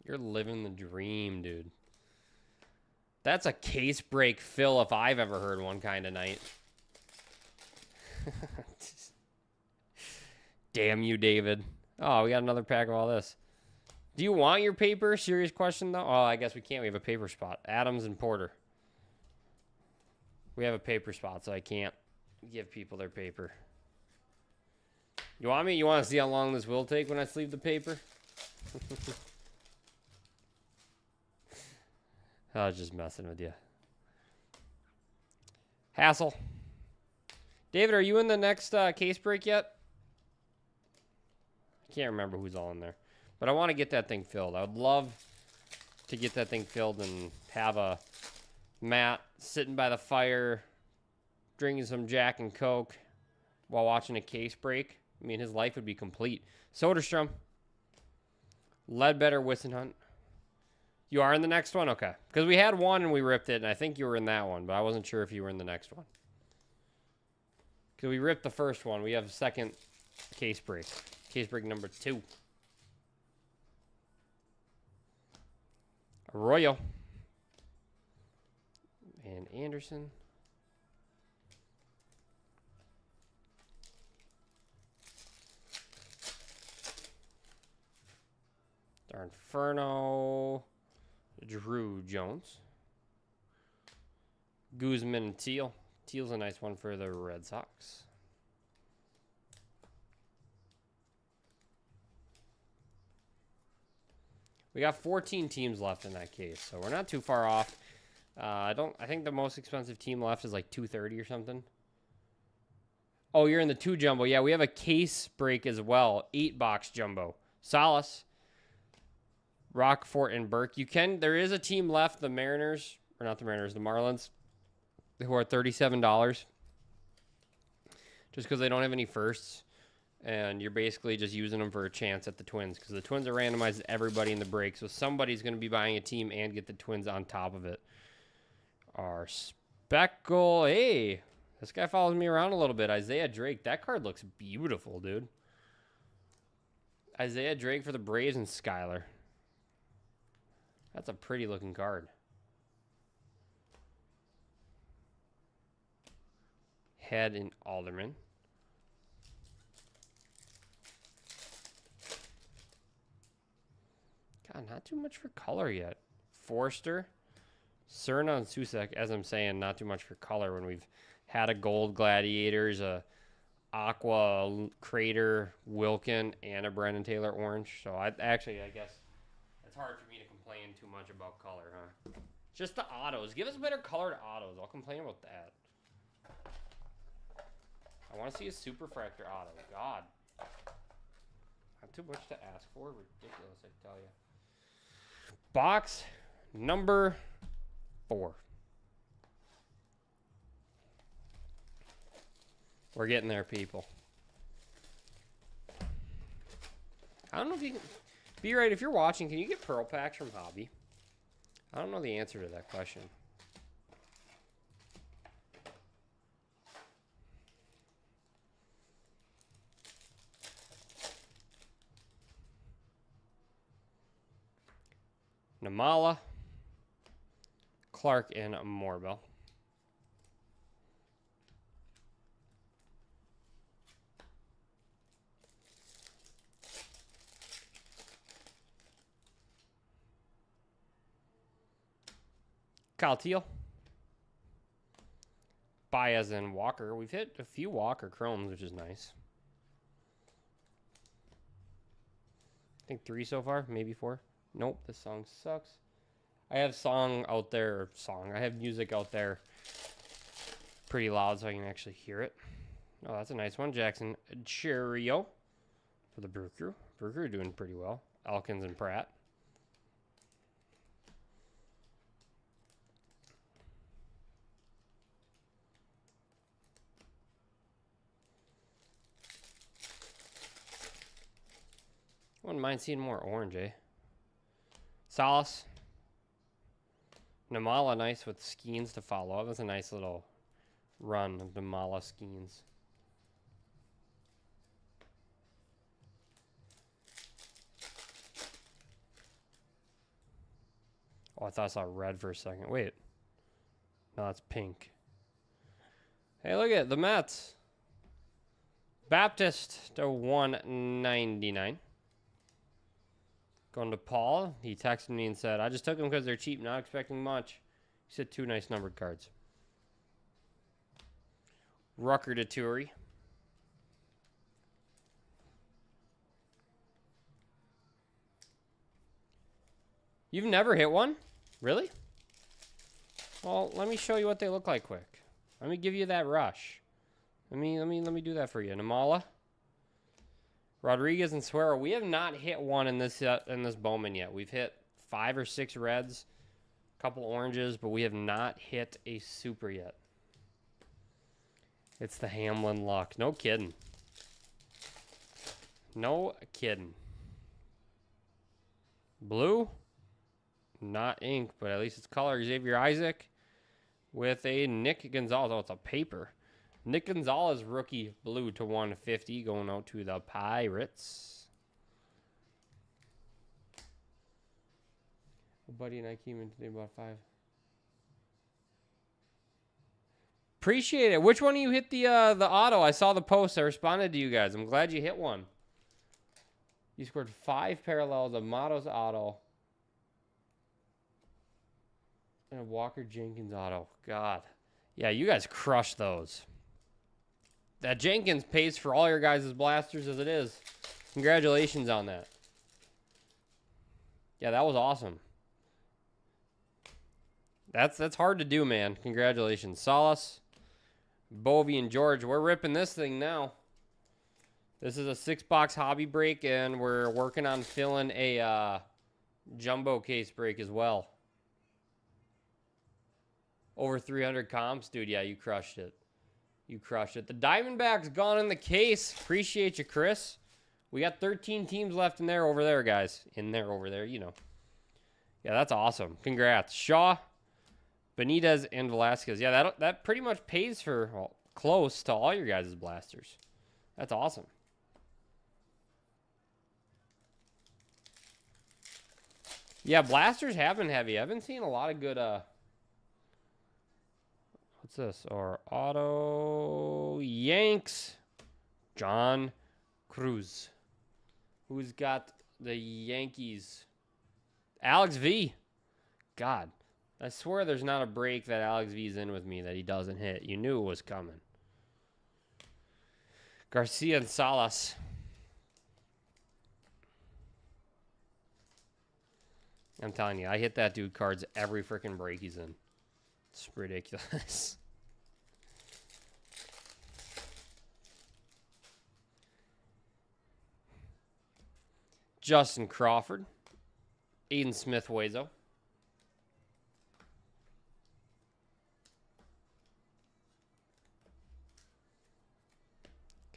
You're living the dream, dude. That's a case break fill if I've ever heard one kind of night. Damn you, David. Oh, we got another pack of all this. Do you want your paper? Serious question, though. Oh, I guess we can't. We have a paper spot. Adams and Porter. We have a paper spot, so I can't give people their paper. You want me? You want to see how long this will take when I sleeve the paper? I was just messing with you. Hassel. David, are you in the next case break yet? I can't remember who's all in there. But I want to get that thing filled. I would love to get that thing filled and have a Matt sitting by the fire, drinking some Jack and Coke while watching a case break. I mean, his life would be complete. Soderstrom. Ledbetter, Wissenhunt. You are in the next one? Okay. Because we had one and we ripped it, and I think you were in that one, but I wasn't sure if you were in the next one. Because we ripped the first one. We have a second case break. Case break number 2. Arroyo. And Anderson. Darnferno. Drew Jones. Guzman and Teal. Teal's a nice one for the Red Sox. We got 14 teams left in that case, so we're not too far off. I think the most expensive team left is like $230 or something. Oh, you're in the 2 jumbo. Yeah, we have a case break as well. 8-box jumbo. Salas, Rockfort, and Burke. There is a team left, the Mariners, or not the Mariners, the Marlins, who are $37. Just because they don't have any firsts. And you're basically just using them for a chance at the Twins. Because the Twins are randomized everybody in the break. So somebody's going to be buying a team and get the Twins on top of it. Our Speckle. Hey, this guy follows me around a little bit. Isaiah Drake. That card looks beautiful, dude. Isaiah Drake for the Braves and Skyler. That's a pretty looking card. Head and Alderman. God, not too much for color yet. Forster, Cerna, and Susek. As I'm saying, not too much for color when we've had a Gold Gladiators, a Aqua Crater, Wilkin, and a Brendan Taylor Orange. So I guess it's hard for me to complain too much about color, huh? Just the autos. Give us better colored autos. I'll complain about that. I want to see a Superfractor auto. God. Not too much to ask for. Ridiculous, I tell you. Box number 4. We're getting there, people. I don't know if you can... Be right, if you're watching, can you get Pearl Packs from Hobby? I don't know the answer to that question. Namala, Clark, and Morbell. Kyle Teal. Baez and Walker. We've hit a few Walker Chromes, which is nice. I think 3 so far, maybe 4. Nope, this song sucks. I have I have music out there pretty loud so I can actually hear it. Oh, that's a nice one. Jackson Cheerio for the Brew Crew. Brew Crew doing pretty well. Elkins and Pratt. Wouldn't mind seeing more orange, eh? Salas. Namala, nice with Skeens to follow up. That's a nice little run of Namala Skeens. Oh, I thought I saw red for a second. Wait. No, it's pink. Hey, look at it. The Mets. Baptist to 199. Going to Paul. He texted me and said, I just took them because they're cheap, not expecting much. He said 2 nice numbered cards. Rucker to Turi. You've never hit one? Really? Well, let me show you what they look like quick. Let me give you that rush. Let me do that for you. Namala, Rodriguez, and Suero. We have not hit one in this Bowman yet. We've hit 5 or 6 reds, a couple oranges, but we have not hit a super yet. It's the Hamlin luck. No kidding. No kidding. Blue, not ink, but at least it's color. Xavier Isaac with a Nick Gonzalez. Oh, it's a paper. Nick Gonzalez, rookie blue to 150, going out to the Pirates. A buddy and I came in today about 5. Appreciate it. Which one of you hit the auto? I saw the post. I responded to you guys. I'm glad you hit one. You scored 5 parallels of Motto's auto. And a Walker Jenkins auto. God. Yeah, you guys crushed those. That Jenkins pays for all your guys' blasters as it is. Congratulations on that. Yeah, that was awesome. That's hard to do, man. Congratulations. Solace, Bovey, and George. We're ripping this thing now. This is a 6-box hobby break, and we're working on filling a jumbo case break as well. Over 300 comps. Dude, yeah, you crushed it. You crushed it. The Diamondbacks gone in the case. Appreciate you, Chris. We got 13 teams left in there over there, guys. In there, over there, you know. Yeah, that's awesome. Congrats. Shaw, Benitez, and Velasquez. Yeah, that pretty much pays for, well, close to all your guys' blasters. That's awesome. Yeah, blasters have been heavy. I haven't seen a lot of good, what's this? Or auto Yanks. John Cruz. Who's got the Yankees? Alex V. God. I swear there's not a break that Alex V's in with me that he doesn't hit. You knew it was coming. Garcia and Salas. I'm telling you, I hit that dude cards every freaking break he's in. It's ridiculous. Justin Crawford. Aiden Smith-Wazo.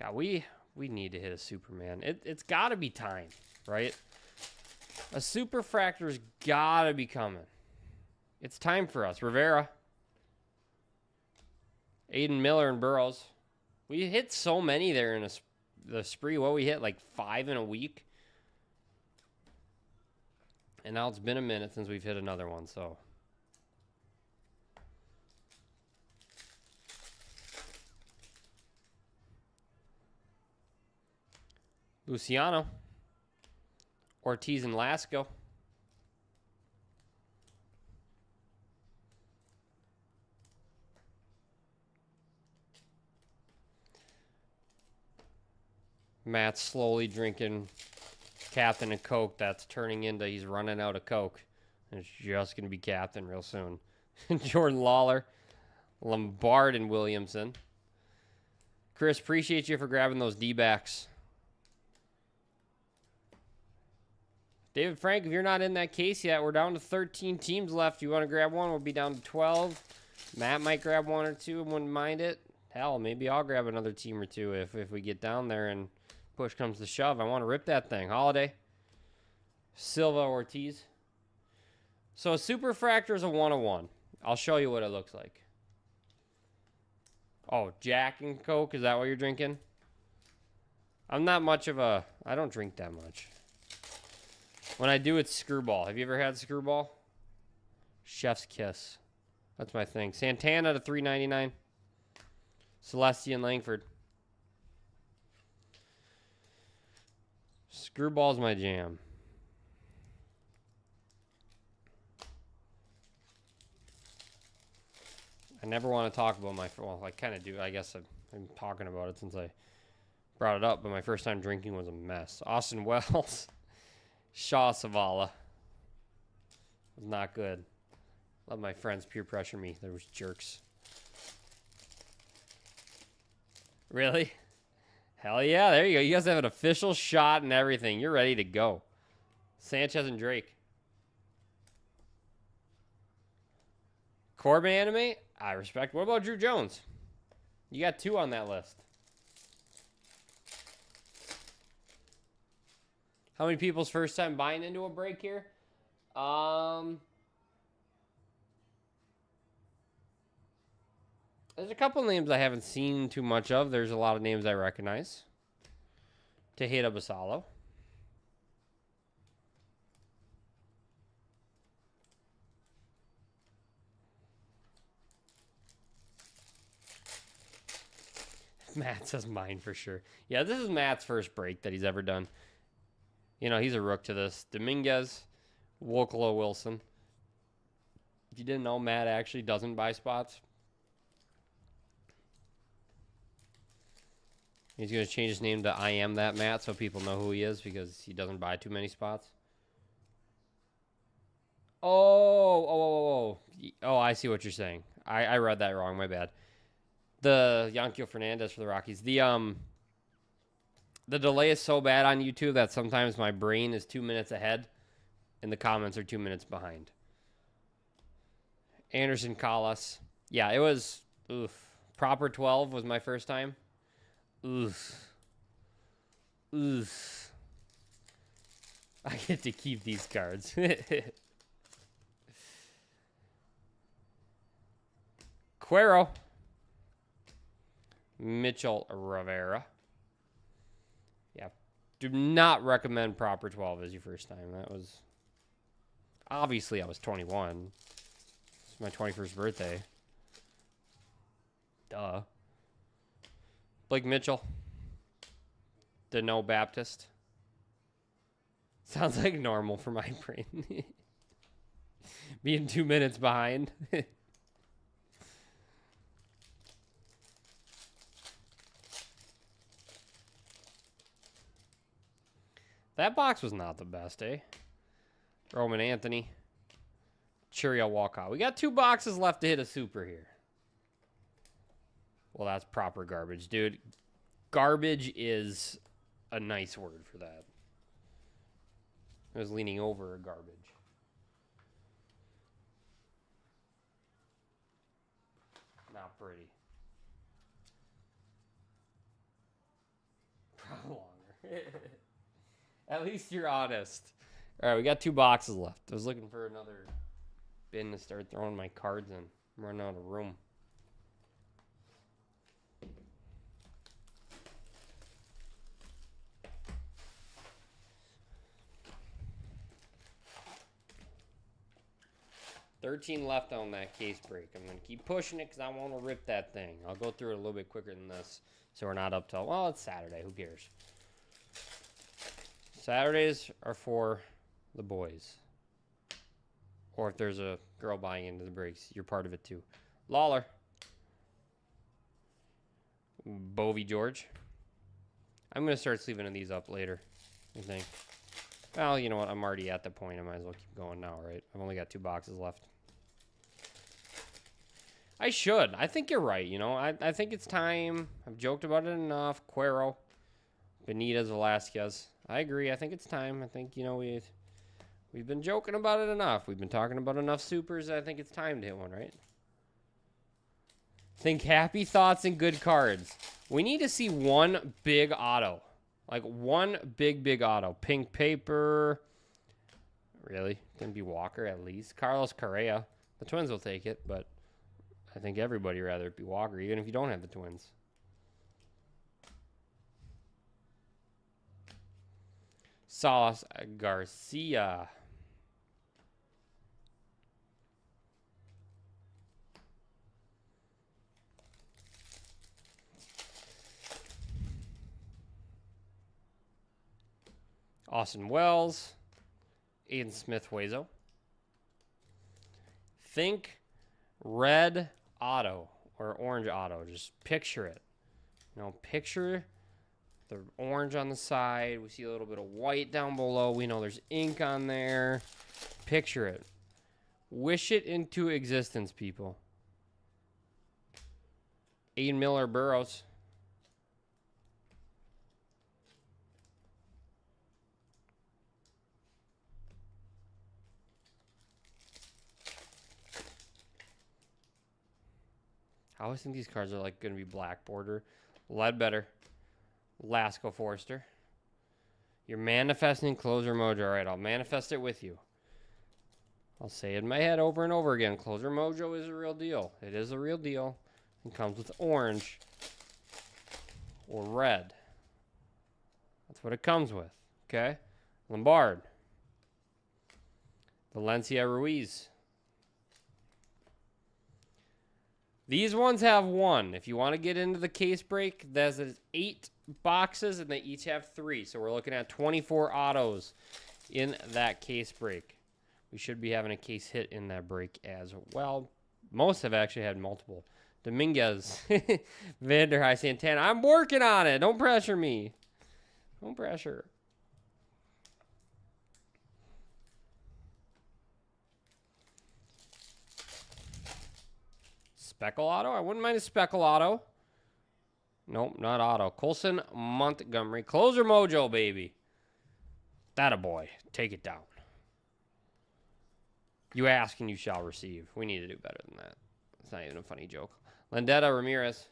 God, we need to hit a Superman. It's got to be time, right? A Superfractor's got to be coming. It's time for us. Rivera. Aiden Miller and Burrows. We hit so many there in the spree. What we hit, like 5 in a week. And now it's been a minute since we've hit another one, so. Luciano. Ortiz and Lasco. Matt's slowly drinking Captain and Coke. That's turning into he's running out of Coke. And it's just going to be Captain real soon. Jordan Lawler, Lombard, and Williamson. Chris, appreciate you for grabbing those D-backs. David Frank, if you're not in that case yet, we're down to 13 teams left. You want to grab one? We'll be down to 12. Matt might grab one or two and wouldn't mind it. Hell, maybe I'll grab another team or two if we get down there and push comes to shove. I want to rip that thing. Holiday. Silva, Ortiz. So a Superfractor is a 101. I'll show you what it looks like. Oh, Jack and Coke, is that what you're drinking? I'm not much of a... I don't drink that much. When I do, it's Screwball. Have you ever had Screwball? Chef's Kiss. That's my thing. Santana to $3.99. Celestian Langford. Screwball's my jam. I never want to talk about my... Well, I kind of do. I guess I'm talking about it since I brought it up, but my first time drinking was a mess. Austin Wells. Shaw Savala. Was not good. Let my friends peer pressure me. There was jerks. Really? Hell yeah, there you go. You guys have an official shot and everything. You're ready to go. Sanchez and Drake. Corbin anime? I respect. What about Drew Jones? You got 2 on that list. How many people's first time buying into a break here? There's a couple names I haven't seen too much of. There's a lot of names I recognize. Tejeda Basalo. Matt says mine for sure. Yeah, this is Matt's first break that he's ever done. You know, he's a rook to this. Dominguez, Wokolo Wilson. If you didn't know, Matt actually doesn't buy spots. He's going to change his name to I Am That Matt so people know who he is because he doesn't buy too many spots. Oh, I see what you're saying. I read that wrong. My bad. The Yanquiel Fernandez for the Rockies. The delay is so bad on YouTube that sometimes my brain is 2 minutes ahead and the comments are 2 minutes behind. Anderson Callas. Yeah, it was, oof. Proper 12 was my first time. Oof. Oof. I get to keep these cards. Cuero. Mitchell Rivera. Yeah. Do not recommend Proper 12 as your first time. That was... Obviously, I was 21. It's my 21st birthday. Duh. Blake Mitchell. Dano Baptist. Sounds like normal for my brain. Being 2 minutes behind. That box was not the best, eh? Roman Anthony. Churiel Walcott. We got 2 boxes left to hit a super here. Well, that's proper garbage, dude. Garbage is a nice word for that. I was leaning over a garbage. Not pretty. Probably longer. At least you're honest. All right, we got 2 boxes left. I was looking for another bin to start throwing my cards in. I'm running out of room. $13 left on that case break. I'm going to keep pushing it because I want to rip that thing. I'll go through it a little bit quicker than this so we're not up till... Well, it's Saturday. Who cares? Saturdays are for the boys. Or if there's a girl buying into the breaks, you're part of it too. Lawler. Bovey George. I'm going to start sleeving these up later, I think. Well, you know what? I'm already at the point. I might as well keep going now, right? I've only got 2 boxes left. I should. I think you're right, you know. I think it's time. I've joked about it enough. Cuero. Benitez Velasquez. I agree. I think it's time. I think, you know, we've been joking about it enough. We've been talking about enough supers. I think it's time to hit one, right? Think happy thoughts and good cards. We need to see one big auto. Like one big auto. Pink paper. Really? Can be Walker at least. Carlos Correa. The Twins will take it, but I think everybody rather it be Walker, even if you don't have the Twins. Salas Garcia. Austin Wells. Aiden Smith-Wazo. Think red auto or orange auto. Just picture it. You know, picture the orange on the side. We see a little bit of white down below. We know there's ink on there. Picture it. Wish it into existence, people. Aiden Miller Burrows. I always think these cards are like going to be black border. Ledbetter. Lasco Forster. You're manifesting Closer Mojo. All right, I'll manifest it with you. I'll say it in my head over and over again. Closer Mojo is a real deal. It is a real deal. It comes with orange or red. That's what it comes with. Okay? Lombard. Valencia Ruiz. These ones have one. If you want to get into the case break, there's 8 boxes, and they each have 3. So we're looking at 24 autos in that case break. We should be having a case hit in that break as well. Most have actually had multiple. Dominguez, Vanderhei, Santana. I'm working on it. Don't pressure me. Don't pressure. Speckle auto? I wouldn't mind a speckle auto. Nope, not auto. Colson Montgomery. Closer Mojo, baby. That a boy. Take it down. You ask and you shall receive. We need to do better than that. It's not even a funny joke. Landetta Ramirez.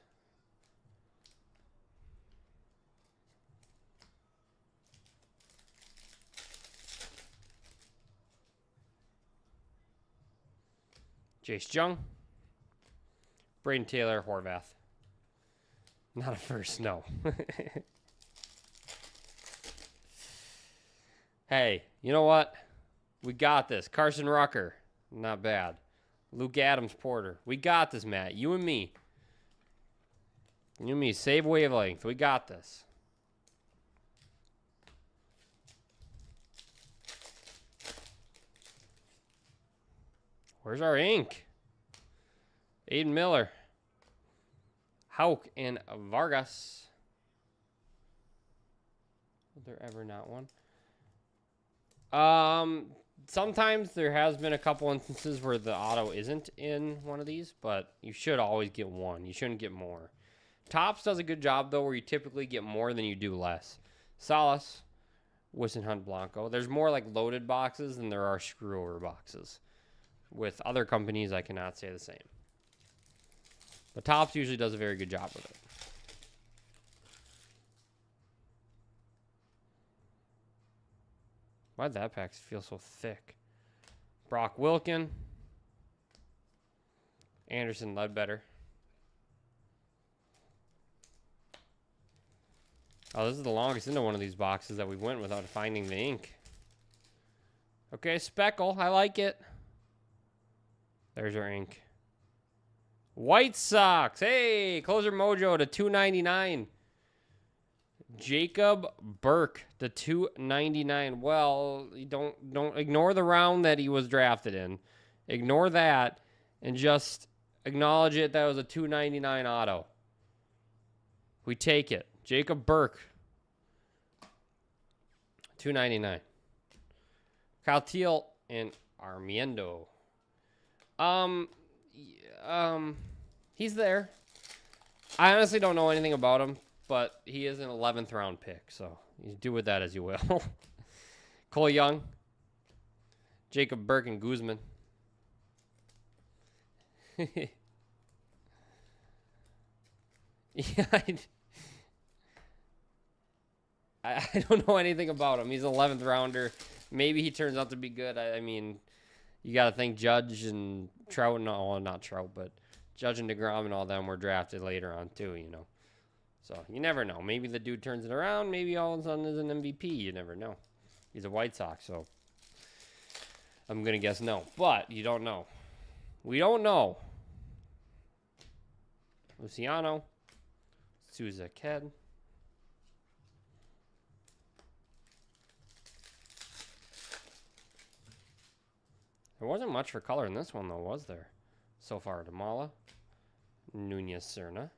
Jace Jung. Braden Taylor, Horvath. Not a first, no. Hey, you know what? We got this. Carson Rucker. Not bad. Luke Adams Porter. We got this, Matt. You and me. You and me. Save wavelength. We got this. Where's our ink? Aiden Miller. Hauk and Vargas. Was there ever not one? Sometimes there has been a couple instances where the auto isn't in one of these, but you should always get one. You shouldn't get more. Topps does a good job, though, where you typically get more than you do less. Salas, Wissenhunt Blanco. There's more like loaded boxes than there are screw-over boxes. With other companies, I cannot say the same. But Topps usually does a very good job with it. Why'd that pack feel so thick? Brock Wilkin. Anderson Ledbetter. Oh, this is the longest into one of these boxes that we went without finding the ink. Okay, Speckle. I like it. There's our ink. White Sox. Hey, Closer Mojo to $2.99. Jacob Burke to $2.99. Well, you don't ignore the round that he was drafted in. Ignore that and just acknowledge it that was a $2.99 auto. We take it. Jacob Burke. $2.99. Kyle Teal and Armiendo. He's there. I honestly don't know anything about him, but he is an 11th round pick, so you do with that as you will. Cole Young, Jacob Burke, and Guzman. Yeah, I don't know anything about him. He's an 11th rounder. Maybe he turns out to be good. I mean, you got to think Judge and Trout, no, not Trout, but Judge and DeGrom and all them were drafted later on too, you know. So you never know. Maybe the dude turns it around. Maybe all of a sudden is an MVP. You never know. He's a White Sox, so I'm going to guess no. But you don't know. We don't know. Luciano. Souza Ked. There wasn't much for color in this one, though, was there? So far, Damala, Nunez Serna.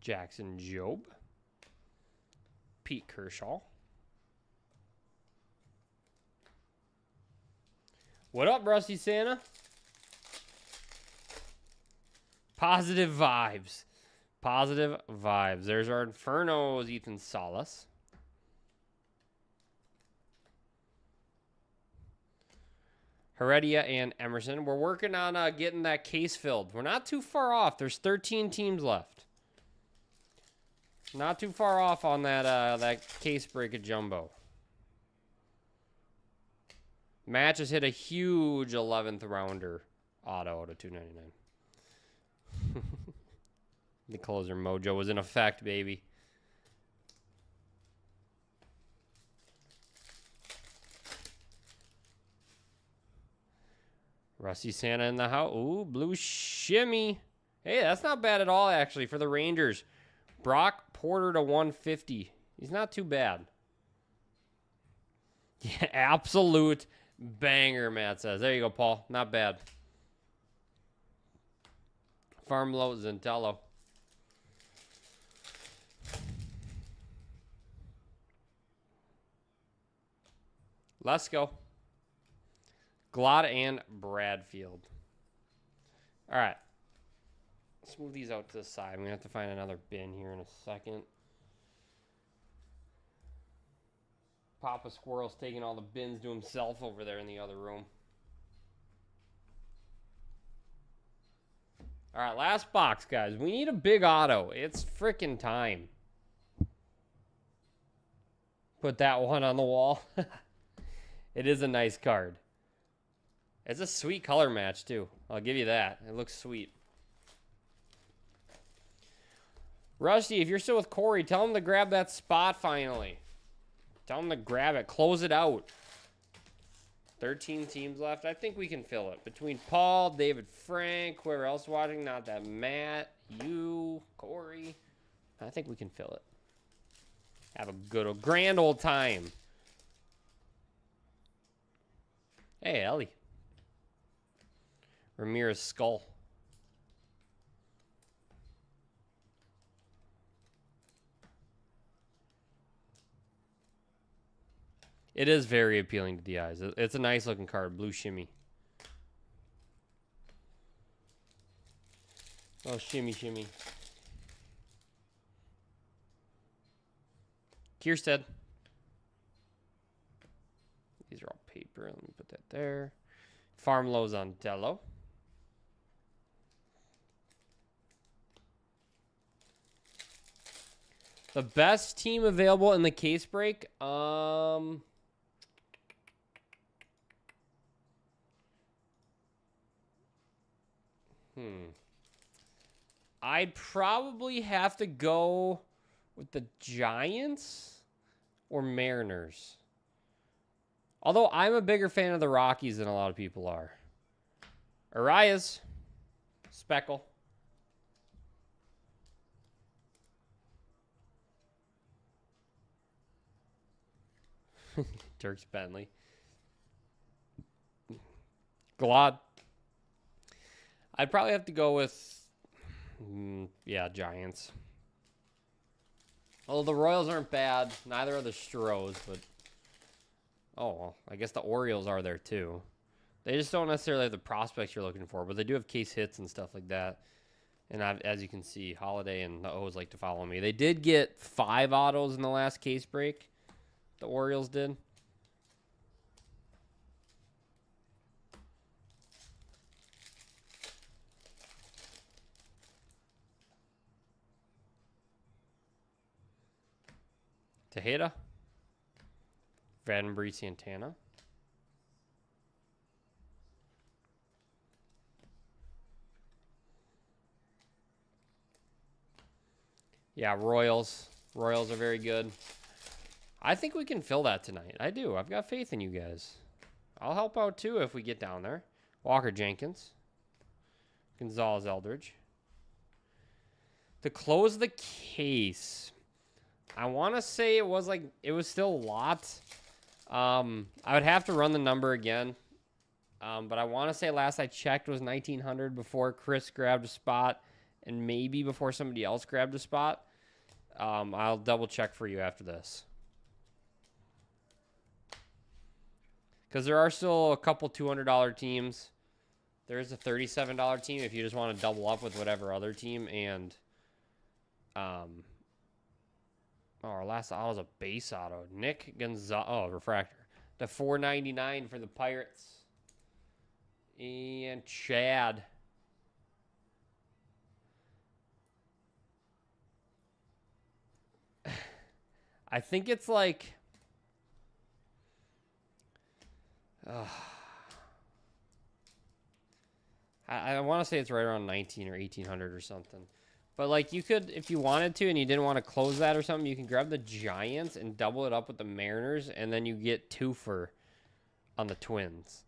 Jackson Job. Pete Kershaw. What up, Rusty Santa? Positive vibes. Positive vibes. There's our Infernos, Ethan Salas. Heredia and Emerson. We're working on getting that case filled. We're not too far off. There's 13 teams left. Not too far off on that case break of jumbo. Match has hit a huge 11th rounder auto to $2.99. The closer mojo was in effect, baby. Rusty Santa in the house. Ooh, blue shimmy. Hey, that's not bad at all, actually, for the Rangers. Brock Porter to 150. He's not too bad. Yeah, absolute banger, Matt says. There you go, Paul. Not bad. Farmlow Zentello. Let's go. Glad and Bradfield. All right. Let's move these out to the side. I'm going to have to find another bin here in a second. Papa Squirrel's taking all the bins to himself over there in the other room. All right, last box, guys. We need a big auto. It's freaking time. Put that one on the wall. It is a nice card. It's a sweet color match, too. I'll give you that. It looks sweet. Rusty, if you're still with Corey, tell him to grab that spot finally. Tell him to grab it. Close it out. 13 teams left. I think we can fill it. Between Paul, David Frank, whoever else watching, not that Matt, you, Corey. I think we can fill it. Have a good, grand old time. Hey, Ellie. Ramirez Skull. It is very appealing to the eyes. It's a nice looking card. Blue shimmy. Oh, shimmy, shimmy. Kierstead. These are all paper. Let me put that there. Farmlows on Dello. The best team available in the case break. I'd probably have to go with the Giants or Mariners. Although I'm a bigger fan of the Rockies than a lot of people are. Arias. Speckle. Turks Bentley. Glad. I'd probably have to go with, yeah, Giants. Although the Royals aren't bad. Neither are the Stros, but... Oh, well, I guess the Orioles are there, too. They just don't necessarily have the prospects you're looking for, but they do have case hits and stuff like that. And as you can see, Holiday and the O's like to follow me. They did get 5 autos in the last case break. The Orioles did. Tejeda. Vandenberg Santana. Yeah, Royals. Royals are very good. I think we can fill that tonight. I do. I've got faith in you guys. I'll help out too if we get down there. Walker Jenkins. Gonzalez Eldridge. To close the case, I want to say it was still a lot. I would have to run the number again. But I want to say last I checked was 1,900 before Chris grabbed a spot and maybe before somebody else grabbed a spot. I'll double check for you after this. Because there are still a couple $200 teams. There's a $37 team if you just want to double up with whatever other team. And our last auto is a base auto. Nick Gonzalez. Oh, refractor. The $4.99 for the Pirates. And Chad. I think it's like... I want to say it's right around 19 or 1,800 or something. But, like, you could, if you wanted to and you didn't want to close that or something, you can grab the Giants and double it up with the Mariners, and then you get 2 for on the Twins.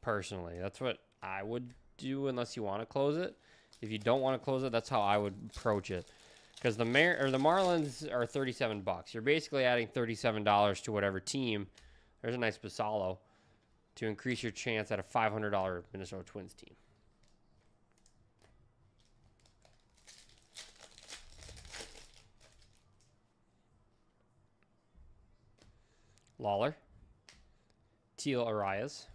Personally, that's what I would do unless you want to close it. If you don't want to close it, that's how I would approach it. Because the Marlins are $37. You're basically adding $37 to whatever team. There's a nice Basalo to increase your chance at a $500 Minnesota Twins team. Lawler. Teal Arias.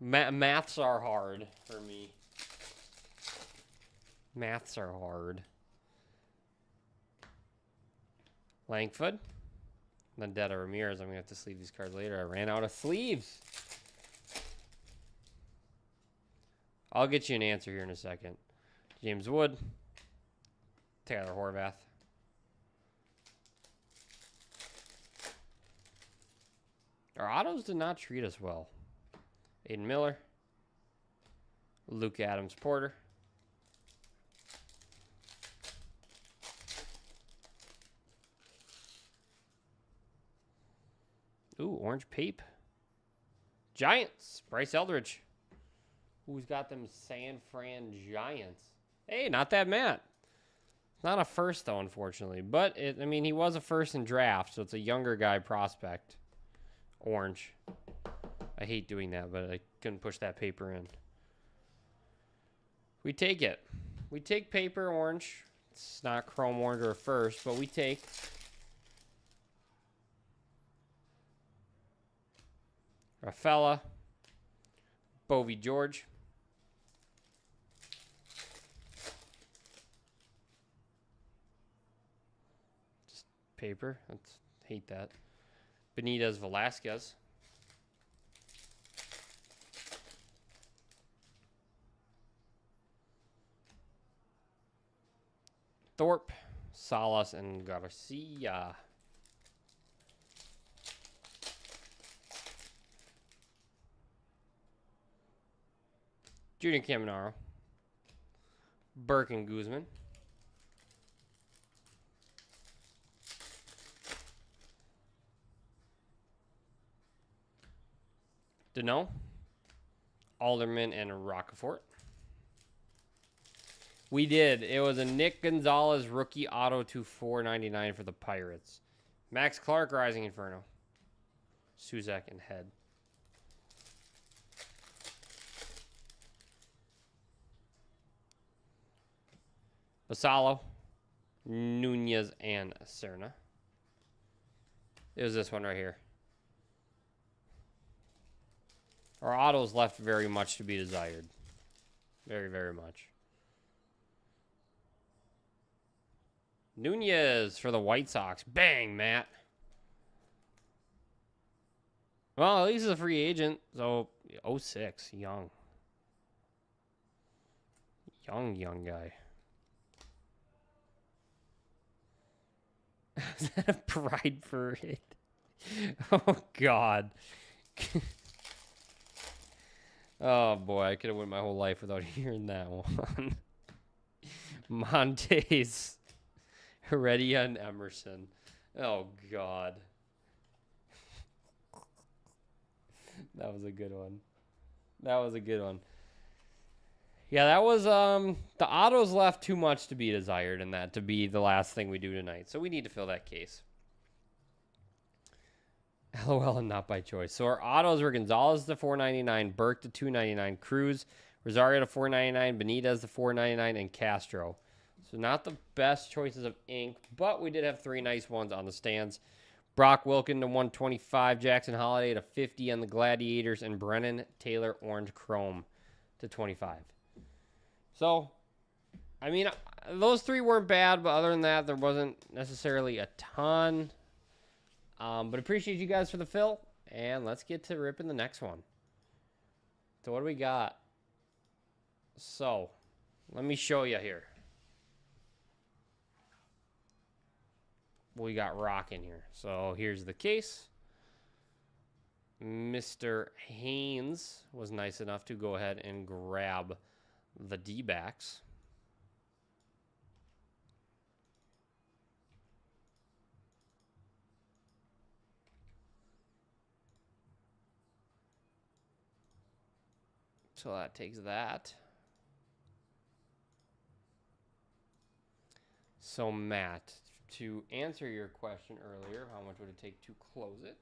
Maths are hard for me. Maths are hard. Langford. Vendetta Ramirez. I'm going to have to sleeve these cards later. I ran out of sleeves. I'll get you an answer here in a second. James Wood. Taylor Horvath. Our autos did not treat us well. Aiden Miller. Luke Adams Porter. Ooh, orange pape. Giants. Bryce Eldridge. Who's got them San Fran Giants? Hey, not that Matt. Not a first, though, unfortunately. But, I mean, he was a first in draft, so it's a younger guy prospect. Orange. I hate doing that, but I couldn't push that paper in. We take it. We take paper orange. It's not chrome orange or first, but we take. Rafaela. Bovey George. Just paper. Hate that. Benitez Velasquez. Thorpe, Salas, and Garcia. Junior Caminaro. Burke and Guzman. Deneau. Alderman and Rockefort. We did. It was a Nick Gonzalez rookie auto to $4.99 for the Pirates. Max Clark, Rising Inferno. Suzak and Head. Basalo. Nunez and Serna. It was this one right here. Our autos left very much to be desired. Very, very much. Nunez for the White Sox. Bang, Matt. Well, at least he's a free agent. So, 06. Young. Young guy. Is that a pride parade? Oh, God. Oh boy, I could have went my whole life without hearing that one. Montes, Heredia, and Emerson. Oh god, that was a good one. That was a good one. Yeah, that was the autos left too much to be desired, and that to be the last thing we do tonight. So we need to fill that case. LOL and not by choice. So our autos were Gonzalez to 499, Burke to 299, Cruz, Rosario to 499, Benitez to 499, and Castro. So not the best choices of ink, but we did have 3 nice ones on the stands. Brock Wilkin to 125, Jackson Holiday to 50 on the Gladiators, and Brennan Taylor Orange Chrome to 25. So, I mean, those 3 weren't bad, but other than that, there wasn't necessarily a ton. But appreciate you guys for the fill, and let's get to ripping the next one. So what do we got? So, let me show you here. We got rock in here. So here's the case. Mr. Haynes was nice enough to go ahead and grab the D-backs. So that takes that. So Matt, to answer your question earlier, how much would it take to close it?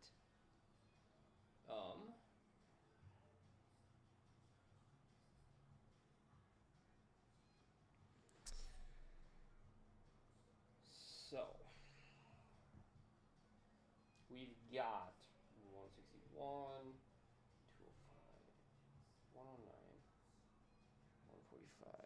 So we've got 161, 205, 109, 145.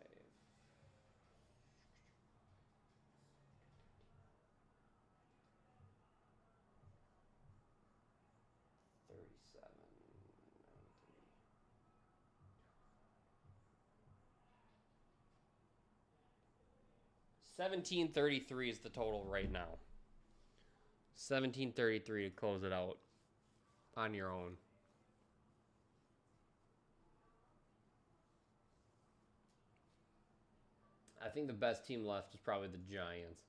1733 is the total right now. 1733 to close it out on your own. I think the best team left is probably the Giants.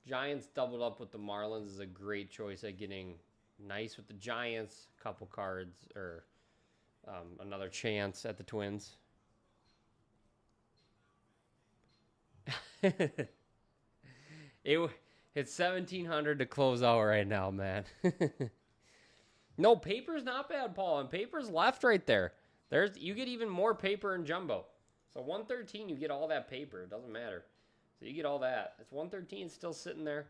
Giants doubled up with the Marlins is a great choice at getting nice with the Giants. Couple cards or another chance at the Twins. It's 1700 to close out right now, man. No, paper's not bad, Paul, and paper's left right there. You get even more paper in jumbo. So 113, you get all that paper. It doesn't matter. So you get all that. It's 113 still sitting there.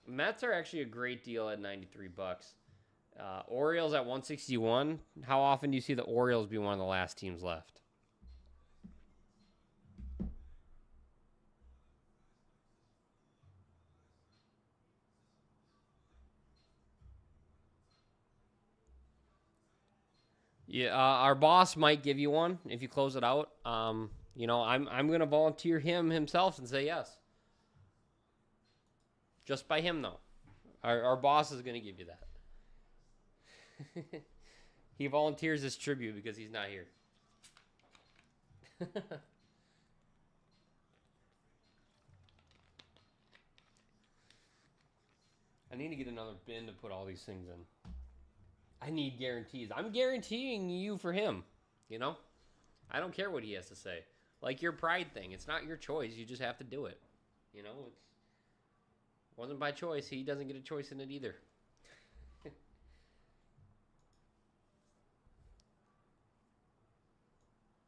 Mets are actually a great deal at 93 bucks. Orioles at 161. How often do you see the Orioles be one of the last teams left? Yeah, our boss might give you one if you close it out. You know, I'm gonna volunteer him himself and say yes. Just by him though. Our boss is gonna give you that. He volunteers as tribute because he's not here. I need to get another bin to put all these things in. I need guarantees. I'm guaranteeing you for him. You know? I don't care what he has to say. Like your pride thing. It's not your choice. You just have to do it. You know? It wasn't by choice. He doesn't get a choice in it either.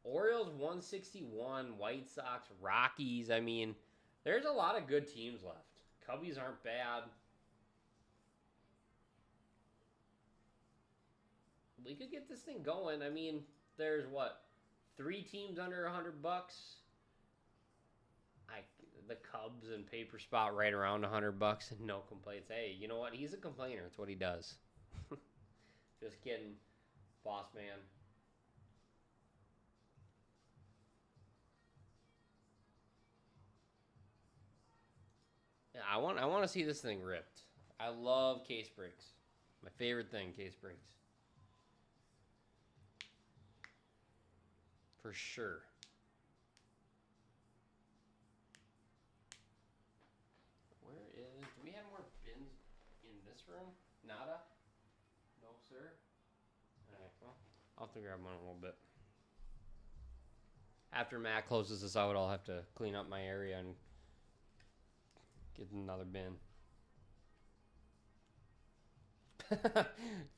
Orioles 161, White Sox, Rockies. I mean, there's a lot of good teams left. Cubbies aren't bad. We could get this thing going. I mean, there's what? 3 teams under 100 bucks. The Cubs and paper spot right around 100 bucks and no complaints. Hey, you know what? He's a complainer. It's what he does. Just kidding, boss man. Yeah, I want to see this thing ripped. I love case breaks. My favorite thing, case breaks. For sure. Where is... Do we have more bins in this room? Nada? No, sir? Alright, well, I'll have to grab one in a little bit. After Matt closes this out, I'll have to clean up my area and get another bin.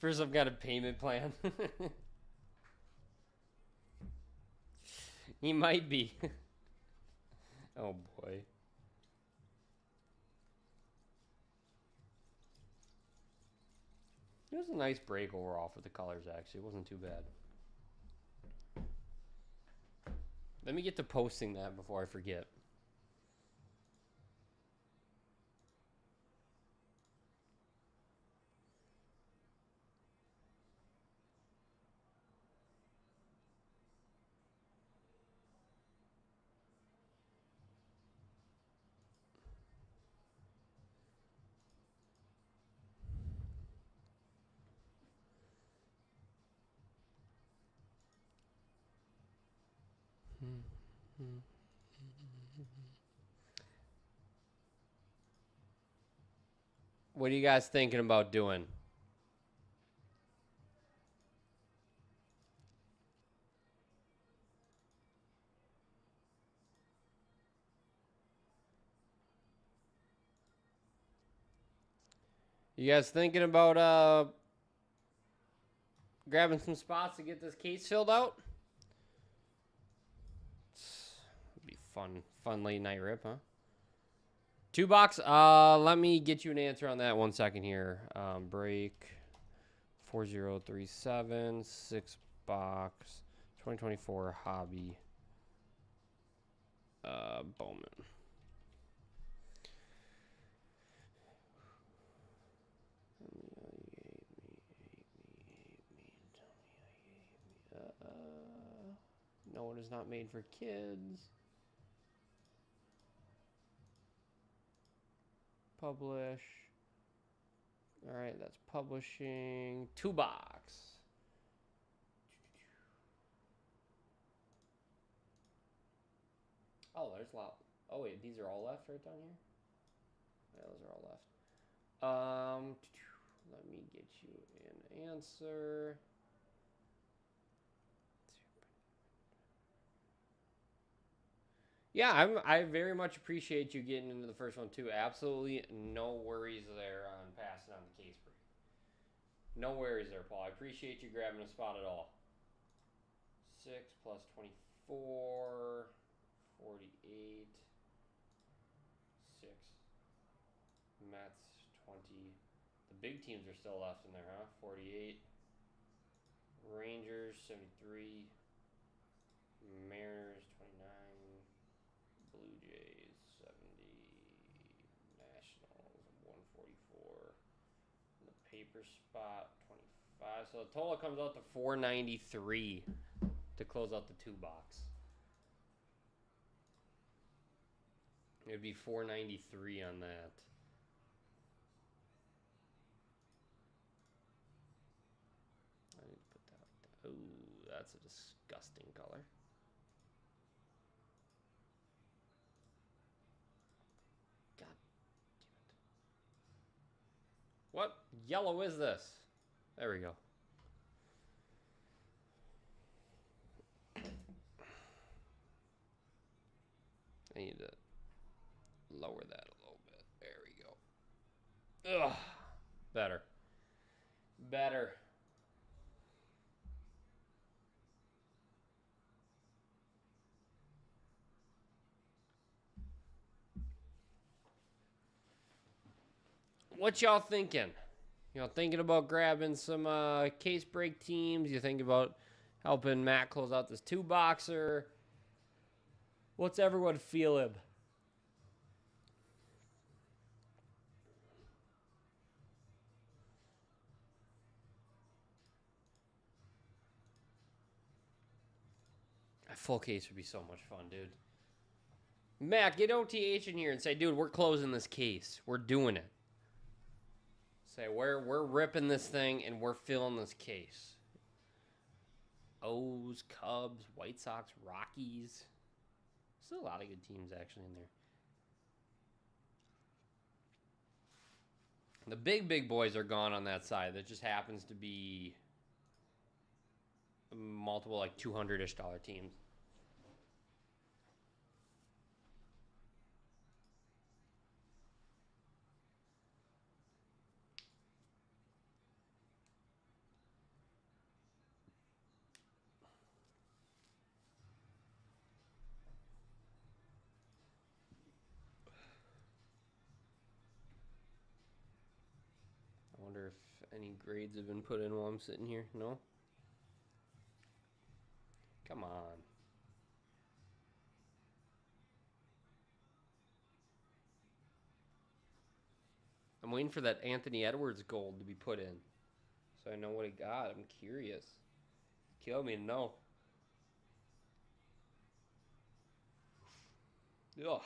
First, I've got a payment plan. He might be. Oh boy. It was a nice break overall for the colors, actually. It wasn't too bad. Let me get to posting that before I forget. What are you guys thinking about doing? You guys thinking about grabbing some spots to get this case filled out? It'd be fun late night rip, huh? 2 box. Let me get you an answer on that 1 second here. Break 4037 6 box 2024 hobby. Bowman. No, it is not made for kids. Publish. All right, that's publishing. 2 box. Oh, there's a lot. Oh wait, these are all left right down here. Yeah, those are all left. Let me get you an answer. Yeah, I very much appreciate you getting into the first one too. Absolutely no worries there on passing on the case break. No worries there, Paul. I appreciate you grabbing a spot at all. 6 plus 24, 48, 6. Mets 20. The big teams are still left in there, huh? 48. Rangers 73. Mariners 29. Blue Jays 70, Nationals 144, and the paper spot 25. So the total comes out to 493 to close out the 2 box. It would be 493 on that. I need to put that like that. Ooh, that's a disgusting color. What yellow is this? There we go. I need to lower that a little bit. There we go. Ugh. Better. Better. What y'all thinking? You know, thinking about grabbing some case break teams? You think about helping Matt close out this 2-boxer? What's everyone feeling? A full case would be so much fun, dude. Matt, get OTH in here and say, dude, we're closing this case. We're doing it. Say, we're ripping this thing and we're filling this case. O's, Cubs, White Sox, Rockies. Still a lot of good teams actually in there. The big boys are gone on that side. That just happens to be multiple like 200-ish dollar teams. I wonder if any grades have been put in while I'm sitting here. No? Come on. I'm waiting for that Anthony Edwards gold to be put in, so I know what he got. I'm curious. Kill me to know. Ugh.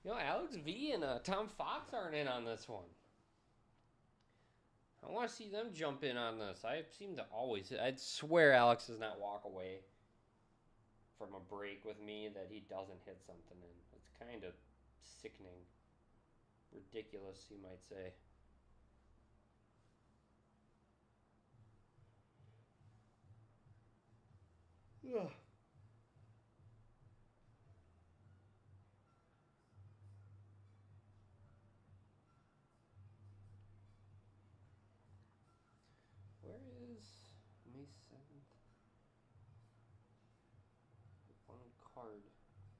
You know, Alex V and Tom Fox aren't in on this one. I want to see them jump in on this. I seem to always. I'd swear Alex does not walk away from a break with me that he doesn't hit something in. It's kind of sickening. Ridiculous, you might say. Ugh. Where is May 7th? One card.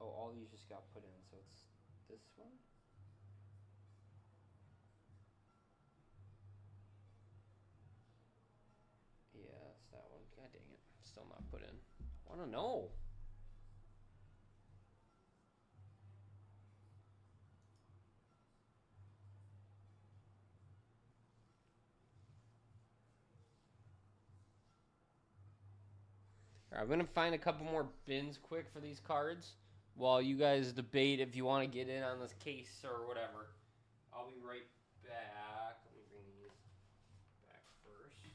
Oh, all these just got put in, so it's this one? Yeah, it's that one. God dang it. Still not put in. I want to know. All right, I'm going to find a couple more bins quick for these cards while you guys debate if you want to get in on this case or whatever. I'll be right back. Let me bring these back first.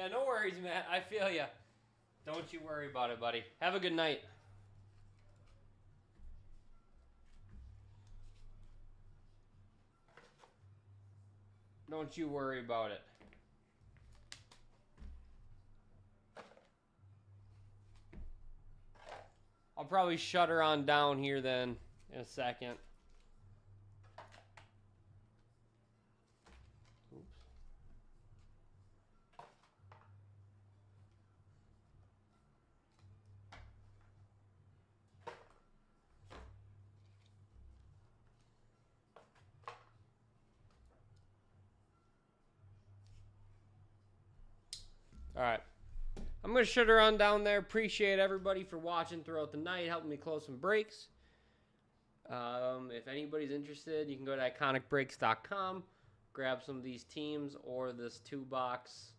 Yeah, no worries, Matt. I feel ya. Don't you worry about it, buddy. Have a good night. Don't you worry about it. I'll probably shut her on down here then in a second. Oops. All right. I'm going to shut her on down there. Appreciate everybody for watching throughout the night, helping me close some breaks. If anybody's interested, you can go to iconicbreaks.com, grab some of these teams, or this 2-box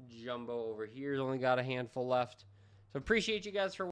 jumbo over here has only got a handful left. So appreciate you guys for